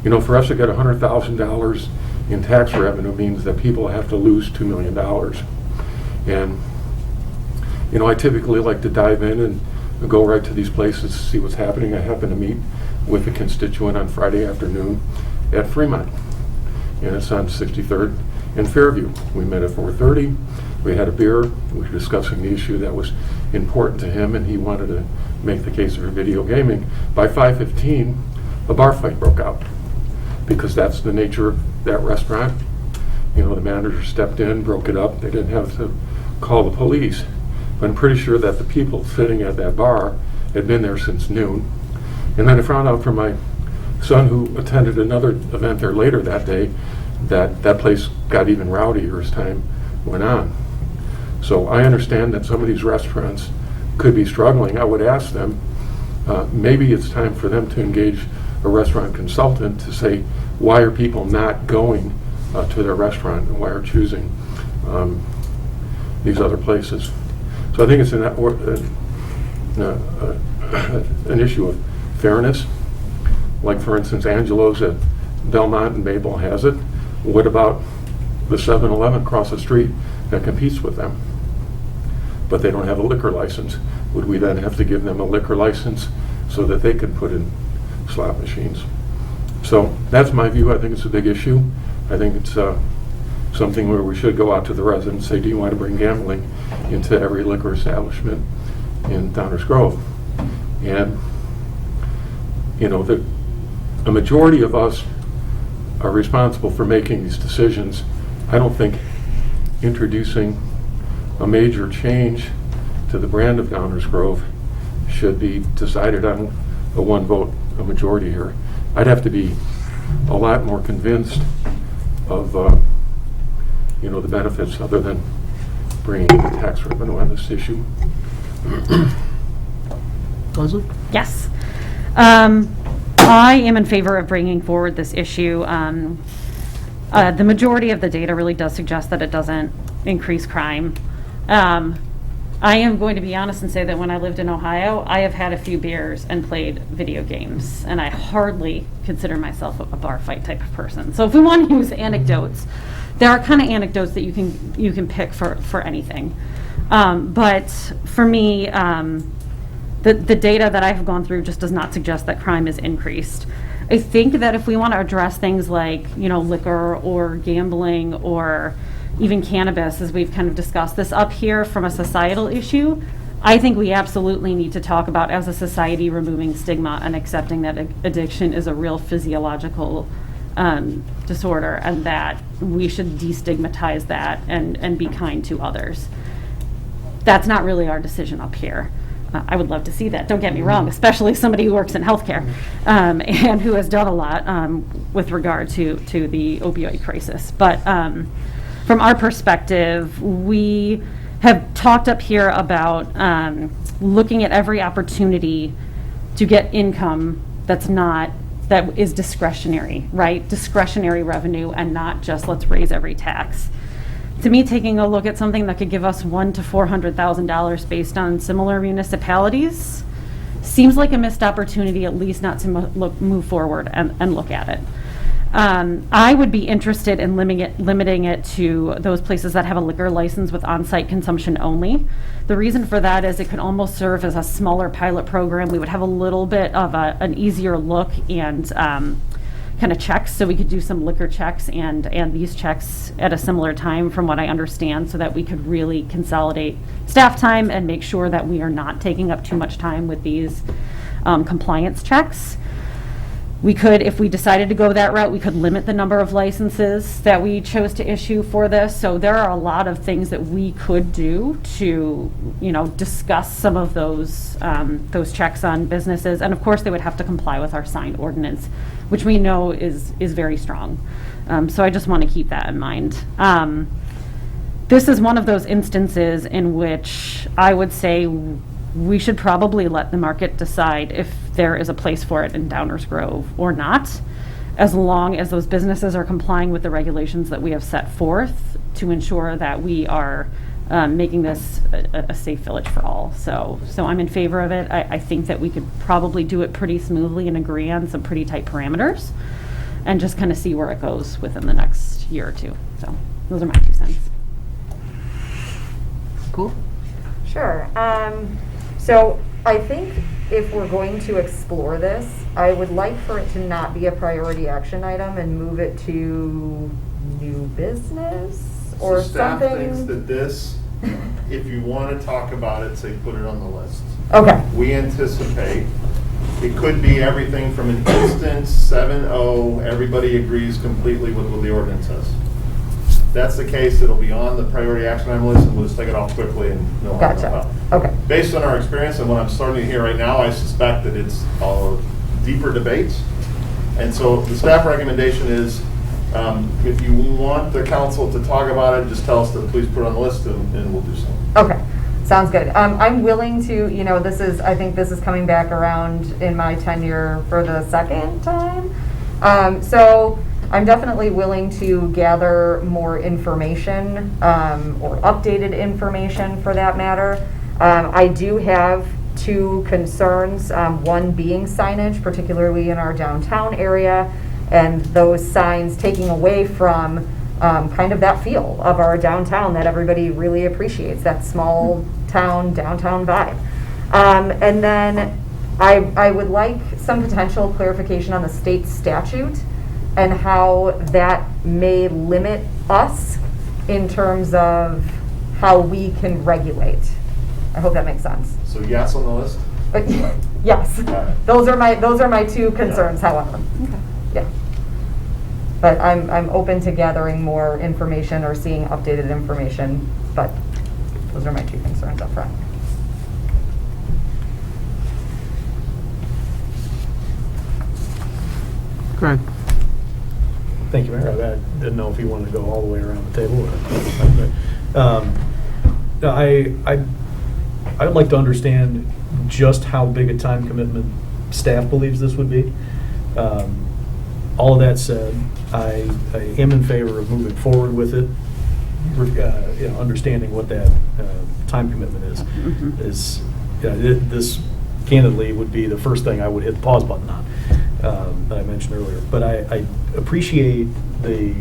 You know, for us to get $100,000 in tax revenue means that people have to lose $2 million. And, you know, I typically like to dive in and go right to these places to see what's happening. I happen to meet with a constituent on Friday afternoon at Fremont, and it's on 63rd and Fairview. We met at 4:30. We had a beer. We were discussing the issue that was important to him, and he wanted to make the case for video gaming. By 5:15, a bar fight broke out because that's the nature of that restaurant. You know, the manager stepped in, broke it up. They didn't have to call the police. But I'm pretty sure that the people sitting at that bar had been there since noon. And then I found out from my son, who attended another event there later that day, that that place got even rowdier as time went on. So I understand that some of these restaurants could be struggling. I would ask them, maybe it's time for them to engage a restaurant consultant to say, why are people not going to their restaurant, and why are choosing these other places? So I think it's an issue of fairness. Like, for instance, Angelo's at Belmont and Maple has it. What about the 7-Eleven across the street that competes with them? But they don't have a liquor license. Would we then have to give them a liquor license so that they could put in slot machines? So that's my view. I think it's a big issue. I think it's something where we should go out to the residents and say, do you want to bring gambling into every liquor establishment in Downers Grove? And, you know, a majority of us are responsible for making these decisions. I don't think introducing a major change to the brand of Downers Grove should be decided on a one vote, a majority here. I'd have to be a lot more convinced of you know, the benefits other than bringing in the tax revenue on this issue.
Leslie?
Yes. I am in favor of bringing forward this issue. The majority of the data really does suggest that it doesn't increase crime. I am going to be honest and say that when I lived in Ohio, I have had a few beers and played video games, and I hardly consider myself a bar fight type of person. So if we want to use anecdotes, there are kind of anecdotes that you can pick for anything. But for me, the data that I've gone through just does not suggest that crime is increased. I think that if we want to address things like, you know, liquor or gambling or even cannabis, as we've kind of discussed this up here from a societal issue, I think we absolutely need to talk about, as a society, removing stigma and accepting that addiction is a real physiological disorder, and that we should destigmatize that and be kind to others. That's not really our decision up here. I would love to see that, don't get me wrong, especially somebody who works in healthcare and who has done a lot with regard to the opioid crisis. But from our perspective, we have talked up here about looking at every opportunity to get income that is discretionary, right? Discretionary revenue, and not just let's raise every tax. To me, taking a look at something that could give us $100,000 to $400,000 based on similar municipalities seems like a missed opportunity, at least not to move forward and look at it. I would be interested in limiting it to those places that have a liquor license with on-site consumption only. The reason for that is it could almost serve as a smaller pilot program. We would have a little bit of an easier look and kind of checks, so we could do some liquor checks and these checks at a similar time, from what I understand, so that we could really consolidate staff time and make sure that we are not taking up too much time with these compliance checks. We could, if we decided to go that route, we could limit the number of licenses that we chose to issue for this. So there are a lot of things that we could do to, you know, discuss some of those checks on businesses. And of course, they would have to comply with our sign ordinance, which we know is very strong. So I just want to keep that in mind. This is one of those instances in which I would say we should probably let the market decide if there is a place for it in Downers Grove or not, as long as those businesses are complying with the regulations that we have set forth to ensure that we are making this a safe village for all. So I'm in favor of it. I think that we could probably do it pretty smoothly and agree on some pretty tight parameters and just kind of see where it goes within the next year or two. So those are my 2 cents.
Cool.
Sure. So I think if we're going to explore this, I would like for it to not be a priority action item and move it to new business or
So staff
something.
thinks that this, if you want to talk about it, say put it on the list.
Okay.
We anticipate it could be everything from an instance 7.0, everybody agrees completely with what the ordinance says. If that's the case, it'll be on the priority action item list, and we'll just take it off quickly and
Gotcha. Okay.
Based on our experience and what I'm starting to hear right now, I suspect that it's all deeper debates. And so the staff recommendation is, if you want the council to talk about it, just tell us to please put it on the list and we'll do so.
Okay, sounds good. I'm willing to, I think this is coming back around in my tenure for the second time. So I'm definitely willing to gather more information, or updated information for that matter. I do have two concerns, one being signage, particularly in our downtown area, and those signs taking away from kind of that feel of our downtown that everybody really appreciates, that small town, downtown vibe. And then I would like some potential clarification on the state statute and how that may limit us in terms of how we can regulate. I hope that makes sense.
So yes on the list?
Yes, those are my two concerns, however.
Okay.
Yeah. But I'm open to gathering more information or seeing updated information, but those are my two concerns up front.
Greg?
Thank you, Mayor. I didn't know if you wanted to go all the way around the table. I would like to understand just how big a time commitment staff believes this would be. All of that said, I am in favor of moving forward with it, understanding what that time commitment is. This candidly would be the first thing I would hit the pause button on, that I mentioned earlier. But I appreciate the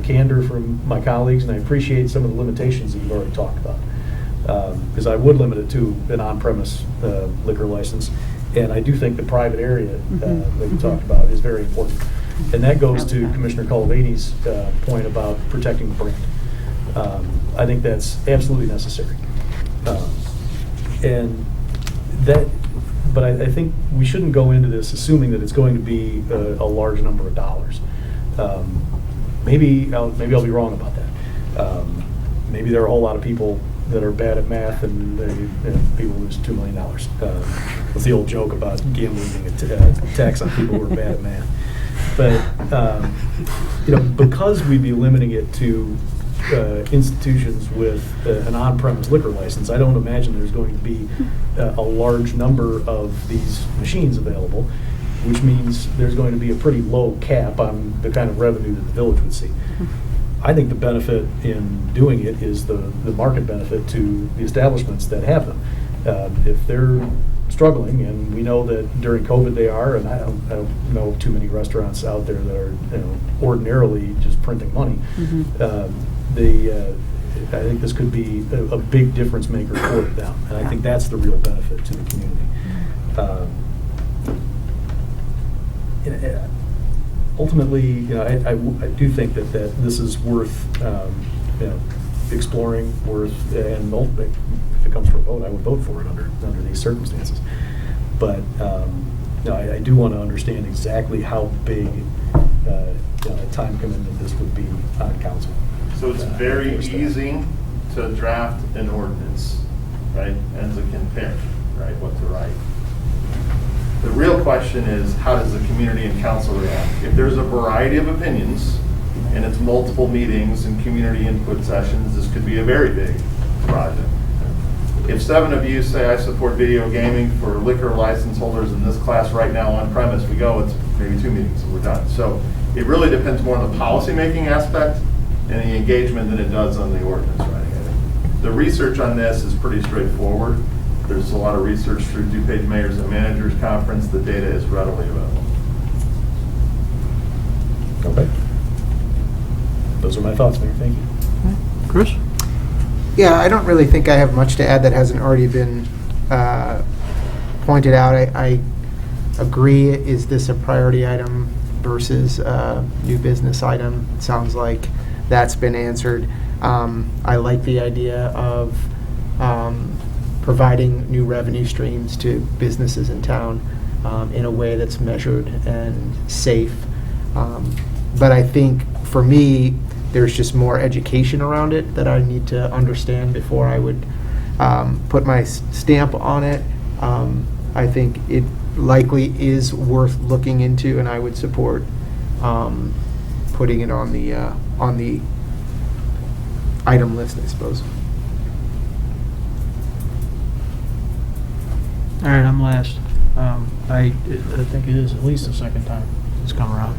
candor from my colleagues, and I appreciate some of the limitations that you've already talked about. Because I would limit it to an on-premise liquor license. And I do think the private area that we talked about is very important. And that goes to Commissioner Cullivaney's point about protecting the brand. I think that's absolutely necessary. But I think we shouldn't go into this assuming that it's going to be a large number of dollars. Maybe I'll be wrong about that. Maybe there are a whole lot of people that are bad at math, and people lose $2 million. It's the old joke about gambling being a tax on people who are bad at math. But because we'd be limiting it to institutions with an on-premise liquor license, I don't imagine there's going to be a large number of these machines available, which means there's going to be a pretty low cap on the kind of revenue that the village would see. I think the benefit in doing it is the market benefit to the establishments that have them. If they're struggling, and we know that during COVID they are, and I don't know too many restaurants out there that are ordinarily just printing money. I think this could be a big difference maker for them, and I think that's the real benefit to the community. Ultimately, I do think that this is worth exploring, and if it comes to a vote, I would vote for it under these circumstances. But I do want to understand exactly how big a time commitment this would be on council.
So it's very easy to draft an ordinance, right, and to compare, right, what to write. The real question is, how does the community and council react? If there's a variety of opinions, and it's multiple meetings and community input sessions, this could be a very big project. If 7 of you say, I support video gaming for liquor license holders in this class right now on premise, we go, it's maybe 2 meetings and we're done. So it really depends more on the policy-making aspect and the engagement than it does on the ordinance writing. The research on this is pretty straightforward. There's a lot of research through DuPage Mayors and Managers Conference. The data is readily available.
Okay. Those are my thoughts, Mayor. Thank you.
Chris?
Yeah, I don't really think I have much to add that hasn't already been pointed out. I agree. Is this a priority item versus a new business item? It sounds like that's been answered. I like the idea of providing new revenue streams to businesses in town in a way that's measured and safe. But I think for me, there's just more education around it that I need to understand before I would put my stamp on it. I think likely is worth looking into, and I would support putting it on the item list, I suppose.
All right, I'm last. I think it is at least the second time it's come around.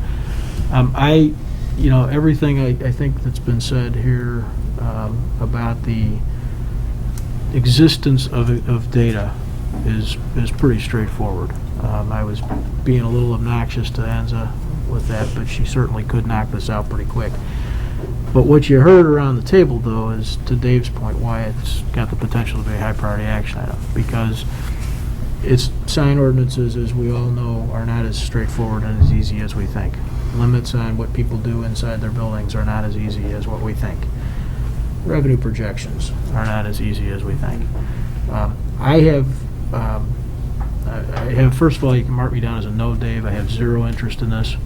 Everything I think that's been said here about the existence of data is pretty straightforward. I was being a little obnoxious to Enza with that, but she certainly could knock this out pretty quick. But what you heard around the table, though, is, to Dave's point, why it's got the potential to be a high priority action item, because its sign ordinances, as we all know, are not as straightforward and as easy as we think. Limits on what people do inside their buildings are not as easy as what we think. Revenue projections are not as easy as we think. I have, first of all, you can mark me down as a no, Dave. I have zero interest in this.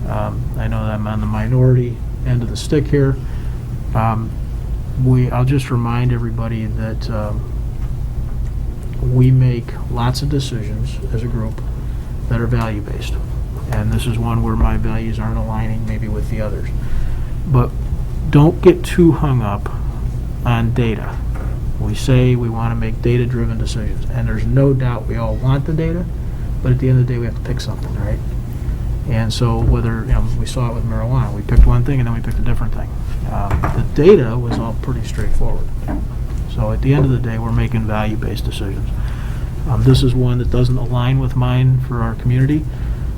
I know that I'm on the minority end of the stick here. I'll just remind everybody that we make lots of decisions as a group that are value-based. And this is one where my values aren't aligning maybe with the others. But don't get too hung up on data. We say we want to make data-driven decisions, and there's no doubt we all want the data, but at the end of the day we have to pick something, right? And so whether, we saw it with marijuana, we picked one thing and then we picked a different thing. The data was all pretty straightforward. So at the end of the day, we're making value-based decisions. This is one that doesn't align with mine for our community,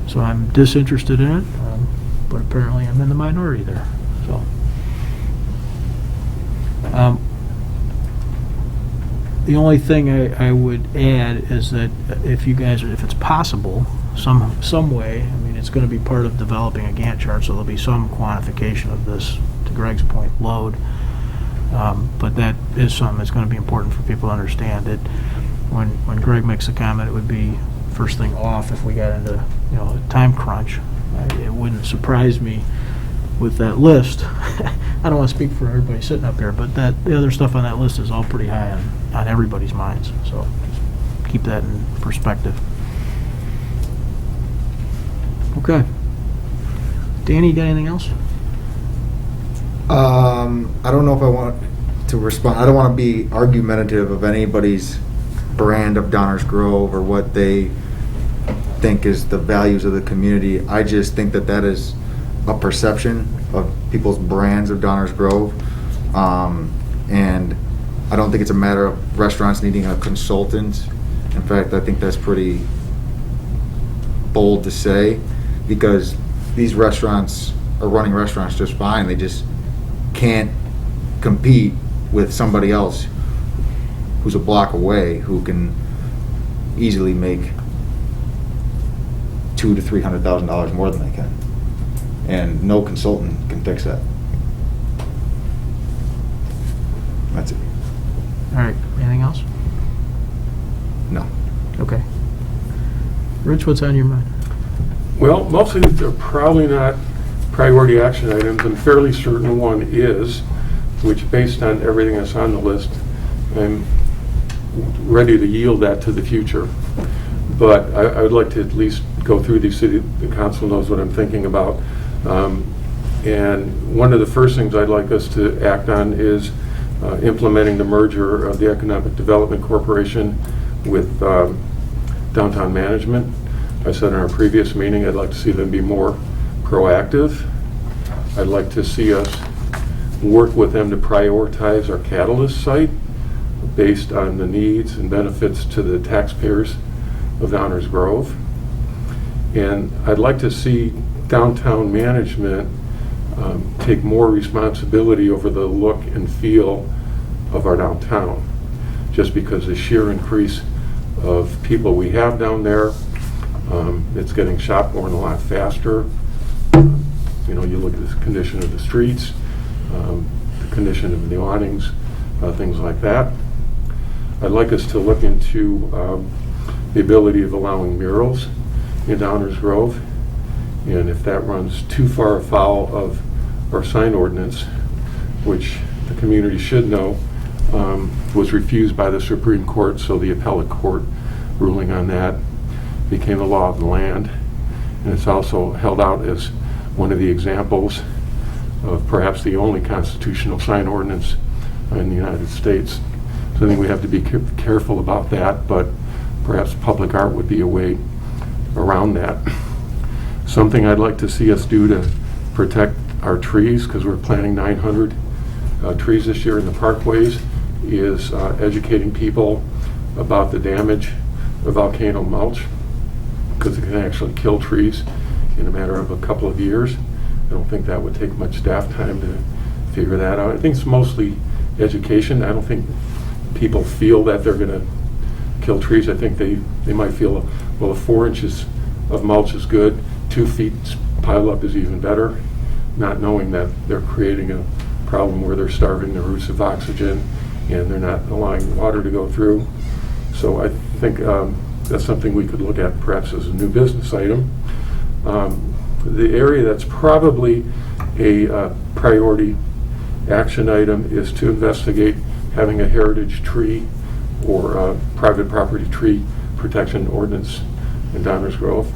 so I'm disinterested in it, but apparently I'm in the minority there. So, the only thing I would add is that if it's possible, some way, it's going to be part of developing a Gantt chart, so there'll be some quantification of this, to Greg's point, load. But that is something that's going to be important for people to understand. That when Greg makes a comment, it would be first thing off if we got into a time crunch. It wouldn't surprise me with that list. I don't want to speak for everybody sitting up here, but the other stuff on that list is all pretty high on everybody's minds. So just keep that in perspective. Okay. Danny, you got anything else?
I don't know if I want to respond. I don't want to be argumentative of anybody's brand of Downers Grove or what they think is the values of the community. I just think that is a perception of people's brands of Downers Grove. And I don't think it's a matter of restaurants needing a consultant. In fact, I think that's pretty bold to say, because these restaurants are running restaurants just fine. They just can't compete with somebody else who's a block away who can easily make $200,000 to $300,000 more than they can, and no consultant can fix that. That's it.
All right. Anything else?
No.
Okay. Rich, what's on your mind?
Well, most of these are probably not priority action items. I'm fairly certain one is, which based on everything that's on the list, I'm ready to yield that to the future. But I would like to at least go through these so the council knows what I'm thinking about. And one of the first things I'd like us to act on is implementing the merger of the Economic Development Corporation with Downtown Management. I said in our previous meeting I'd like to see them be more proactive. I'd like to see us work with them to prioritize our Catalyst site based on the needs and benefits to the taxpayers of Downers Grove. And I'd like to see Downtown Management take more responsibility over the look and feel of our downtown, just because the sheer increase of people we have down there, it's getting shop worn a lot faster. You look at the condition of the streets, the condition of the awnings, things like that. I'd like us to look into the ability of allowing murals in Downers Grove, and if that runs too far afoul of our sign ordinance, which the community should know, was refused by the Supreme Court, so the appellate court ruling on that became the law of the land. And it's also held out as one of the examples of perhaps the only constitutional sign ordinance in the United States. So I think we have to be careful about that, but perhaps public art would be a way around that. Something I'd like to see us do to protect our trees, because we're planting 900 trees this year in the parkways, is educating people about the damage of volcano mulch, because it can actually kill trees in a matter of a couple of years. I don't think that would take much staff time to figure that out. I think it's mostly education. I don't think people feel that they're going to kill trees. I think they might feel, well, 4 inches of mulch is good, 2 feet pile up is even better, not knowing that they're creating a problem where they're starving the roots of oxygen and they're not allowing water to go through. So I think that's something we could look at perhaps as a new business item. The area that's probably a priority action item is to investigate having a heritage tree or private property tree protection ordinance in Downers Grove.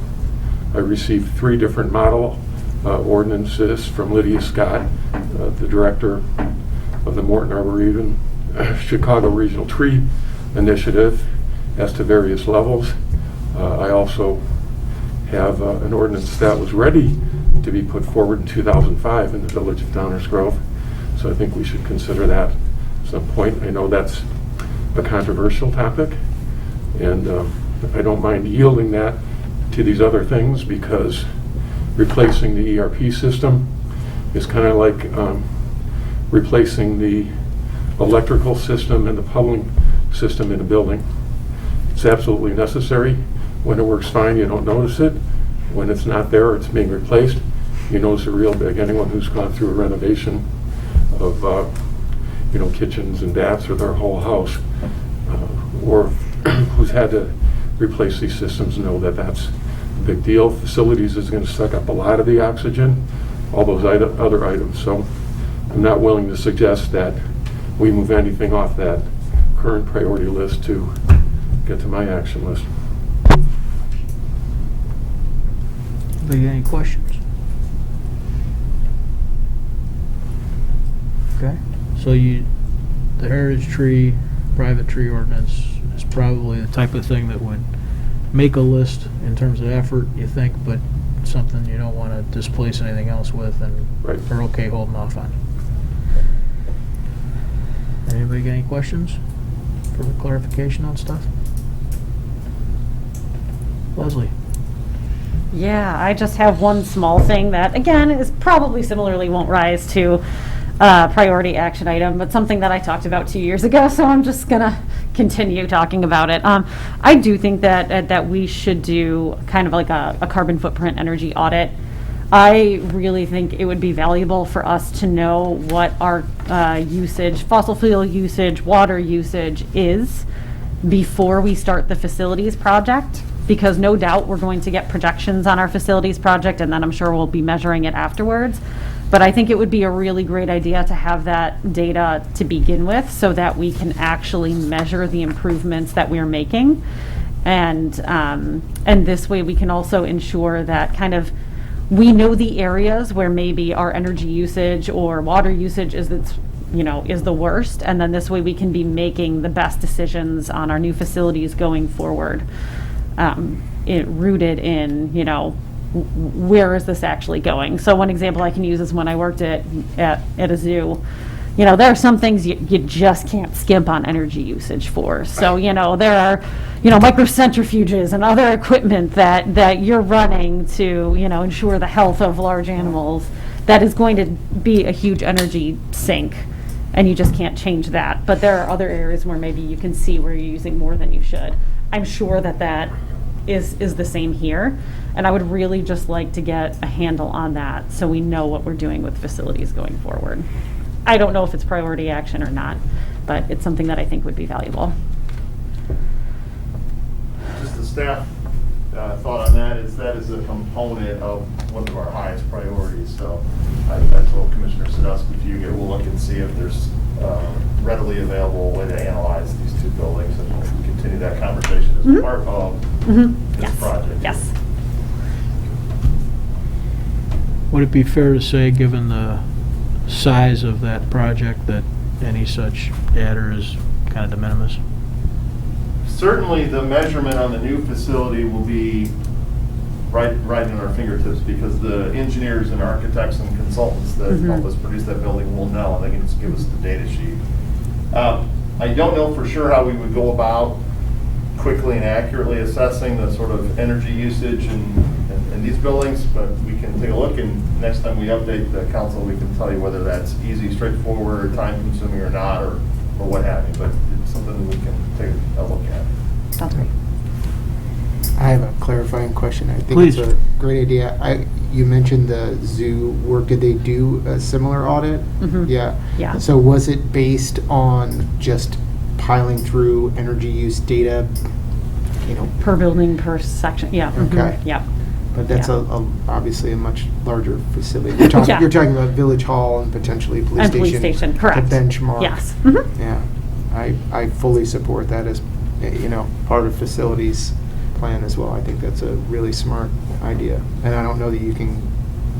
I received 3 different model ordinances from Lydia Scott, the director of the Morton Arboretum Chicago Regional Tree Initiative, as to various levels. I also have an ordinance that was ready to be put forward in 2005 in the village of Downers Grove. So I think we should consider that at some point. I know that's a controversial topic, and I don't mind yielding that to these other things, because replacing the ERP system is kind of like replacing the electrical system and the plumbing system in a building. It's absolutely necessary. When it works fine, you don't notice it. When it's not there, it's being replaced, you notice it real big. Anyone who's gone through a renovation of kitchens and baths or their whole house, or who's had to replace these systems, know that that's a big deal. Facilities is going to suck up a lot of the oxygen, all those other items. So I'm not willing to suggest that we move anything off that current priority list to get to my action list.
Anybody got any questions? Okay, so the heritage tree, private tree ordinance is probably the type of thing that would make a list in terms of effort, you think, but something you don't want to displace anything else with, and
right,
are okay holding off on. Anybody got any questions for clarification on stuff? Leslie?
Yeah, I just have one small thing that, again, is probably similarly won't rise to priority action item, but something that I talked about 2 years ago, so I'm just gonna continue talking about it. I do think that we should do kind of like a carbon footprint energy audit. I really think it would be valuable for us to know what our usage, fossil fuel usage, water usage is before we start the facilities project, because no doubt we're going to get projections on our facilities project, and then I'm sure we'll be measuring it afterwards. But I think it would be a really great idea to have that data to begin with, so that we can actually measure the improvements that we're making. And this way we can also ensure that kind of we know the areas where maybe our energy usage or water usage is the worst, and then this way we can be making the best decisions on our new facilities going forward, rooted in, where is this actually going? So one example I can use is when I worked at a zoo. There are some things you just can't skimp on energy usage for. So, there are, microcentrifuges and other equipment that you're running to, ensure the health of large animals. That is going to be a huge energy sink, and you just can't change that. But there are other areas where maybe you can see where you're using more than you should. I'm sure that is the same here, and I would really just like to get a handle on that so we know what we're doing with facilities going forward. I don't know if it's priority action or not, but it's something that I think would be valuable.
Just the staff thought on that is a component of one of our highest priorities. So I told Commissioner Sadowski, if you get, we'll look and see if there's readily available way to analyze these 2 buildings, and we'll continue that conversation as part of
Mm-hmm.
this project.
Yes.
Would it be fair to say, given the size of that project, that any such adder is kind of de minimis?
Certainly, the measurement on the new facility will be right in our fingertips, because the engineers and architects and consultants that help us produce that building will know, and they can just give us the data sheet. I don't know for sure how we would go about quickly and accurately assessing the sort of energy usage in these buildings, but we can take a look, and next time we update the council, we can tell you whether that's easy, straightforward, or time-consuming or not, or what have you, but it's something we can take a look at.
Sounds great.
I have a clarifying question. I think
Please.
it's a great idea. You mentioned the zoo work. Did they do a similar audit?
Mhm.
Yeah.
Yeah.
So was it based on just piling through energy use data,
Per building, per section, yeah. mhm,
Okay.
Yeah.
But that's
Yeah.
obviously a much larger facility. You're talking,
Yeah.
you're talking about Village Hall and potentially police
And
station.
police station, correct.
To benchmark.
Yes. Mhm.
Yeah. I fully support that as, part of facilities plan as well. I think that's a really smart idea. And I don't know that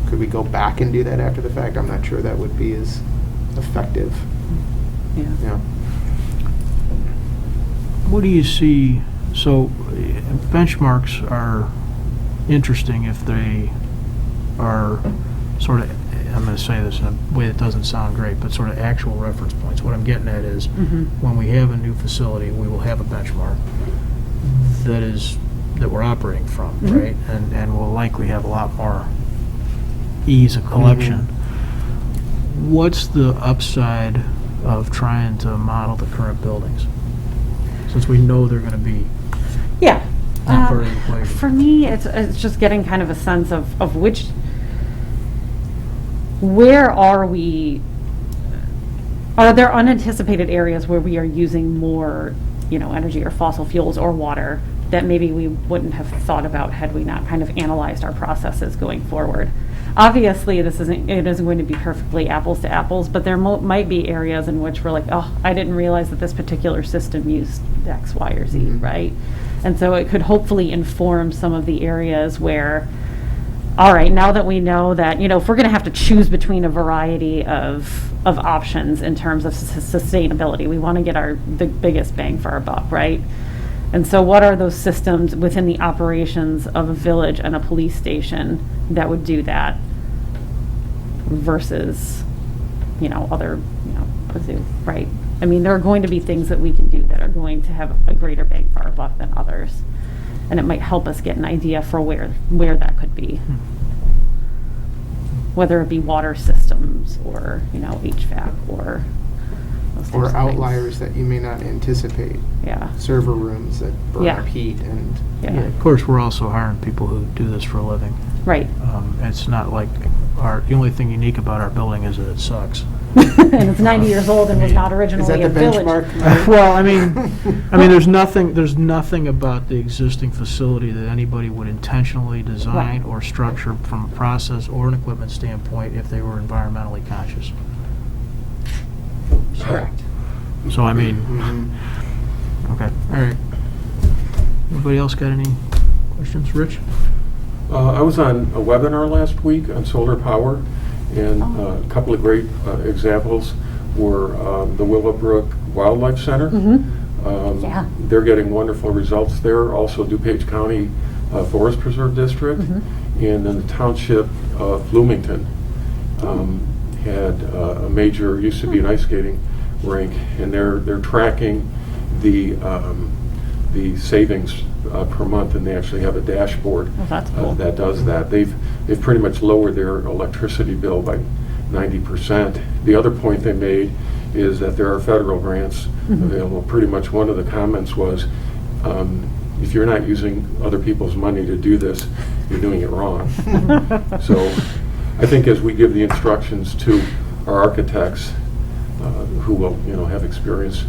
could we go back and do that after the fact? I'm not sure that would be as effective.
Yeah.
Yeah.
What do you see, so benchmarks are interesting if they are sort of, I'm going to say this in a way that doesn't sound great, but sort of actual reference points. What I'm getting at is when we have a new facility, we will have a benchmark that we're operating from, right? And we'll likely have a lot more ease of collection. What's the upside of trying to model the current buildings, since we know they're going to be
Yeah.
not part of the equation?
For me, it's just getting kind of a sense of where are we, are there unanticipated areas where we are using more, energy or fossil fuels or water that maybe we wouldn't have thought about had we not kind of analyzed our processes going forward? Obviously, it isn't going to be perfectly apples to apples, but there might be areas in which we're like, oh, I didn't realize that this particular system used X, Y, or Z, right? And so it could hopefully inform some of the areas where, all right, now that we know that, if we're going to have to choose between a variety of options in terms of sustainability, we want to get the biggest bang for our buck, right? And so what are those systems within the operations of a village and a police station that would do that versus, other, a zoo, right? I mean, there are going to be things that we can do that are going to have a greater bang for our buck than others. And it might help us get an idea for where that could be. Whether it be water systems or, HVAC or those types
Or
of things.
outliers that you may not anticipate.
Yeah.
Server rooms that burn
Yeah.
up heat and.
Yeah.
Of course, we're also hiring people who do this for a living.
Right.
It's not like the only thing unique about our building is that it sucks.
And it's 90 years old and was not originally a village.
Well, I mean, there's nothing about the existing facility that anybody would intentionally design or structure from a process or an equipment standpoint if they were environmentally conscious.
Correct.
So, I mean, okay, all right. Anybody else got any questions? Rich?
I was on a webinar last week on solar power, and a couple of great examples were the Willowbrook Wildlife Center.
Yeah.
They're getting wonderful results there. Also DuPage County Forest Preserve District, and then the township of Bloomington had a major, used to be an ice skating rink, and they're tracking the savings per month, and they actually have a dashboard
that's cool.
that does that. They've pretty much lowered their electricity bill by 90%. The other point they made is that there are federal grants available. Pretty much one of the comments was, if you're not using other people's money to do this, you're doing it wrong. So I think as we give the instructions to our architects, who will, have experience,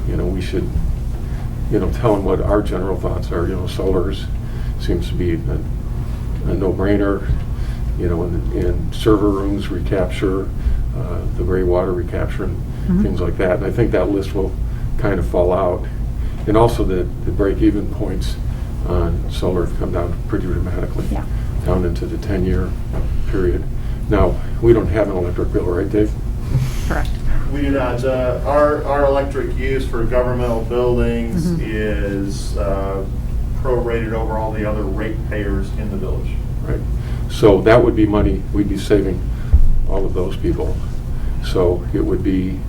we should, tell them what our general thoughts are. Solars seems to be a no-brainer, in server rooms, recapture, the gray water recapture, and things like that. And I think that list will kind of fall out. And also the break-even points on solar have come down pretty dramatically.
Yeah.
Down into the 10-year period. Now, we don't have an electric bill, right, Dave?
Correct.
We do not. Our electric use for governmental buildings is prorated over all the other ratepayers in the village.
Right. So that would be money we'd be saving all of those people. So it would be,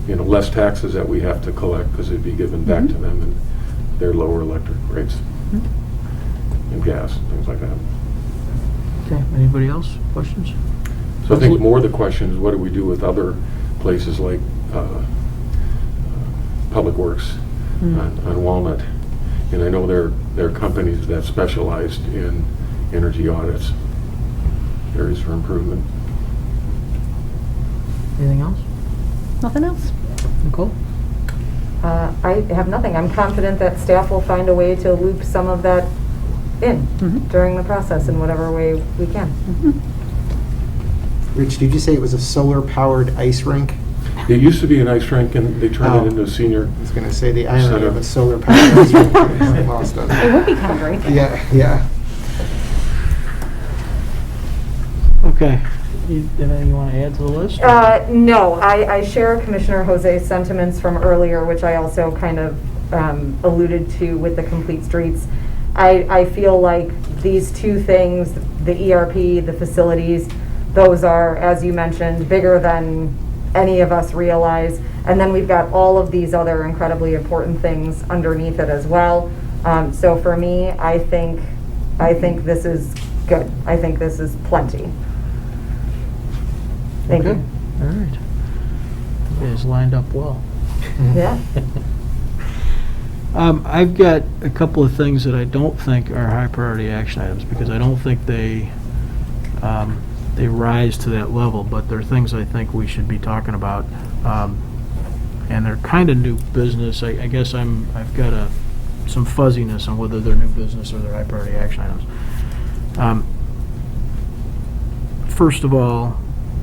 less taxes that we have to collect because it'd be given back to them and their lower electric rates and gas, things like that.
Okay, anybody else? Questions?
So I think more of the question is what do we do with other places like Public Works on Walnut? And I know there are companies that specialized in energy audits, areas for improvement.
Anything else?
Nothing else?
Nicole?
I have nothing. I'm confident that staff will find a way to loop some of that in during the process in whatever way we can.
Rich, did you say it was a solar-powered ice rink?
It used to be an ice rink, and they turned it into a senior.
I was going to say the irony of a solar-powered ice rink. I'm lost on
It would be kind of great.
Yeah.
Okay. Anything you want to add to the list?
No, I share Commissioner Jose's sentiments from earlier, which I also kind of alluded to with the complete streets. I feel like these two things, the ERP, the facilities, those are, as you mentioned, bigger than any of us realize. And then we've got all of these other incredibly important things underneath it as well. So for me, I think this is good. I think this is plenty. Thank you.
All right. You guys lined up well.
Yeah.
I've got a couple of things that I don't think are high priority action items because I don't think they rise to that level, but they're things I think we should be talking about. And they're kind of new business. I guess I've got some fuzziness on whether they're new business or they're high priority action items. First of all,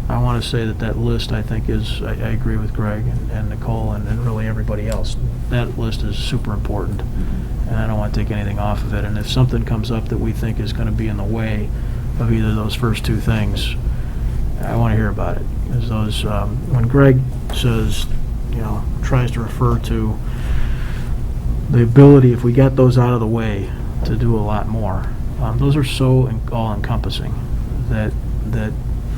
I want to say that list, I think, I agree with Greg and Nicole and really everybody else. That list is super important, and I don't want to take anything off of it. And if something comes up that we think is going to be in the way of either of those first two things, I want to hear about it. Because those, when Greg says, tries to refer to the ability, if we got those out of the way, to do a lot more, those are so all-encompassing that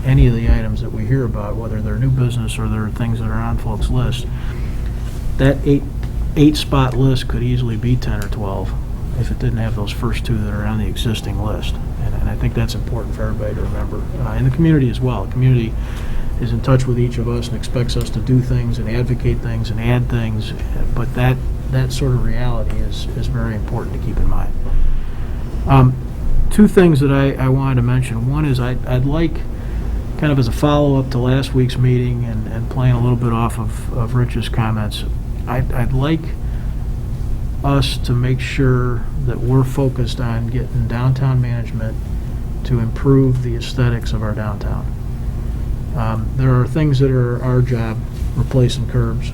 any of the items that we hear about, whether they're new business or they're things that are on folks' lists, that eight-spot list could easily be 10 or 12 if it didn't have those first two that are on the existing list. And I think that's important for everybody to remember. And the community as well. The community is in touch with each of us and expects us to do things and advocate things and add things, but that sort of reality is very important to keep in mind. Two things that I wanted to mention. One is I'd like, kind of as a follow-up to last week's meeting and playing a little bit off of Rich's comments, I'd like us to make sure that we're focused on getting downtown management to improve the aesthetics of our downtown. There are things that are our job, replacing curbs.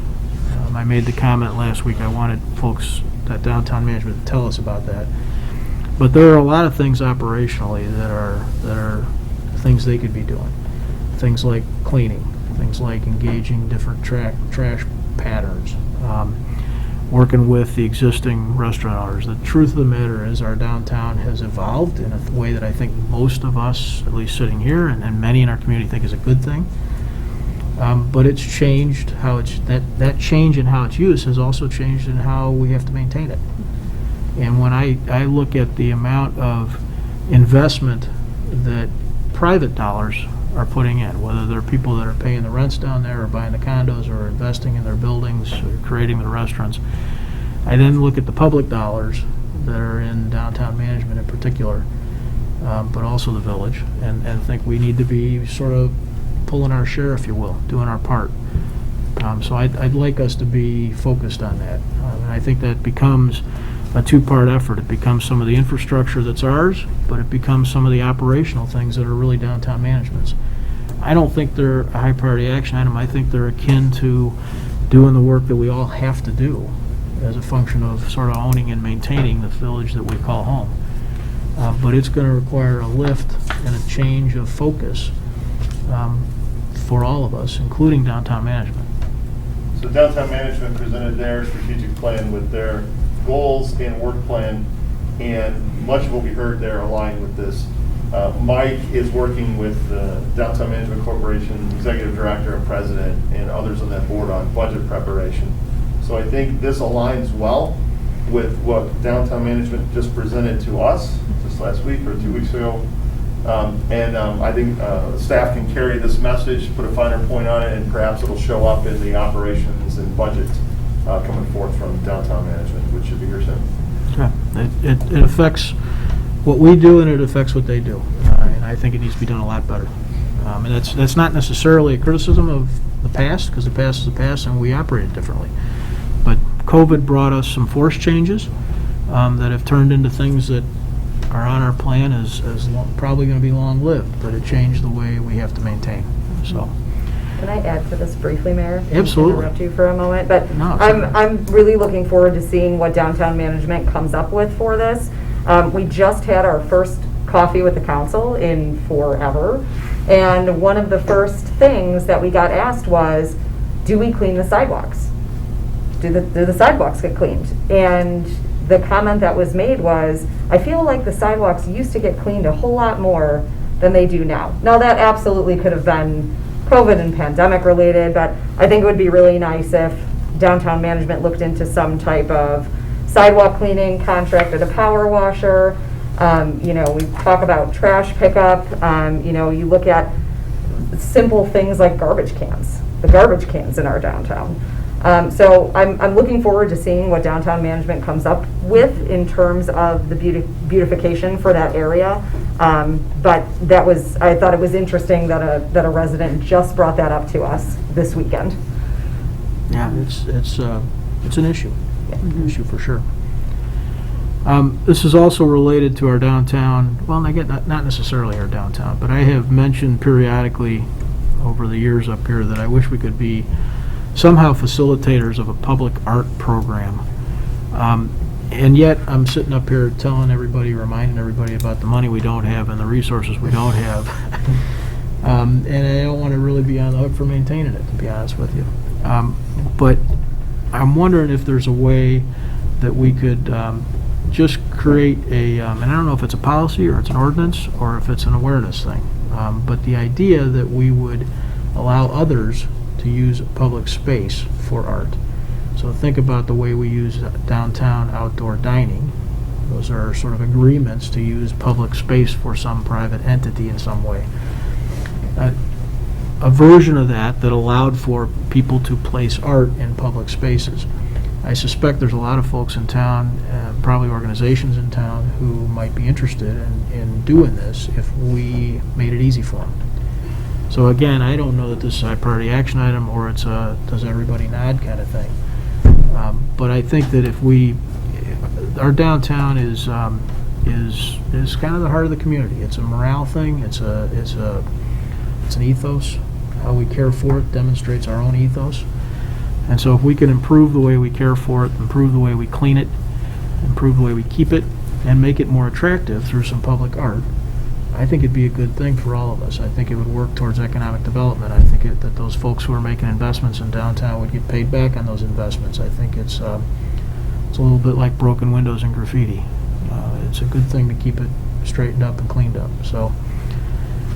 I made the comment last week, I wanted folks at downtown management to tell us about that. But there are a lot of things operationally that are things they could be doing. Things like cleaning, things like engaging different trash patterns, working with the existing restaurant owners. The truth of the matter is our downtown has evolved in a way that I think most of us, at least sitting here, and many in our community think is a good thing. But it's changed how that change in how it's used has also changed in how we have to maintain it. And when I look at the amount of investment that private dollars are putting in, whether they're people that are paying the rents down there or buying the condos or investing in their buildings or creating the restaurants, I then look at the public dollars that are in downtown management in particular, but also the village, and think we need to be sort of pulling our share, if you will, doing our part. So I'd like us to be focused on that. And I think that becomes a two-part effort. It becomes some of the infrastructure that's ours, but it becomes some of the operational things that are really downtown management's. I don't think they're a high priority action item. I think they're akin to doing the work that we all have to do as a function of sort of owning and maintaining the village that we call home. But it's going to require a lift and a change of focus for all of us, including downtown management.
So downtown management presented their strategic plan with their goals and work plan, and much of what we heard there aligned with this. Mike is working with the Downtown Management Corporation Executive Director and President and others on that board on budget preparation. So I think this aligns well with what downtown management just presented to us just last week or 2 weeks ago. I think staff can carry this message, put a finer point on it, and perhaps it'll show up in the operations and budget coming forth from downtown management, which should be here soon.
Okay. It affects what we do, and it affects what they do. And I think it needs to be done a lot better. And that's not necessarily a criticism of the past, because the past is the past and we operated differently. But COVID brought us some force changes that have turned into things that are on our plan as probably going to be long-lived, but it changed the way we have to maintain. So.
Can I add to this briefly, Mayor?
Absolutely.
Interrupt you for a moment, but
No,
I'm really looking forward to seeing what downtown management comes up with for this. We just had our first coffee with the council in forever, and one of the first things that we got asked was, do we clean the sidewalks? Do the sidewalks get cleaned? And the comment that was made was, I feel like the sidewalks used to get cleaned a whole lot more than they do now. Now that absolutely could have been COVID and pandemic related, but I think it would be really nice if downtown management looked into some type of sidewalk cleaning, contracted a power washer. We talk about trash pickup. You look at simple things like garbage cans, the garbage cans in our downtown. So I'm looking forward to seeing what downtown management comes up with in terms of the beautification for that area. But I thought it was interesting that a resident just brought that up to us this weekend.
Yeah, it's an issue. An issue for sure. This is also related to our downtown, well, not necessarily our downtown, but I have mentioned periodically over the years up here that I wish we could be somehow facilitators of a public art program. And yet I'm sitting up here reminding everybody about the money we don't have and the resources we don't have. And I don't want to really be on the hook for maintaining it, to be honest with you. But I'm wondering if there's a way that we could just create and I don't know if it's a policy or it's an ordinance or if it's an awareness thing, but the idea that we would allow others to use public space for art. So think about the way we use downtown outdoor dining. Those are sort of agreements to use public space for some private entity in some way. A version of that allowed for people to place art in public spaces. I suspect there's a lot of folks in town, probably organizations in town, who might be interested in doing this if we made it easy for them. So again, I don't know that this is a high priority action item or it's a does everybody nod kind of thing. But I think that our downtown is kind of the heart of the community. It's a morale thing. It's an ethos. How we care for it demonstrates our own ethos. And so if we can improve the way we care for it, improve the way we clean it, improve the way we keep it, and make it more attractive through some public art, I think it'd be a good thing for all of us. I think it would work towards economic development. I think that those folks who are making investments in downtown would get paid back on those investments. I think it's a little bit like broken windows and graffiti. It's a good thing to keep it straightened up and cleaned up. So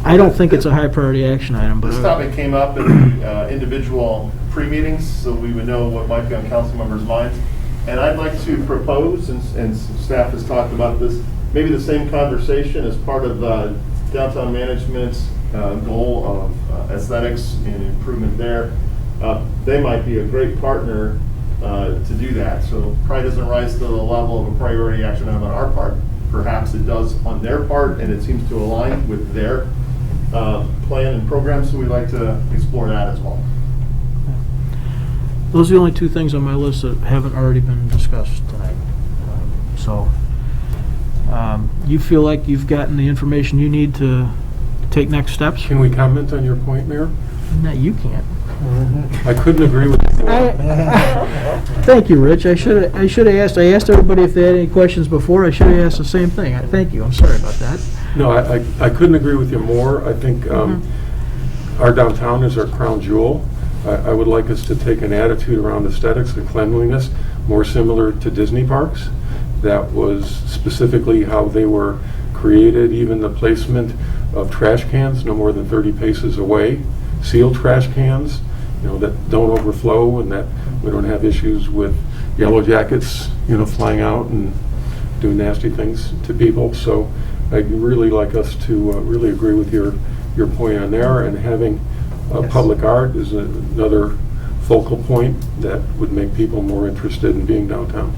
I don't think it's a high priority action item. But
this topic came up in the individual pre-meetings, so we would know what might be on council members' minds. And I'd like to propose, and staff has talked about this, maybe the same conversation as part of downtown management's goal of aesthetics and improvement there. They might be a great partner to do that. So probably doesn't rise to the level of a priority action item on our part. Perhaps it does on their part, and it seems to align with their plan and program, so we'd like to explore that as well.
Those are the only two things on my list that haven't already been discussed tonight. You feel like you've gotten the information you need to take next steps?
Can we comment on your point, Mayor?
No, you can't.
I couldn't agree with you
Thank you, Rich. I should have asked, I asked everybody if they had any questions before. I should have asked the same thing. Thank you. I'm sorry about that.
No, I couldn't agree with you more. I think our downtown is our crown jewel. I would like us to take an attitude around aesthetics and cleanliness more similar to Disney parks. That was specifically how they were created, even the placement of trash cans no more than 30 paces away, sealed trash cans, that don't overflow and that we don't have issues with yellow jackets, flying out and doing nasty things to people. So I'd really like us to really agree with your point on there, and having public art is another focal point that would make people more interested in being downtown.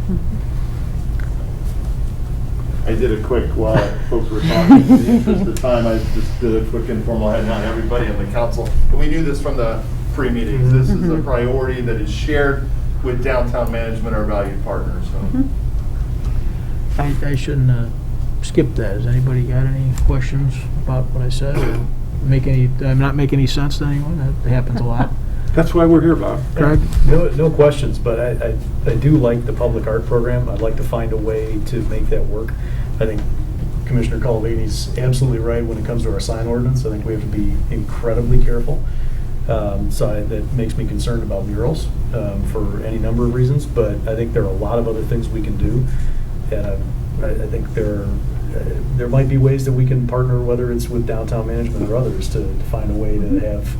I did a quick, while folks were talking, in the interest of time, I just did a quick informal head on everybody on the council. And we knew this from the pre-meetings. This is a priority that is shared with downtown management, our valued partners. So.
I shouldn't skip that. Has anybody got any questions about what I said? Or I'm not making any sense to anyone? That happens a lot.
That's why we're here, Bob.
Craig?
No questions, but I do like the public art program. I'd like to find a way to make that work. I think Commissioner Colavini's absolutely right when it comes to our sign ordinance. I think we have to be incredibly careful. So that makes me concerned about murals for any number of reasons, but I think there are a lot of other things we can do. And I think there might be ways that we can partner, whether it's with downtown management or others, to find a way to have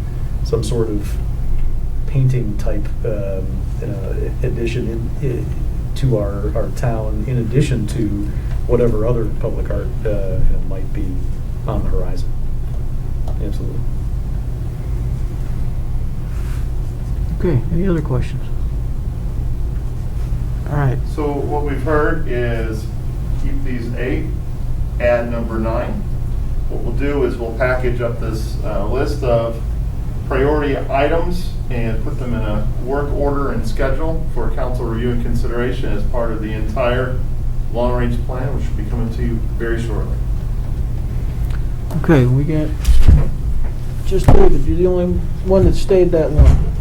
some sort of painting type addition to our town, in addition to whatever other public art might be on the horizon. Absolutely.
Okay, any other questions? All right.
So what we've heard is keep these 8, add number 9. What we'll do is we'll package up this list of priority items and put them in a work order and schedule for council review and consideration as part of the entire long-range plan, which will be coming to you very shortly.
Okay, we got just David. You're the only one that stayed that long.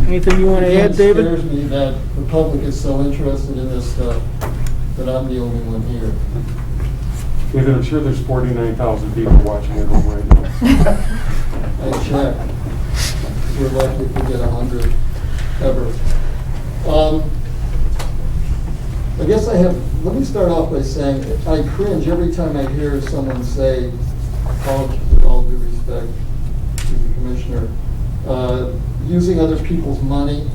Anything you want to add, David?
It scares me that the public is so interested in this stuff that I'm the only one here.
David, I'm sure there's 49,000 people watching at home right now.
I checked. We're lucky if we get 100 ever. I guess let me start off by saying I cringe every time I hear someone say, apologies with all due respect to the commissioner, using other people's money.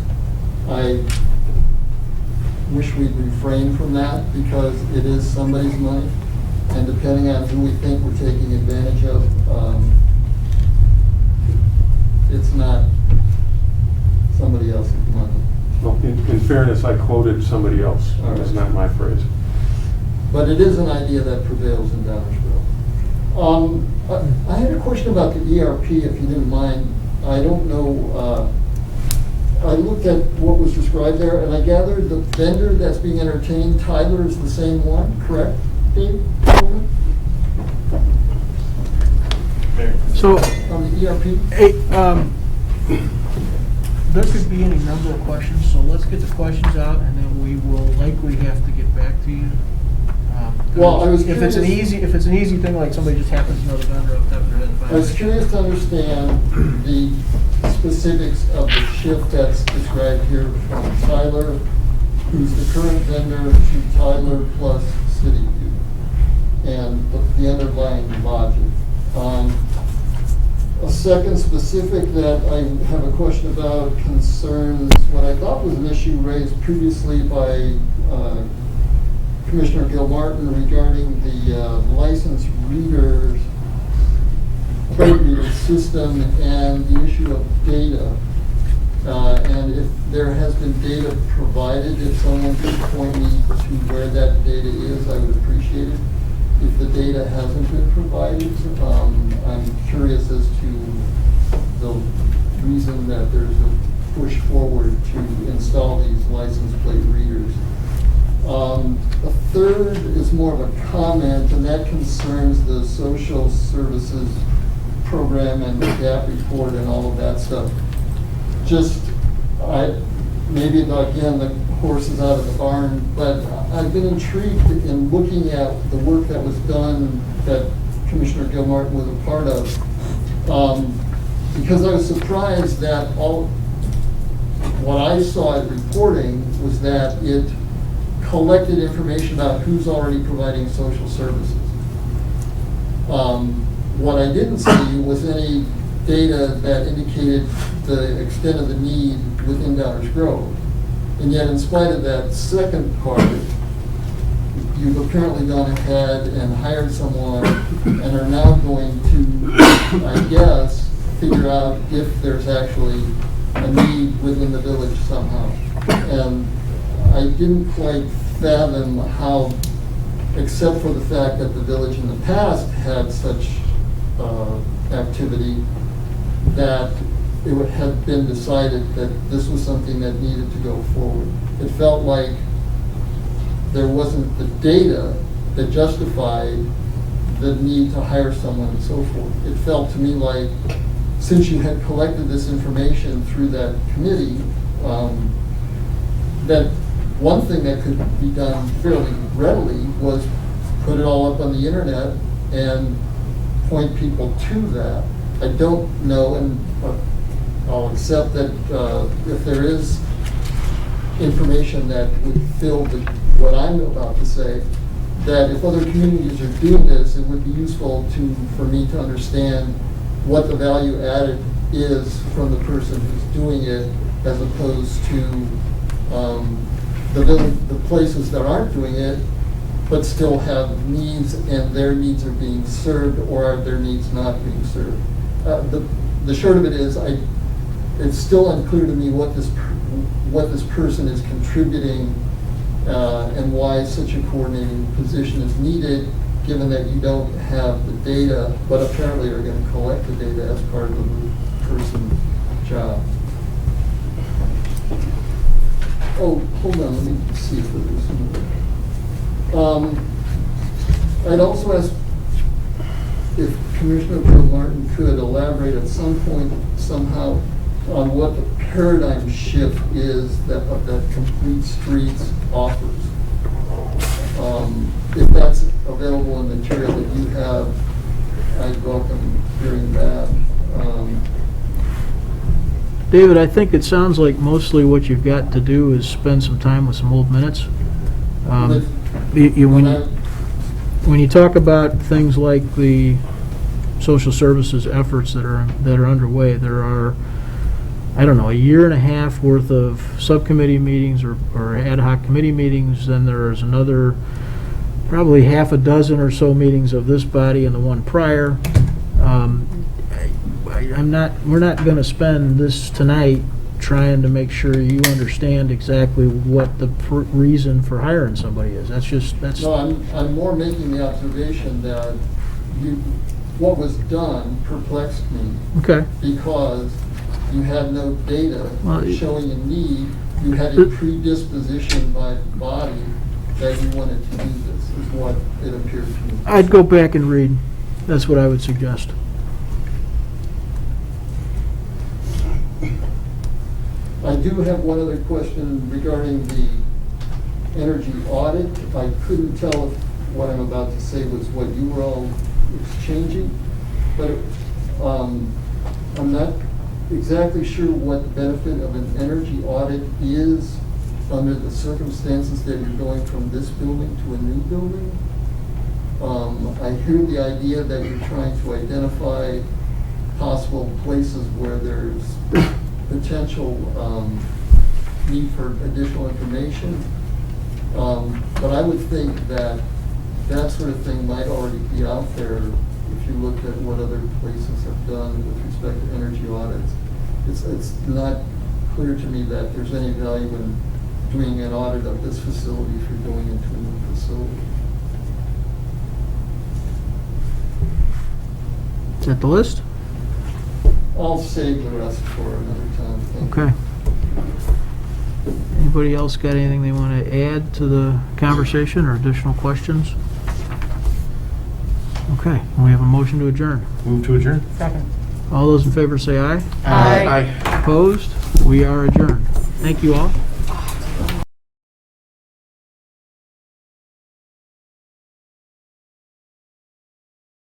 I wish we'd refrain from that, because it is somebody's money, and depending on who we think we're taking advantage of, it's not somebody else's money.
Well, in fairness, I quoted somebody else. It was not my phrase.
But it is an idea that prevails in Downersville. I had a question about the ERP, if you didn't mind. I don't know, I looked at what was described there, and I gathered the vendor that's being entertained, Tyler, is the same one, correct, Dave?
So,
on the ERP?
Hey, there could be any number of questions, so let's get the questions out, and then we will likely have to get back to you.
Well, I was
if it's an easy thing, like somebody just happens to know the vendor off the top of their head.
I was curious to understand the specifics of the shift that's described here from Tyler, who's the current vendor, to Tyler plus CityView, and the underlying logic. A second specific that I have a question about concerns what I thought was an issue raised previously by Commissioner Gilmartin regarding the license readers, plate reader system, and the issue of data. And if there has been data provided, if someone could point me to where that data is, I would appreciate it. If the data hasn't been provided, I'm curious as to the reason that there's a push forward to install these license plate readers. A third is more of a comment, and that concerns the social services program and the gap report and all of that stuff. Just, maybe, again, the horse is out of the barn, but I've been intrigued in looking at the work that was done that Commissioner Gilmartin was a part of, because I was surprised that what I saw it reporting was that it collected information about who's already providing social services. What I didn't see was any data that indicated the extent of the need within Downers Grove. And yet, in spite of that second part, you've apparently gone ahead and hired someone and are now going to, I guess, figure out if there's actually a need within the village somehow. And I didn't quite fathom how, except for the fact that the village in the past had such activity, that it had been decided that this was something that needed to go forward. It felt like there wasn't the data that justified the need to hire someone and so forth. It felt to me like, since you had collected this information through that committee, that one thing that could be done fairly readily was put it all up on the internet and point people to that. I don't know, and I'll accept that if there is information that would fill what I'm about to say, that if other communities are doing this, it would be useful for me to understand what the value added is from the person who's doing it, as opposed to the places that aren't doing it, but still have needs, and their needs are being served, or are their needs not being served. The short of it is, it's still unclear to me what this person is contributing, and why such a coordinating position is needed, given that you don't have the data, but apparently are going to collect the data as part of the person's job. Oh, hold on, let me see if there's some. I'd also ask if Commissioner Gilmartin could elaborate at some point somehow on what the paradigm shift is that Complete Streets offers. If that's available in material that you have, I'd welcome hearing that.
David, I think it sounds like mostly what you've got to do is spend some time with some old minutes. When you talk about things like the social services efforts that are underway, there are, I don't know, a year and a half worth of subcommittee meetings or ad hoc committee meetings. Then there's another probably half a dozen or so meetings of this body and the one prior. We're not going to spend this tonight trying to make sure you understand exactly what the reason for hiring somebody is. No,
I'm more making the observation that what was done perplexed me.
Okay.
Because you had no data showing a need. You had a predisposition by the body that you wanted to do this, is what it appeared to me.
I'd go back and read. That's what I would suggest.
I do have one other question regarding the energy audit. I couldn't tell if what I'm about to say was what you were all exchanging, but I'm not exactly sure what the benefit of an energy audit is under the circumstances that you're going from this building to a new building. I hear the idea that you're trying to identify possible places where there's potential need for additional information. But I would think that that sort of thing might already be out there if you look at what other places have done with respect to energy audits. It's not clear to me that there's any value in doing an audit of this facility if you're going into a new facility.
Is that the list?
I'll save the rest for another time. Thank you.
Okay. Anybody else got anything they want to add to the conversation or additional questions? Okay, we have a motion to adjourn.
Move to adjourn.
Second.
All those in favor say aye.
Aye.
Opposed? We are adjourned. Thank you all.